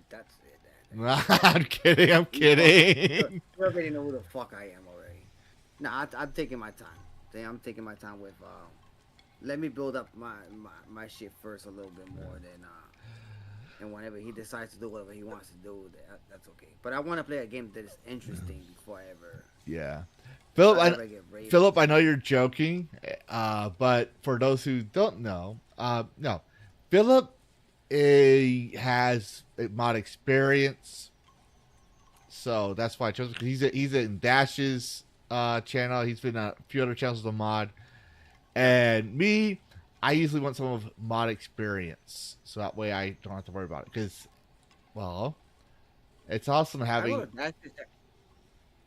That's it. I'm kidding. You already know who the fuck I am already. Nah, I'm taking my time. I'm taking my time with. Let me build up my shit first a little bit more than. And whenever he decides to do whatever he wants to do, that's okay. But I want to play a game that is interesting before I ever. Yeah. Philip, I know you're joking, but for those who don't know, no, Philip has mod experience, so that's why I chose him, because he's in Dash's channel. He's been a few other channels as a mod. And me, I usually want some of mod experience. So that way I don't have to worry about it. Because, well, it's awesome having...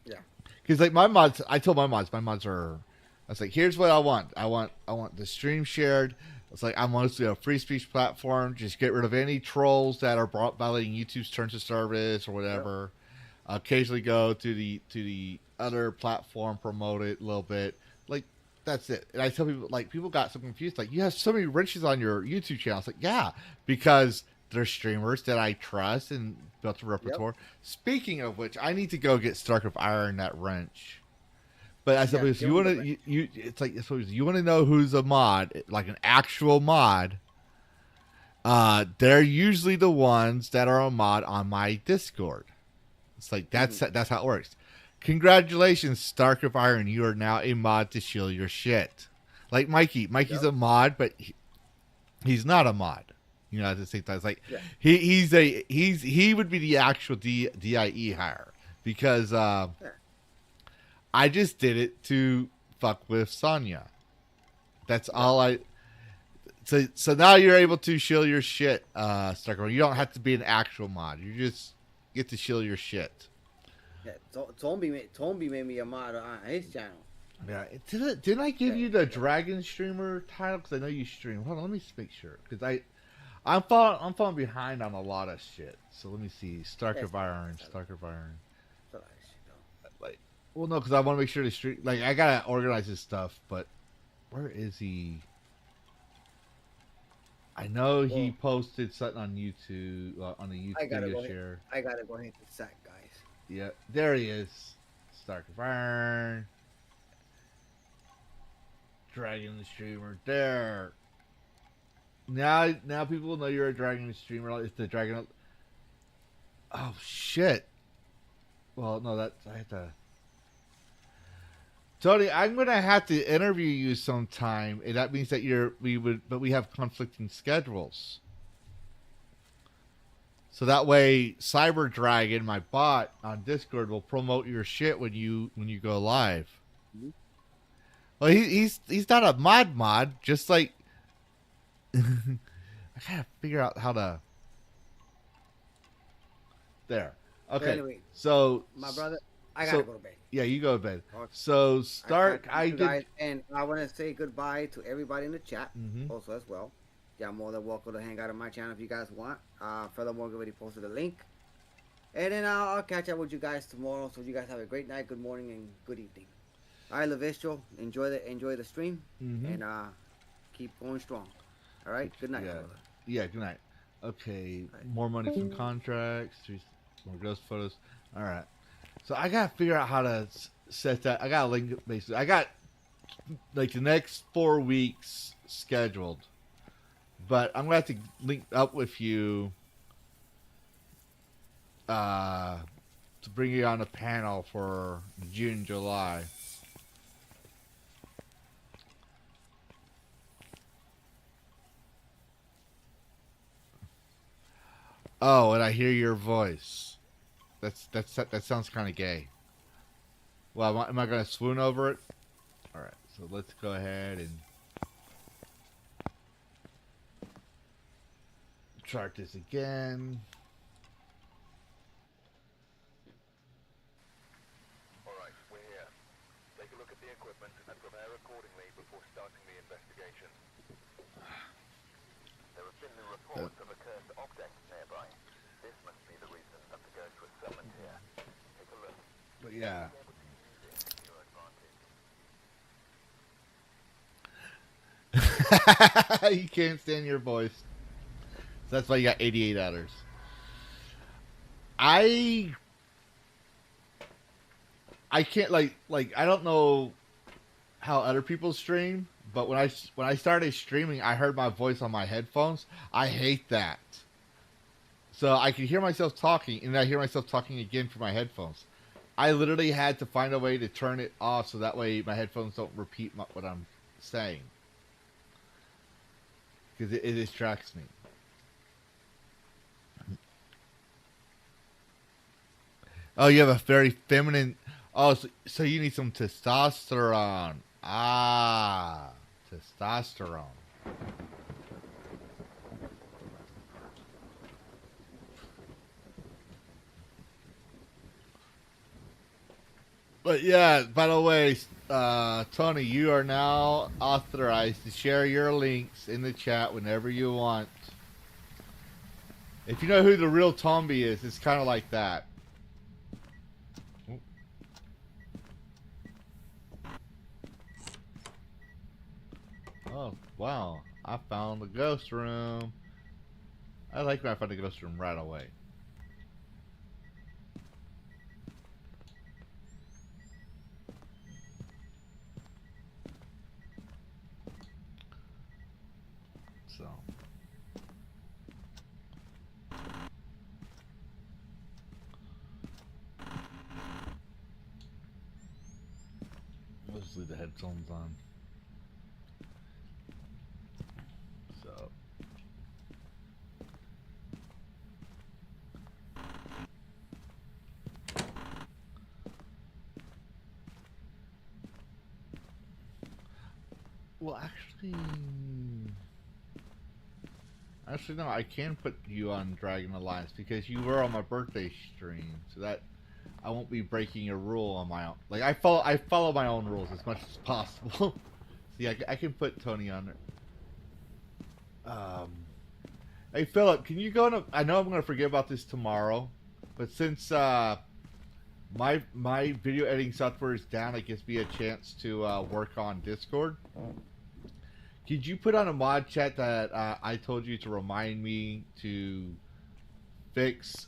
Yeah. Because like my mods, I told my mods are... I was like, here's what I want. I want the stream shared. It's like, I'm mostly a free speech platform. Just get rid of any trolls that are violating YouTube's terms of service or whatever. Yep. Occasionally go to the other platform, promote it a little bit. Like, that's it. And I tell people, like, people got so confused. Like, you have so many wrenches on your YouTube channel. It's like, yeah, because they're streamers that I trust and built a repertoire. Yep. Speaking of which, I need to go get Stark of Iron that wrench. But I suppose you want to, it's like, you want to know who's a mod, like an actual mod. They're usually the ones that are a mod on my Discord. It's like that's how it works. Congratulations, Stark of Iron, you are now a mod to shield your shit. Like Mikey, Mikey's a mod, but he's not a mod. You know, at the same time, it's like he would be the actual DIE hire because. I just did it to fuck with Sonya. That's all I... So now you're able to shield your shit, Starker. You don't have to be an actual mod. You just get to shield your shit. Yeah, Tombi made me a mod on his channel. Yeah, didn't I give you the Dragon Streamer title? Because I know you stream. Hold on, let me make sure. Because I'm falling behind on a lot of shit. So let me see. Stark of Iron. Well, no, because I want to make sure the street... Like, I got to organize his stuff, but... Where is he? I know he posted something on YouTube, on the YouTube video share. I got to go hit the site, guys. Yeah, there he is. Stark of Iron. Dragon the Streamer. There. Now people will know you're a Dragon Streamer. It's the Dragon... Oh, shit. Well, no, that's... I have to... Tony, I'm gonna have to interview you sometime, and that means that we have conflicting schedules. So that way, Cyber Dragon, my bot on Discord, will promote your shit when you go live. Mm-hmm. Well, he's not a mod, just like I gotta figure out how to. There. Okay. Anyway, so my brother, I gotta go to bed. Yeah, you go to bed. Okay. So Stark, I did, guys, and I want to say goodbye to everybody in the chat also as well. Y'all more than welcome to hang out on my channel if you guys want. Furthermore, I already posted a link, and then I'll catch up with you guys tomorrow. So you guys have a great night, good morning, and good evening. All right, Lavistro, enjoy the stream, and keep going strong. All right, good night. Yeah, good night. Okay, more money from contracts, more ghost photos. All right. So I gotta figure out how to set that. I got a link basically. I got like the next 4 weeks scheduled, but I'm gonna have to link up with you to bring you on a panel for June, July. Oh, and I hear your voice. That sounds kind of gay. Well, am I going to swoon over it? All right, so let's go ahead and chart this again. All right, we're here. Take a look at the equipment and prepare accordingly before starting the investigation. There have been the reports of a cursed object nearby. This must be the reason that the ghost was summoned here. Take a look. But yeah. You can't stand your voice. So that's why you got 88 others. I can't like I don't know how other people stream, but when I started streaming, I heard my voice on my headphones. I hate that. So I could hear myself talking, and I hear myself talking again through my headphones. I literally had to find a way to turn it off so that way my headphones don't repeat what I'm saying. Because it distracts me. Oh, you have a very feminine... Oh, so you need some testosterone. Ah, testosterone. But yeah, by the way, Tony, you are now authorized to share your links in the chat whenever you want. If you know who the real Tomby is, it's kind of like that. Oh, wow. I found the ghost room. I like when I find the ghost room right away. So. Let's just leave the headphones on. So. Well, actually, no. I can put you on Dragon Alliance because you were on my birthday stream, so that I won't be breaking a rule on my own. Like I follow my own rules as much as possible. See, I can put Tony on there. Hey Philip, can you go on? I know I'm gonna forget about this tomorrow, but since my video editing software is down, it gives me a chance to work on Discord. Could you put on a mod chat that I told you to remind me to fix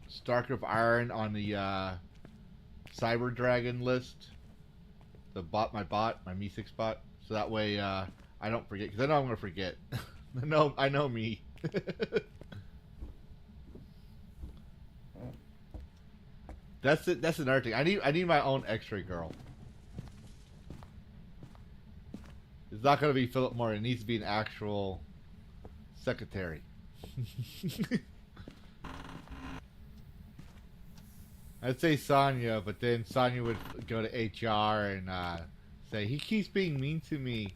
Stark of Iron on the Cyber Dragon list? My Me6 bot, so that way I don't forget, because I know I'm gonna forget. I know me. That's it. That's another thing. I need my own X-ray girl. It's not gonna be Philip Moore. It needs to be an actual secretary. I'd say Sonya, but then Sonya would go to HR and say he keeps being mean to me.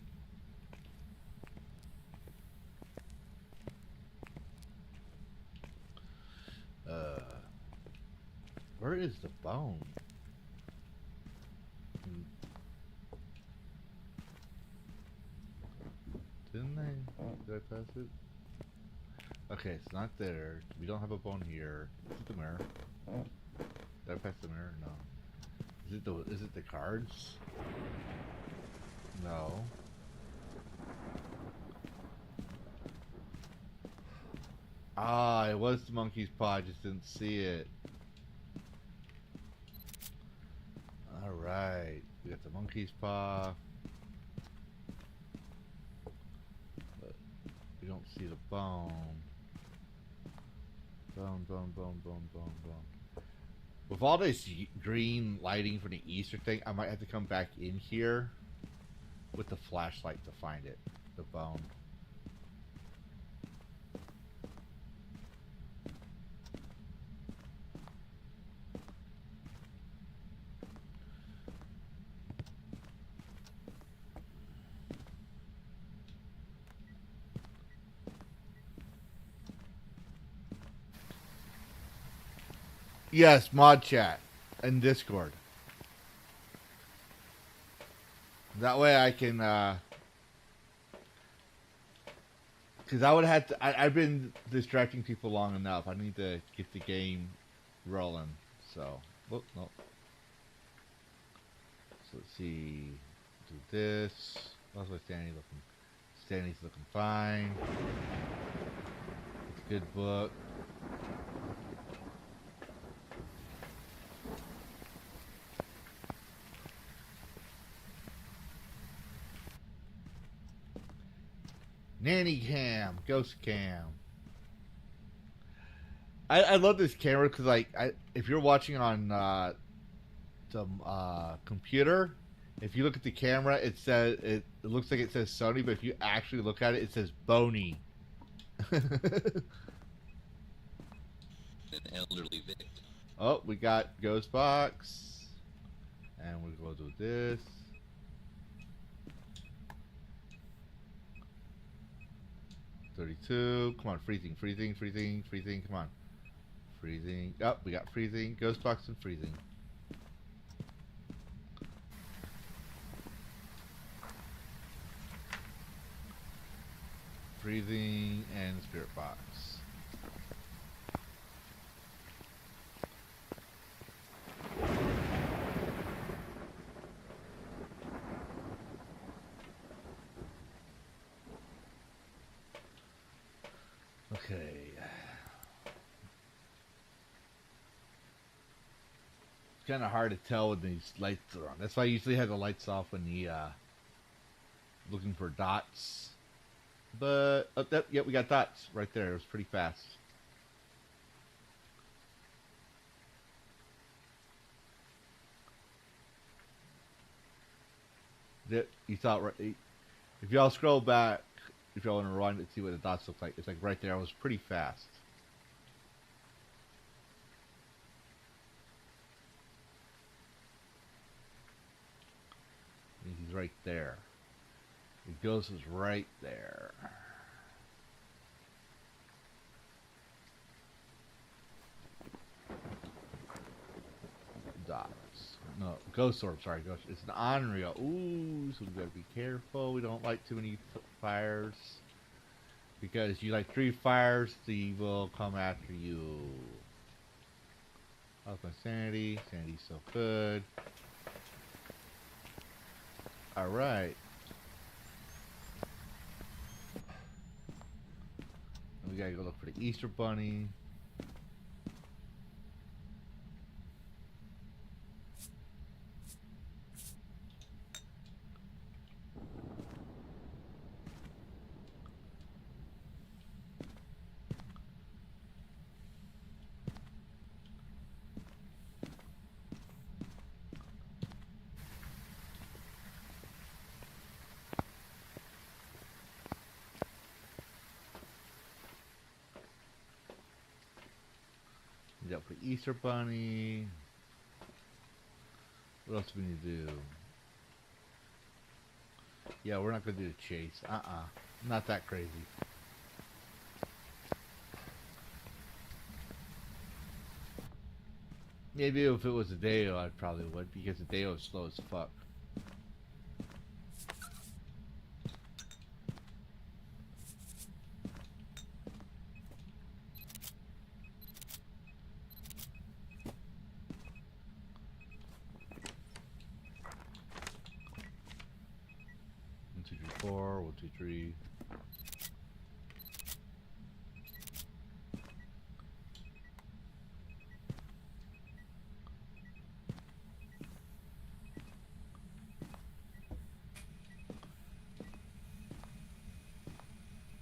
Where is the bone? Didn't I? Did I pass it? Okay, it's not there. We don't have a bone here. Is it the mirror? Did I pass the mirror? No. Is it the cards? No. Ah, it was the monkey's paw. I just didn't see it. Alright. We got the monkey's paw. But we don't see the bone. Bone. With all this green lighting for the Easter thing, I might have to come back in here with the flashlight to find it. The bone. Yes, mod chat and Discord. That way I can, because I would have to. I've been distracting people long enough. I need to get the game rolling. So, oh, no. So let's see. Do this. How's my Stanley looking? Stanley's looking fine. It's a good book. Nanny cam, ghost cam. I love this camera because if you're watching on the computer, if you look at the camera, it says it looks like it says Sony, but if you actually look at it, it says Boney. An elderly victim. Oh, we got Ghost Box. And we're going to do this. $32. Come on, freezing, freezing, freezing, freezing. Come on. Freezing. Oh, we got freezing, Ghost Box, and freezing. Freezing and Spirit Box. Okay. It's kind of hard to tell when these lights are on. That's why I usually have the lights off when the looking for dots. But yeah, we got dots right there. It was pretty fast. You thought right? If y'all scroll back, if y'all want to rewind it, see what the dots look like. It's like right there. It was pretty fast. He's right there. The ghost is right there. Dots. No, ghost orb. Sorry, ghost. It's an unreal. Ooh, so we gotta be careful. We don't like too many fires because you like 3 fires, they will come after you. How's my sanity? Sanity's so good. All right. We gotta go look for the Easter Bunny. We got for Easter Bunny. What else do we need to do? Yeah, we're not gonna do the chase. Not that crazy. Maybe if it was a Deo, I probably would, because the Deo is slow as fuck. One, two, three, four. 1, 2, 3.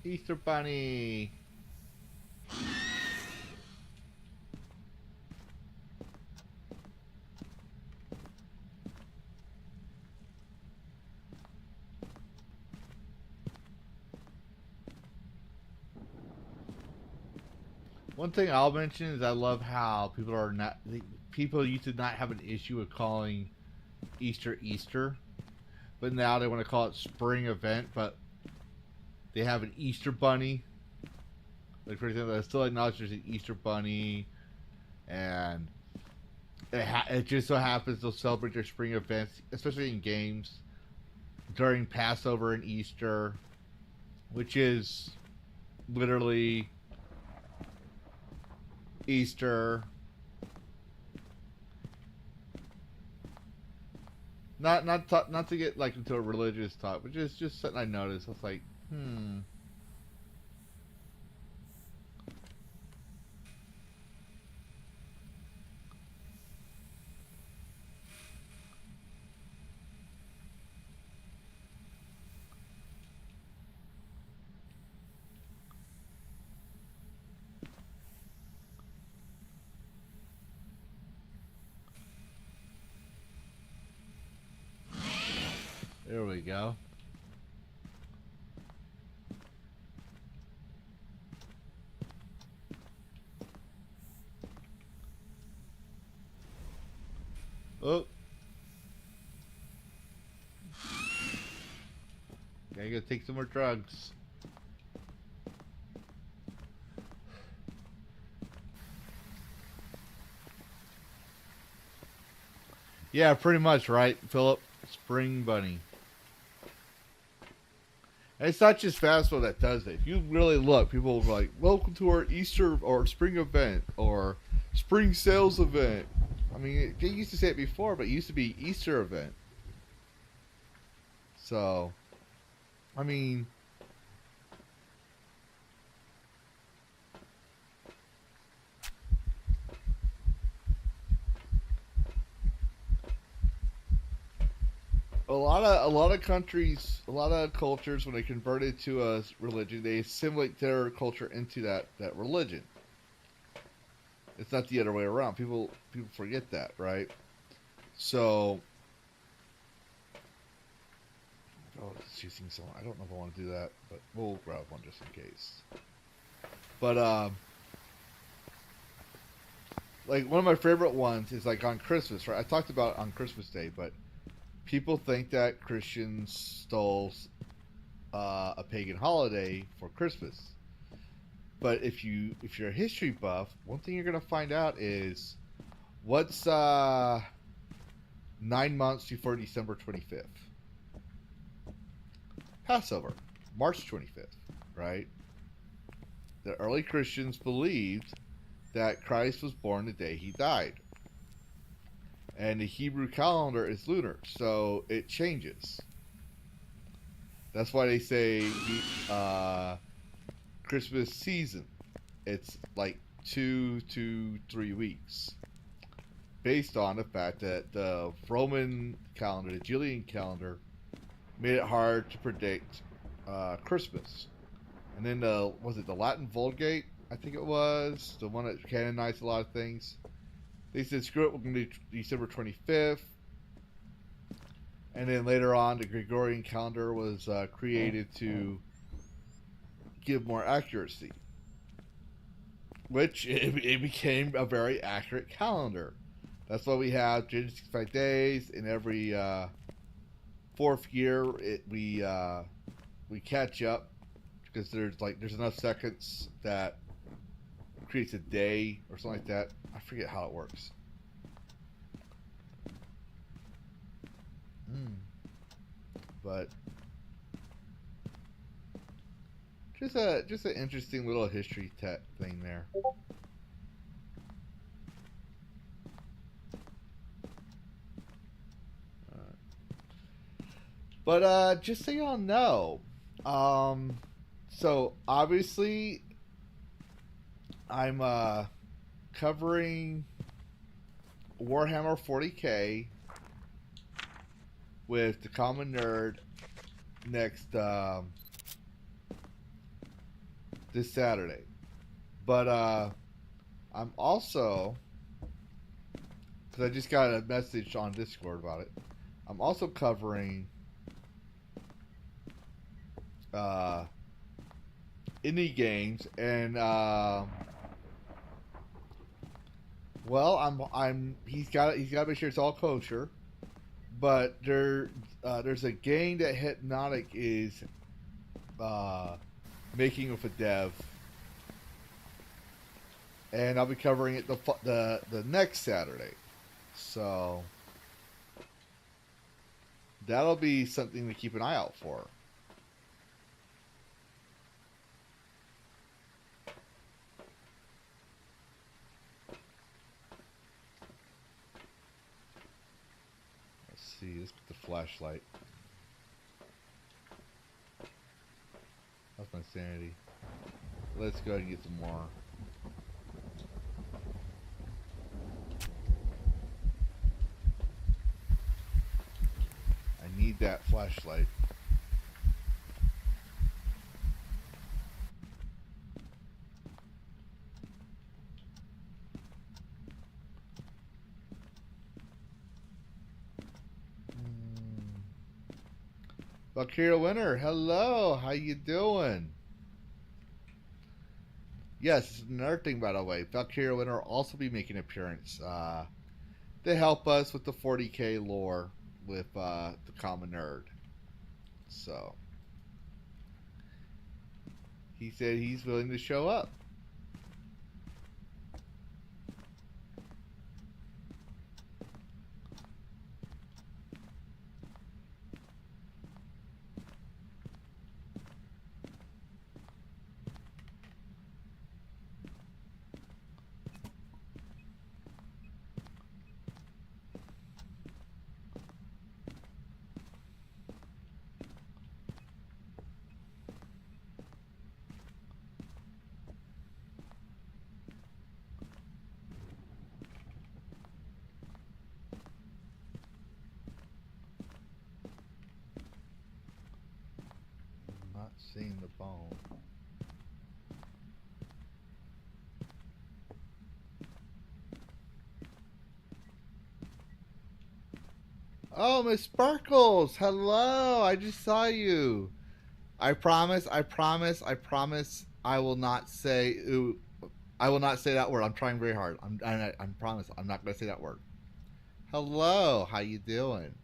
Easter Bunny. One thing I'll mention is I love how people used to not have an issue with calling Easter Easter, but now they want to call it spring event, but they have an Easter Bunny. Like, for example, I still acknowledge there's an Easter Bunny, and it just so happens they'll celebrate their spring events, especially in games, during Passover and Easter, which is literally Easter. Not to get like into a religious talk, but just something I noticed. I was like, There we go. Oh. Yeah, you gotta take some more drugs. Yeah, pretty much, right, Philip? Spring Bunny. And it's not just Phasmo that does it. If you really look, people will be like, welcome to our Easter or spring event or spring sales event. I mean, they used to say it before, but it used to be Easter event. So, I mean, a lot of countries, a lot of cultures, when they converted to a religion, they assimilate their culture into that religion. It's not the other way around. People forget that, right? So, oh, it's using someone. I don't know if I want to do that, but we'll grab one just in case. But like one of my favorite ones is like on Christmas, right? I talked about it on Christmas Day, but people think that Christians stole a pagan holiday for Christmas. But if you're a history buff, one thing you're gonna find out is what's 9 months before December 25th? Passover, March 25th, right? The early Christians believed that Christ was born the day he died. And the Hebrew calendar is lunar, so it changes. That's why they say the Christmas season, it's like 2 to 3 weeks, based on the fact that the Roman calendar, the Julian calendar, made it hard to predict Christmas. And then was it the Latin Vulgate? I think it was the one that canonized a lot of things. They said, screw it, we're going to do December 25th. And then later on, the Gregorian calendar was created to give more accuracy. Which, it became a very accurate calendar. That's why we have 365 days. In every fourth year, we catch up. Because there's enough seconds that creates a day or something like that. I forget how it works. But just an interesting little history thing there. But just so y'all know, so obviously I'm covering Warhammer 40K with the Common Nerd next this Saturday. But I'm also, because I just got a message on Discord about it, I'm also covering indie games, and well, he's got to make sure it's all kosher, but there's a game that Hypnotic is making with a dev, and I'll be covering it the next Saturday, so that'll be something to keep an eye out for. Let's put the flashlight. That's my sanity. Let's go ahead and get some more. I need that flashlight. Valkyria Winter, hello, how you doing? Yes, another thing, by the way, Valkyria Winter will also be making an appearance They help us with the 40k lore with the common nerd. So he said he's willing to show up. Not seeing the bone. Oh, Miss Sparkles! Hello! I just saw you. I promise, I will not say ooh, I will not say that word. I'm trying very hard. I promise I'm not going to say that word. Hello, how you doing?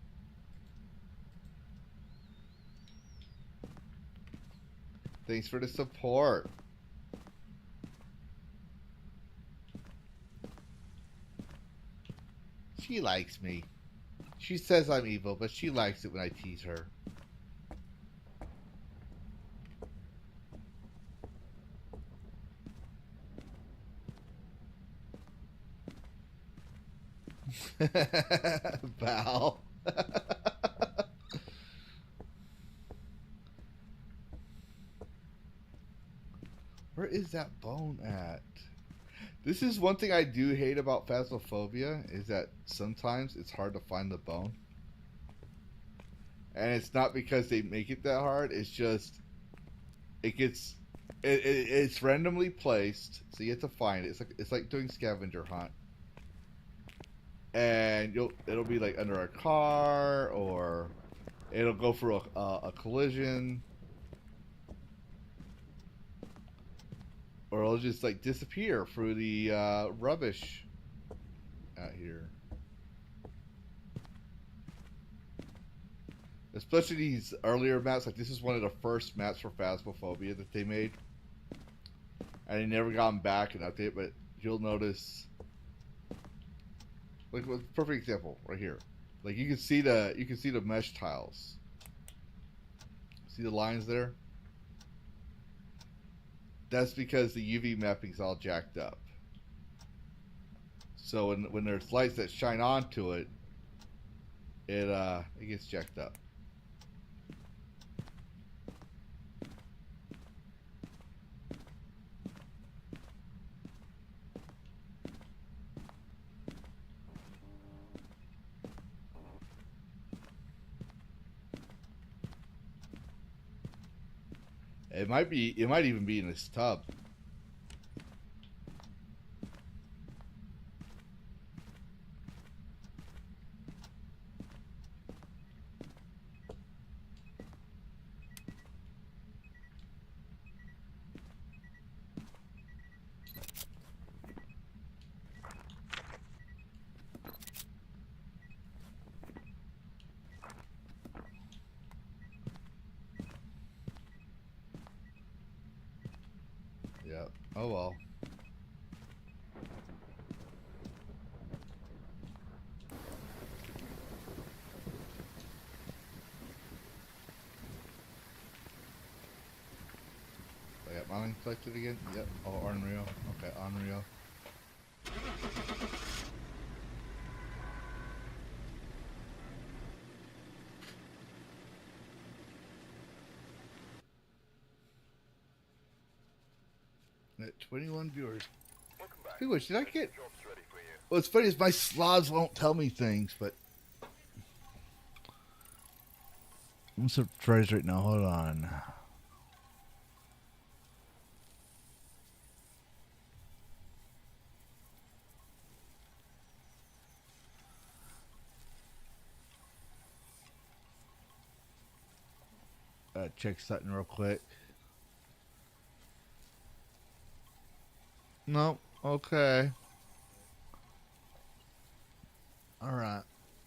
Thanks for the support. She likes me. She says I'm evil, but she likes it when I tease her. Val. Where is that bone at? This is one thing I do hate about Phasmophobia, is that sometimes it's hard to find the bone. And it's not because they make it that hard, it's just it's randomly placed, so you have to find it. It's like doing scavenger hunt. And it'll be like under a car, or it'll go for a collision, or it'll just like disappear through the rubbish out here. Especially these earlier maps, like this is one of the first maps for Phasmophobia that they made, and they never gone back and update. But you'll notice, like, perfect example right here. Like you can see the mesh tiles. See the lines there? That's because the UV mapping's all jacked up. So when there's lights that shine onto it, it gets jacked up. It might even be in this tub. Yep. Oh well. I got mine selected again? Yep. Oh, unreal. Okay, unreal. At 21 viewers. Hey, what did I get? What's funny is my slobs won't tell me things, but I'm surprised right now. Hold on. Check something real quick. No, okay. Alright.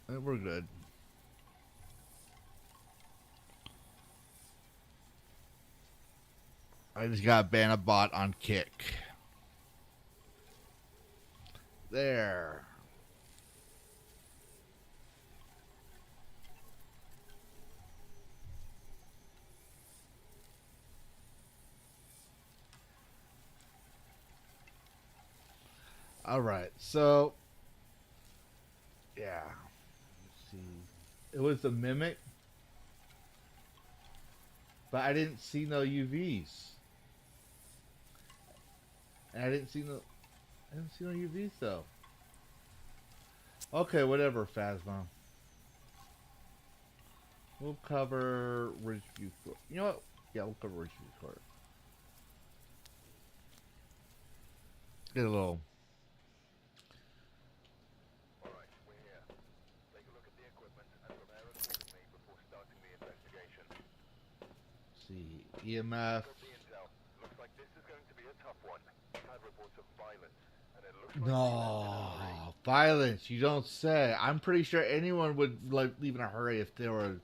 We're good. I just got ban a bot on Kick. There. Alright, so yeah. Let's see. It was a mimic. But I didn't see no UVs. And I didn't see no UVs though. Okay, whatever, Phasma. We'll cover Ridgeview Court. You know what? Yeah, we'll cover Ridgeview Court. Get a little. Alright, we're here. Take a look at the equipment and prepare accordingly before starting the investigation. See, EMF. Got the intel. Looks like this is going to be a tough one. We've had reports of violence, and it looks like No, violence. You don't say. I'm pretty sure anyone would like leave in a hurry if there were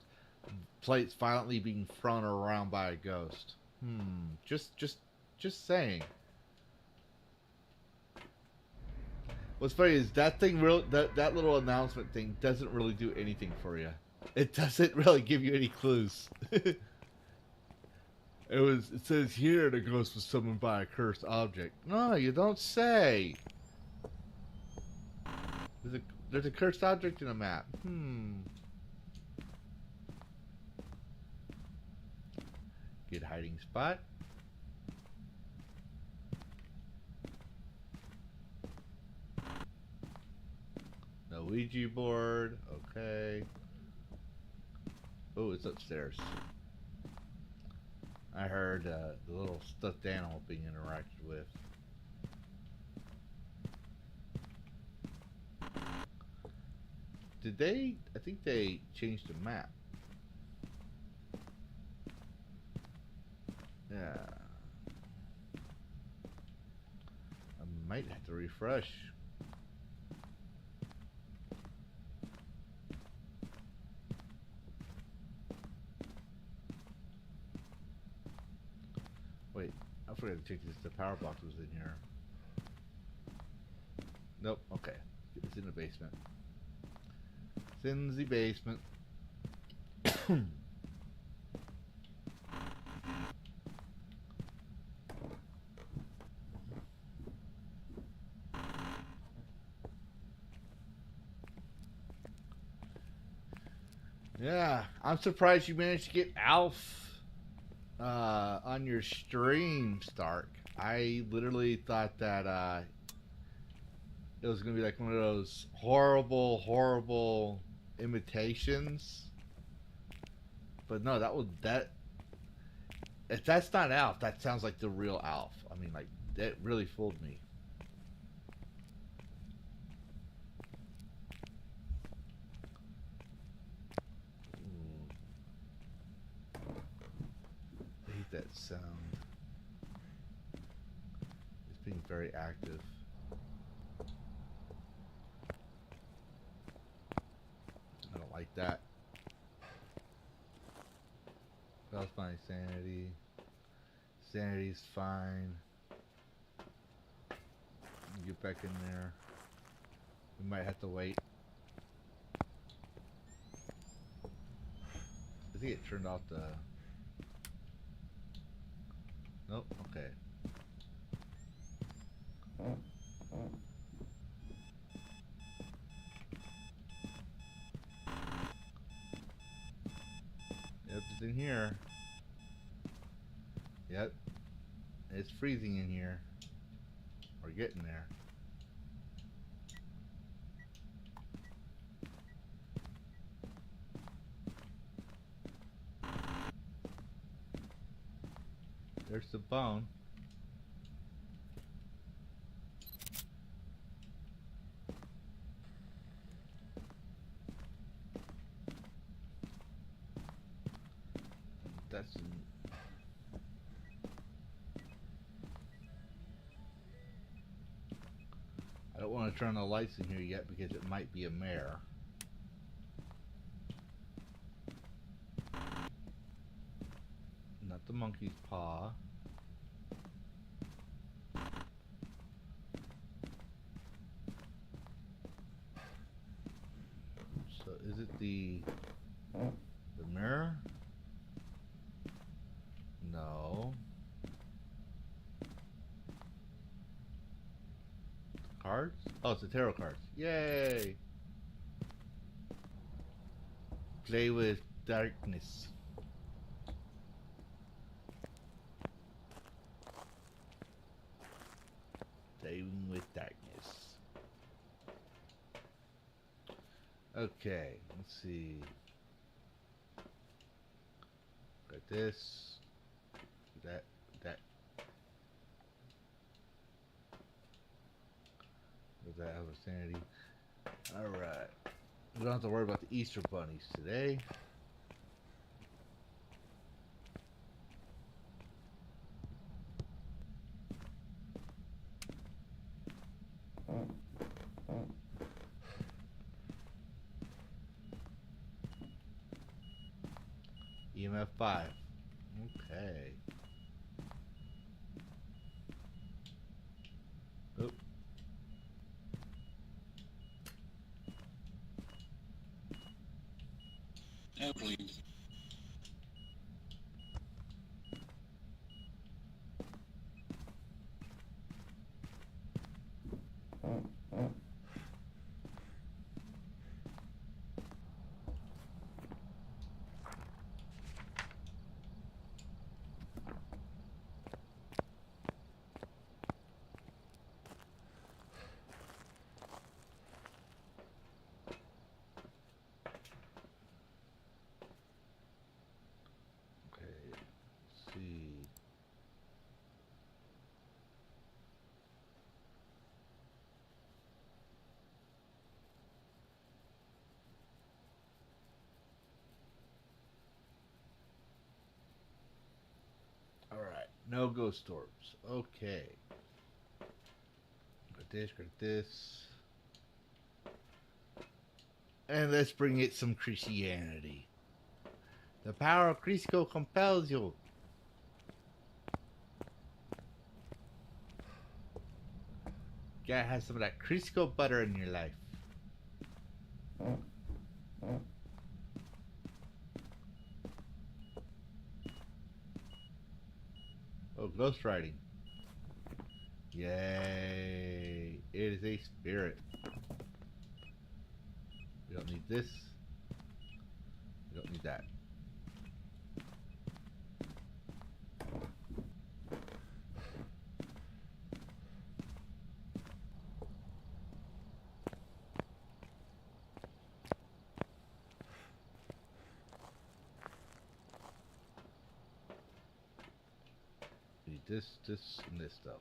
plates violently being thrown around by a ghost. Just saying. What's funny is that thing that little announcement thing doesn't really do anything for you. It doesn't really give you any clues. It says here the ghost was summoned by a cursed object. No, you don't say. There's a cursed object in a map. Good hiding spot. No Ouija board. Okay. Oh, it's upstairs. I heard the little stuffed animal being interacted with. Did they? I think they changed the map. Yeah. I might have to refresh. Wait, I forgot to check this. The power box was in here. Nope, okay. It's in the basement. It's in the basement. Yeah, I'm surprised you managed to get Alf on your stream, Stark. I literally thought that it was gonna be like one of those horrible imitations. But no, that. If that's not Alf, that sounds like the real Alf. I mean, like that really fooled me. I hate that sound. It's being very active. I don't like that. That's my sanity. Sanity's fine. Get back in there. We might have to wait. I think it turned off the... Nope, okay. Yep, it's in here. Yep. It's freezing in here. We're getting there. There's the bone. That's... I don't want want to turn the lights in here yet because it might be a mare. Not the monkey's paw. So is it the mirror? No. Cards? Oh, it's the tarot cards. Yay! Play with darkness. Playing with darkness. Okay, let's see. Got this. That. Does that have a sanity? Alright. We don't have to worry about the Easter bunnies today. EMF 5. Okay. Oop. Airplane. Okay. Let's see. Alright. No ghost orbs. Okay. Got this, got this. And let's bring it some Christianity. The power of Crisco compels you. Gotta have some of that Crisco butter in your life. Oh, ghost writing. Yay. It is a spirit. We don't need this. We don't need that. We need this, and this stuff.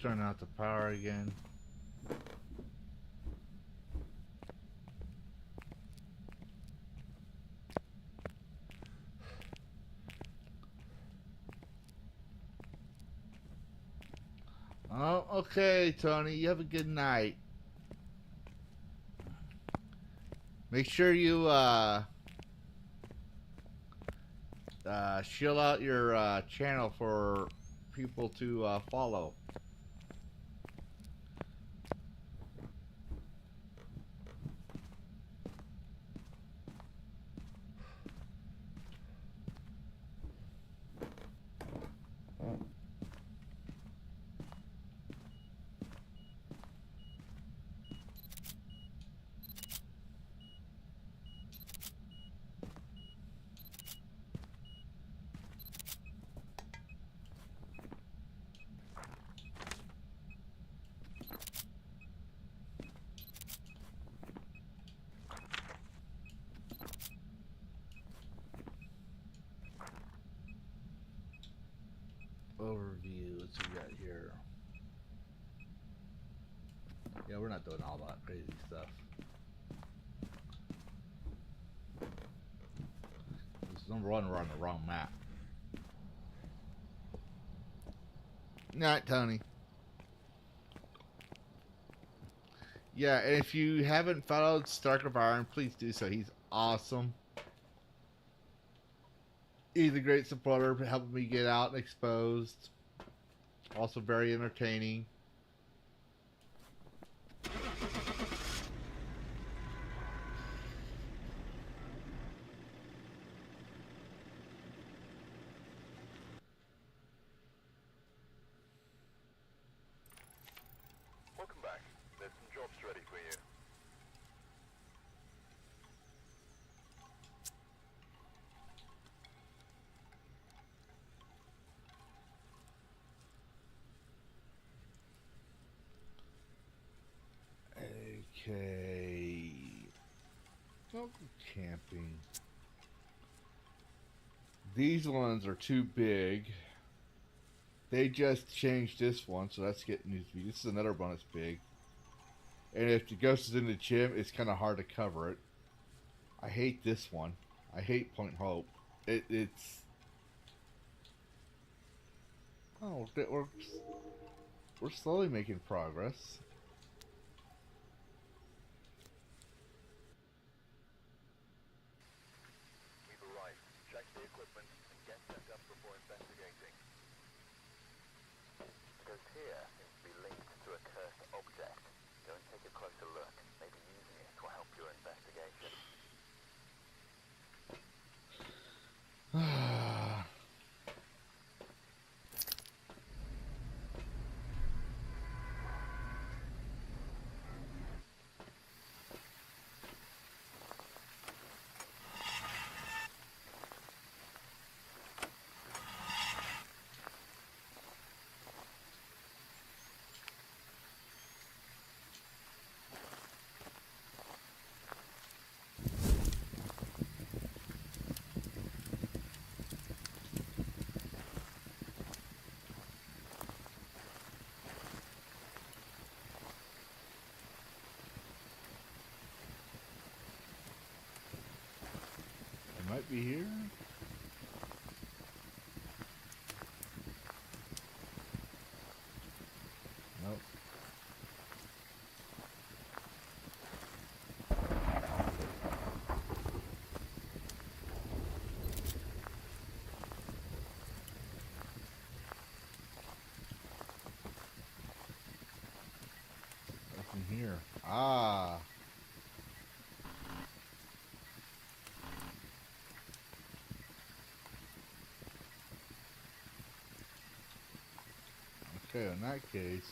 Turn out the power again. Oh, okay, Tony. You have a good night. Make sure you shill out your channel for people to follow. overview. What's we got here? Yeah, we're not doing all that crazy stuff. Number one, we're on the wrong map. Night, Tony. Yeah, and if you haven't followed Stark of Iron, please do so. He's awesome. He's a great supporter, helping me get out and exposed. Also very entertaining. Welcome back. There's some jobs ready for you. Okay. Local camping. These ones are too big. They just changed this one, so that's getting news to be. This is another one that's big. And if the ghost is in the gym, it's kind of hard to cover it. I hate this one. I hate Point Hope. It's... Oh, we're slowly making progress. We've arrived. Check the equipment and get set up before investigating. The ghost here seems to be linked to a cursed object. Go and take a closer look. Maybe using it will help your investigation. It might be here. Nope. Nothing here. Ah. Okay, in that case...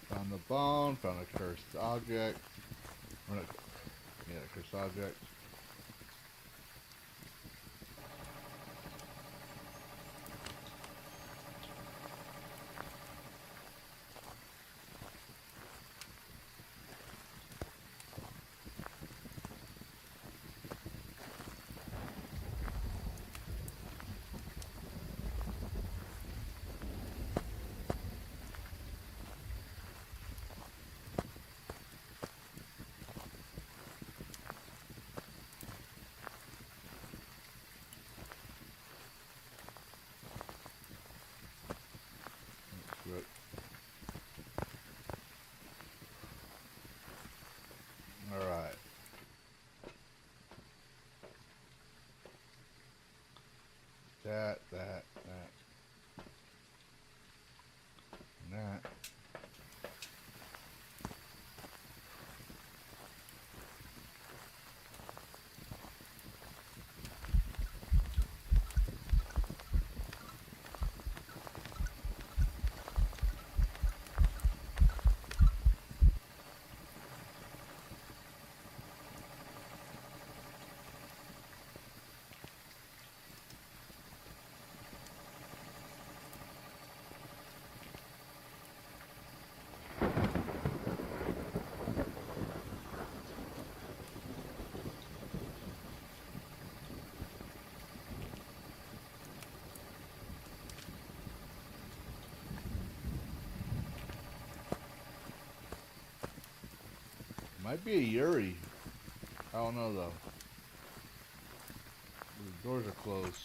Found the bone, found a cursed object. Or not, yeah, cursed object. Might be a Yuri. I don't know though. The doors are closed.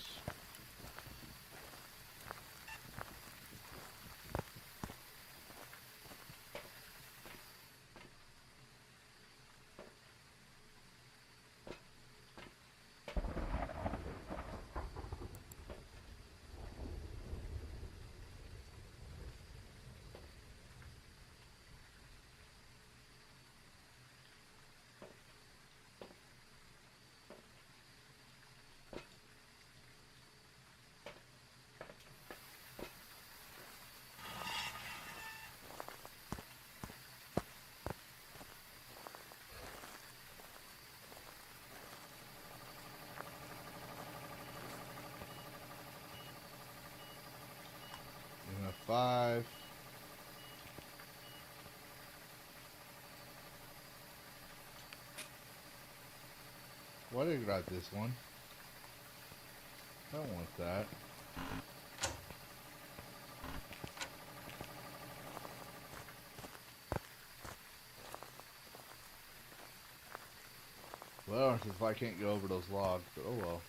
And a 5. Why did I grab this one? I don't want that. Well, if I can't go over those logs, but oh well.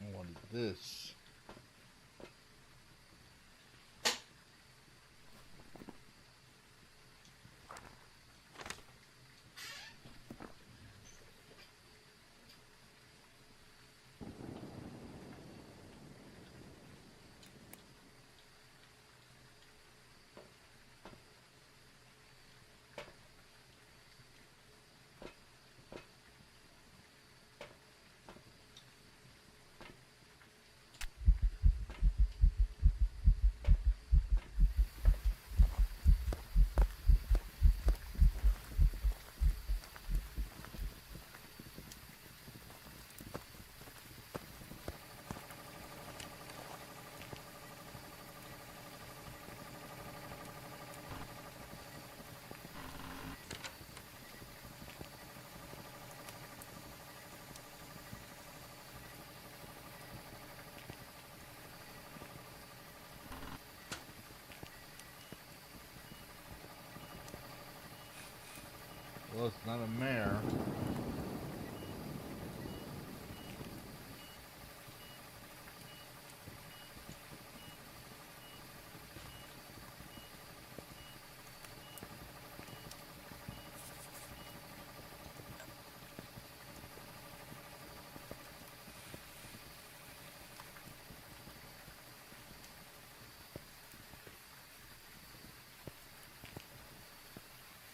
I wanted this. Well, it's not a mare.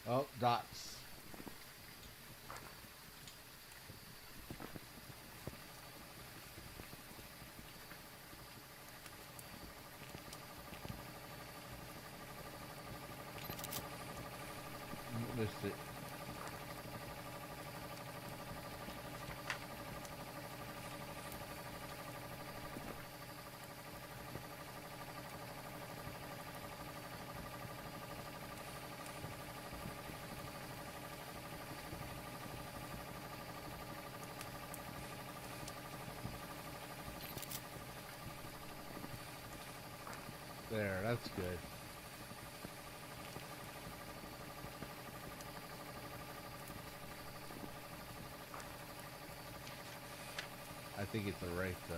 Oh, dots. Missed it. There, that's good. I think it's a wraith though.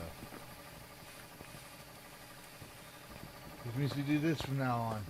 Which means we do this from now on.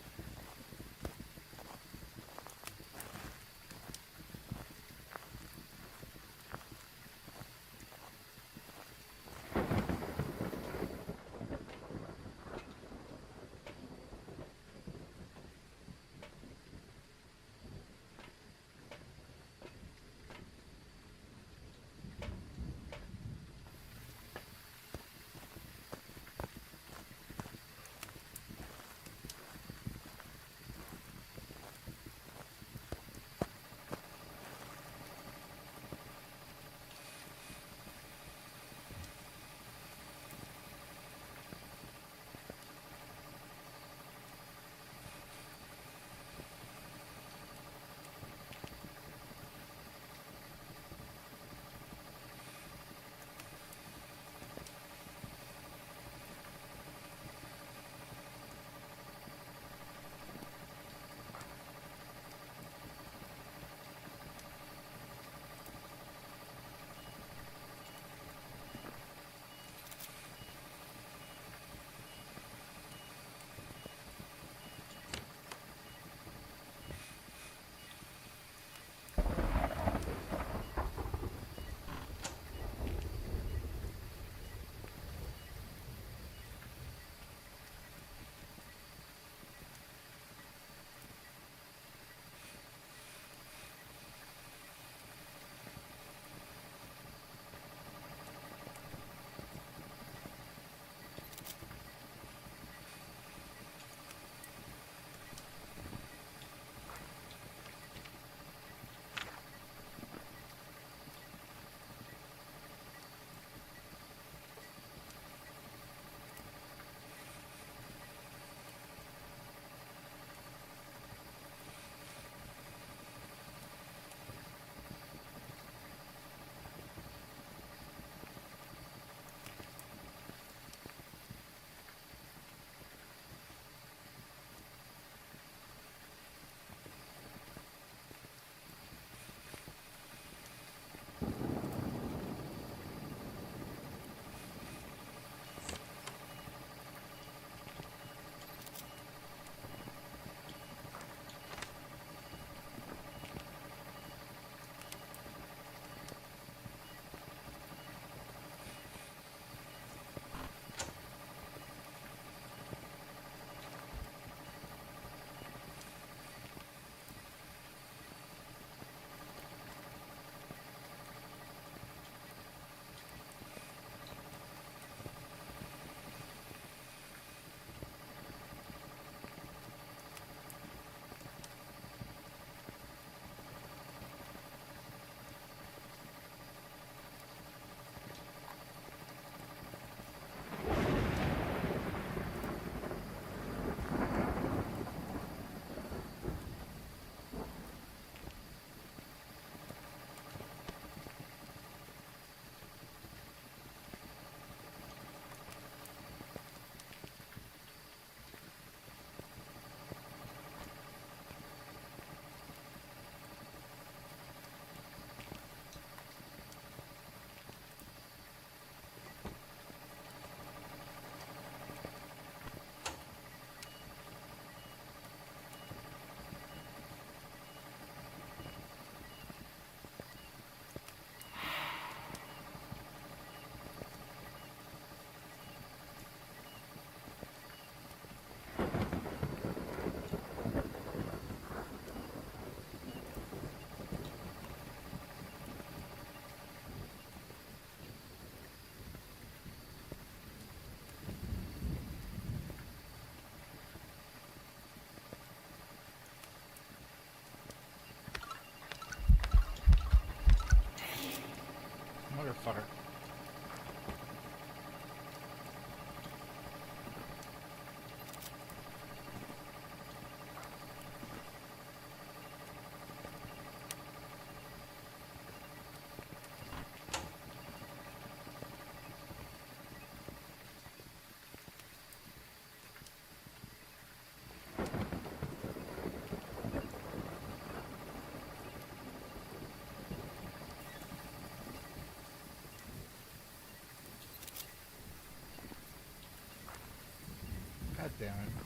damn it.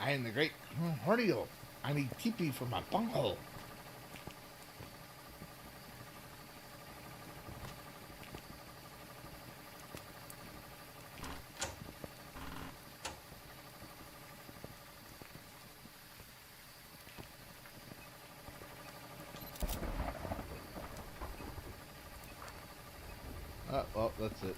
I am the great Horneo. I need teepee for my bunghole. Well, that's it.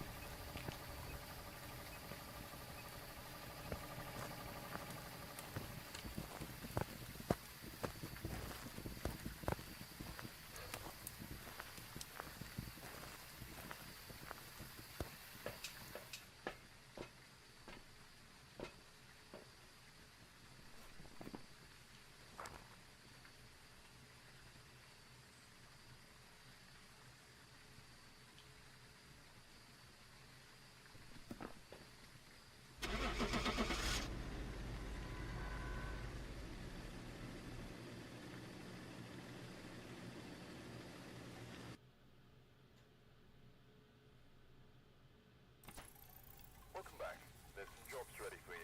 Welcome back. There's some jobs ready for you.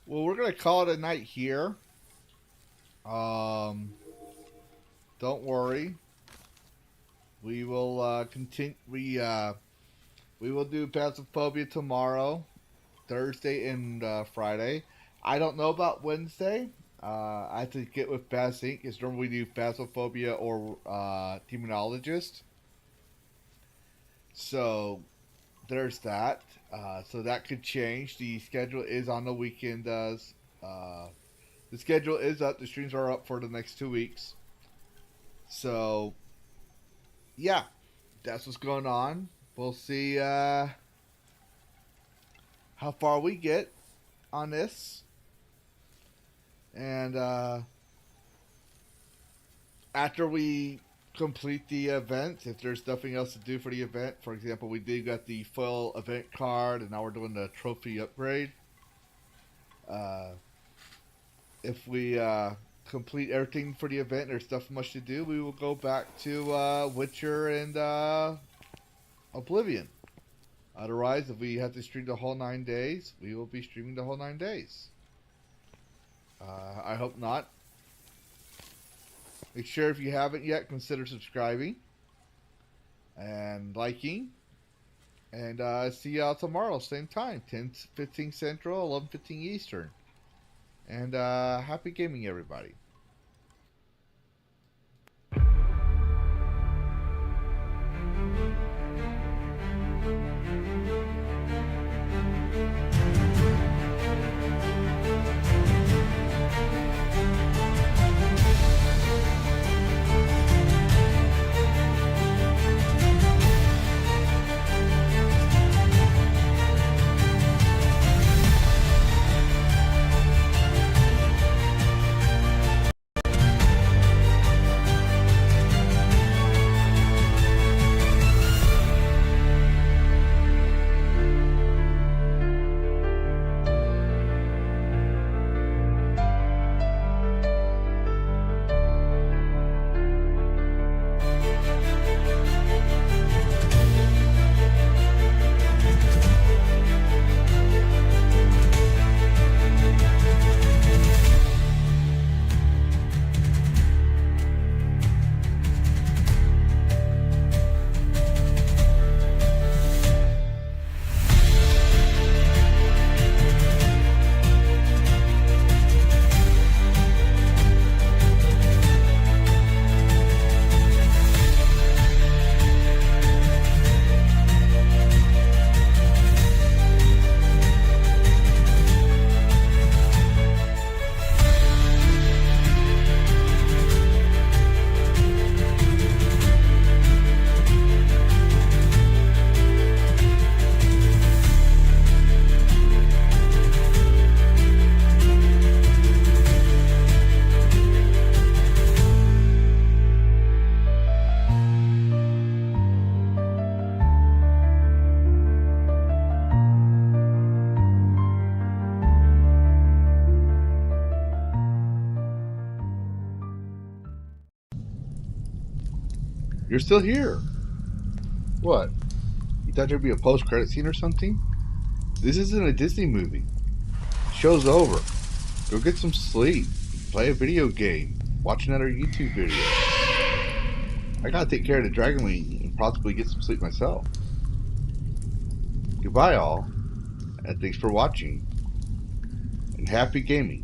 Well, we're gonna call it a night here. Don't worry. We will continue. We will do Phasmophobia tomorrow, Thursday, and Friday. I don't know about Wednesday. I have to get with Phas Inc. Because normally we do Phasmophobia or Demonologist. So there's that. So that could change. The schedule is on the weekend. The schedule is up. The streams are up for the next 2 weeks. So yeah, that's what's going on. We'll see how far we get on this. And after we complete the event, if there's nothing else to do for the event, for example, we did got the full event card, and now we're doing the trophy upgrade. If we complete everything for the event, and there's stuff much to do, we will go back to Witcher and Oblivion. Otherwise, if we have to stream the whole 9 days, we will be streaming the whole 9 days. I hope not. Make sure if you haven't yet, consider subscribing and liking. And see y'all tomorrow, same time, 10:15 Central, 11:15 Eastern. And happy gaming, everybody. you're still here. What? You thought there'd be a post-credit scene or something? This isn't a Disney movie. Show's over. Go get some sleep. Play a video game. Watch another YouTube video. I gotta take care of the Dragon Wing and possibly get some sleep myself. Goodbye all, and thanks for watching. And happy gaming.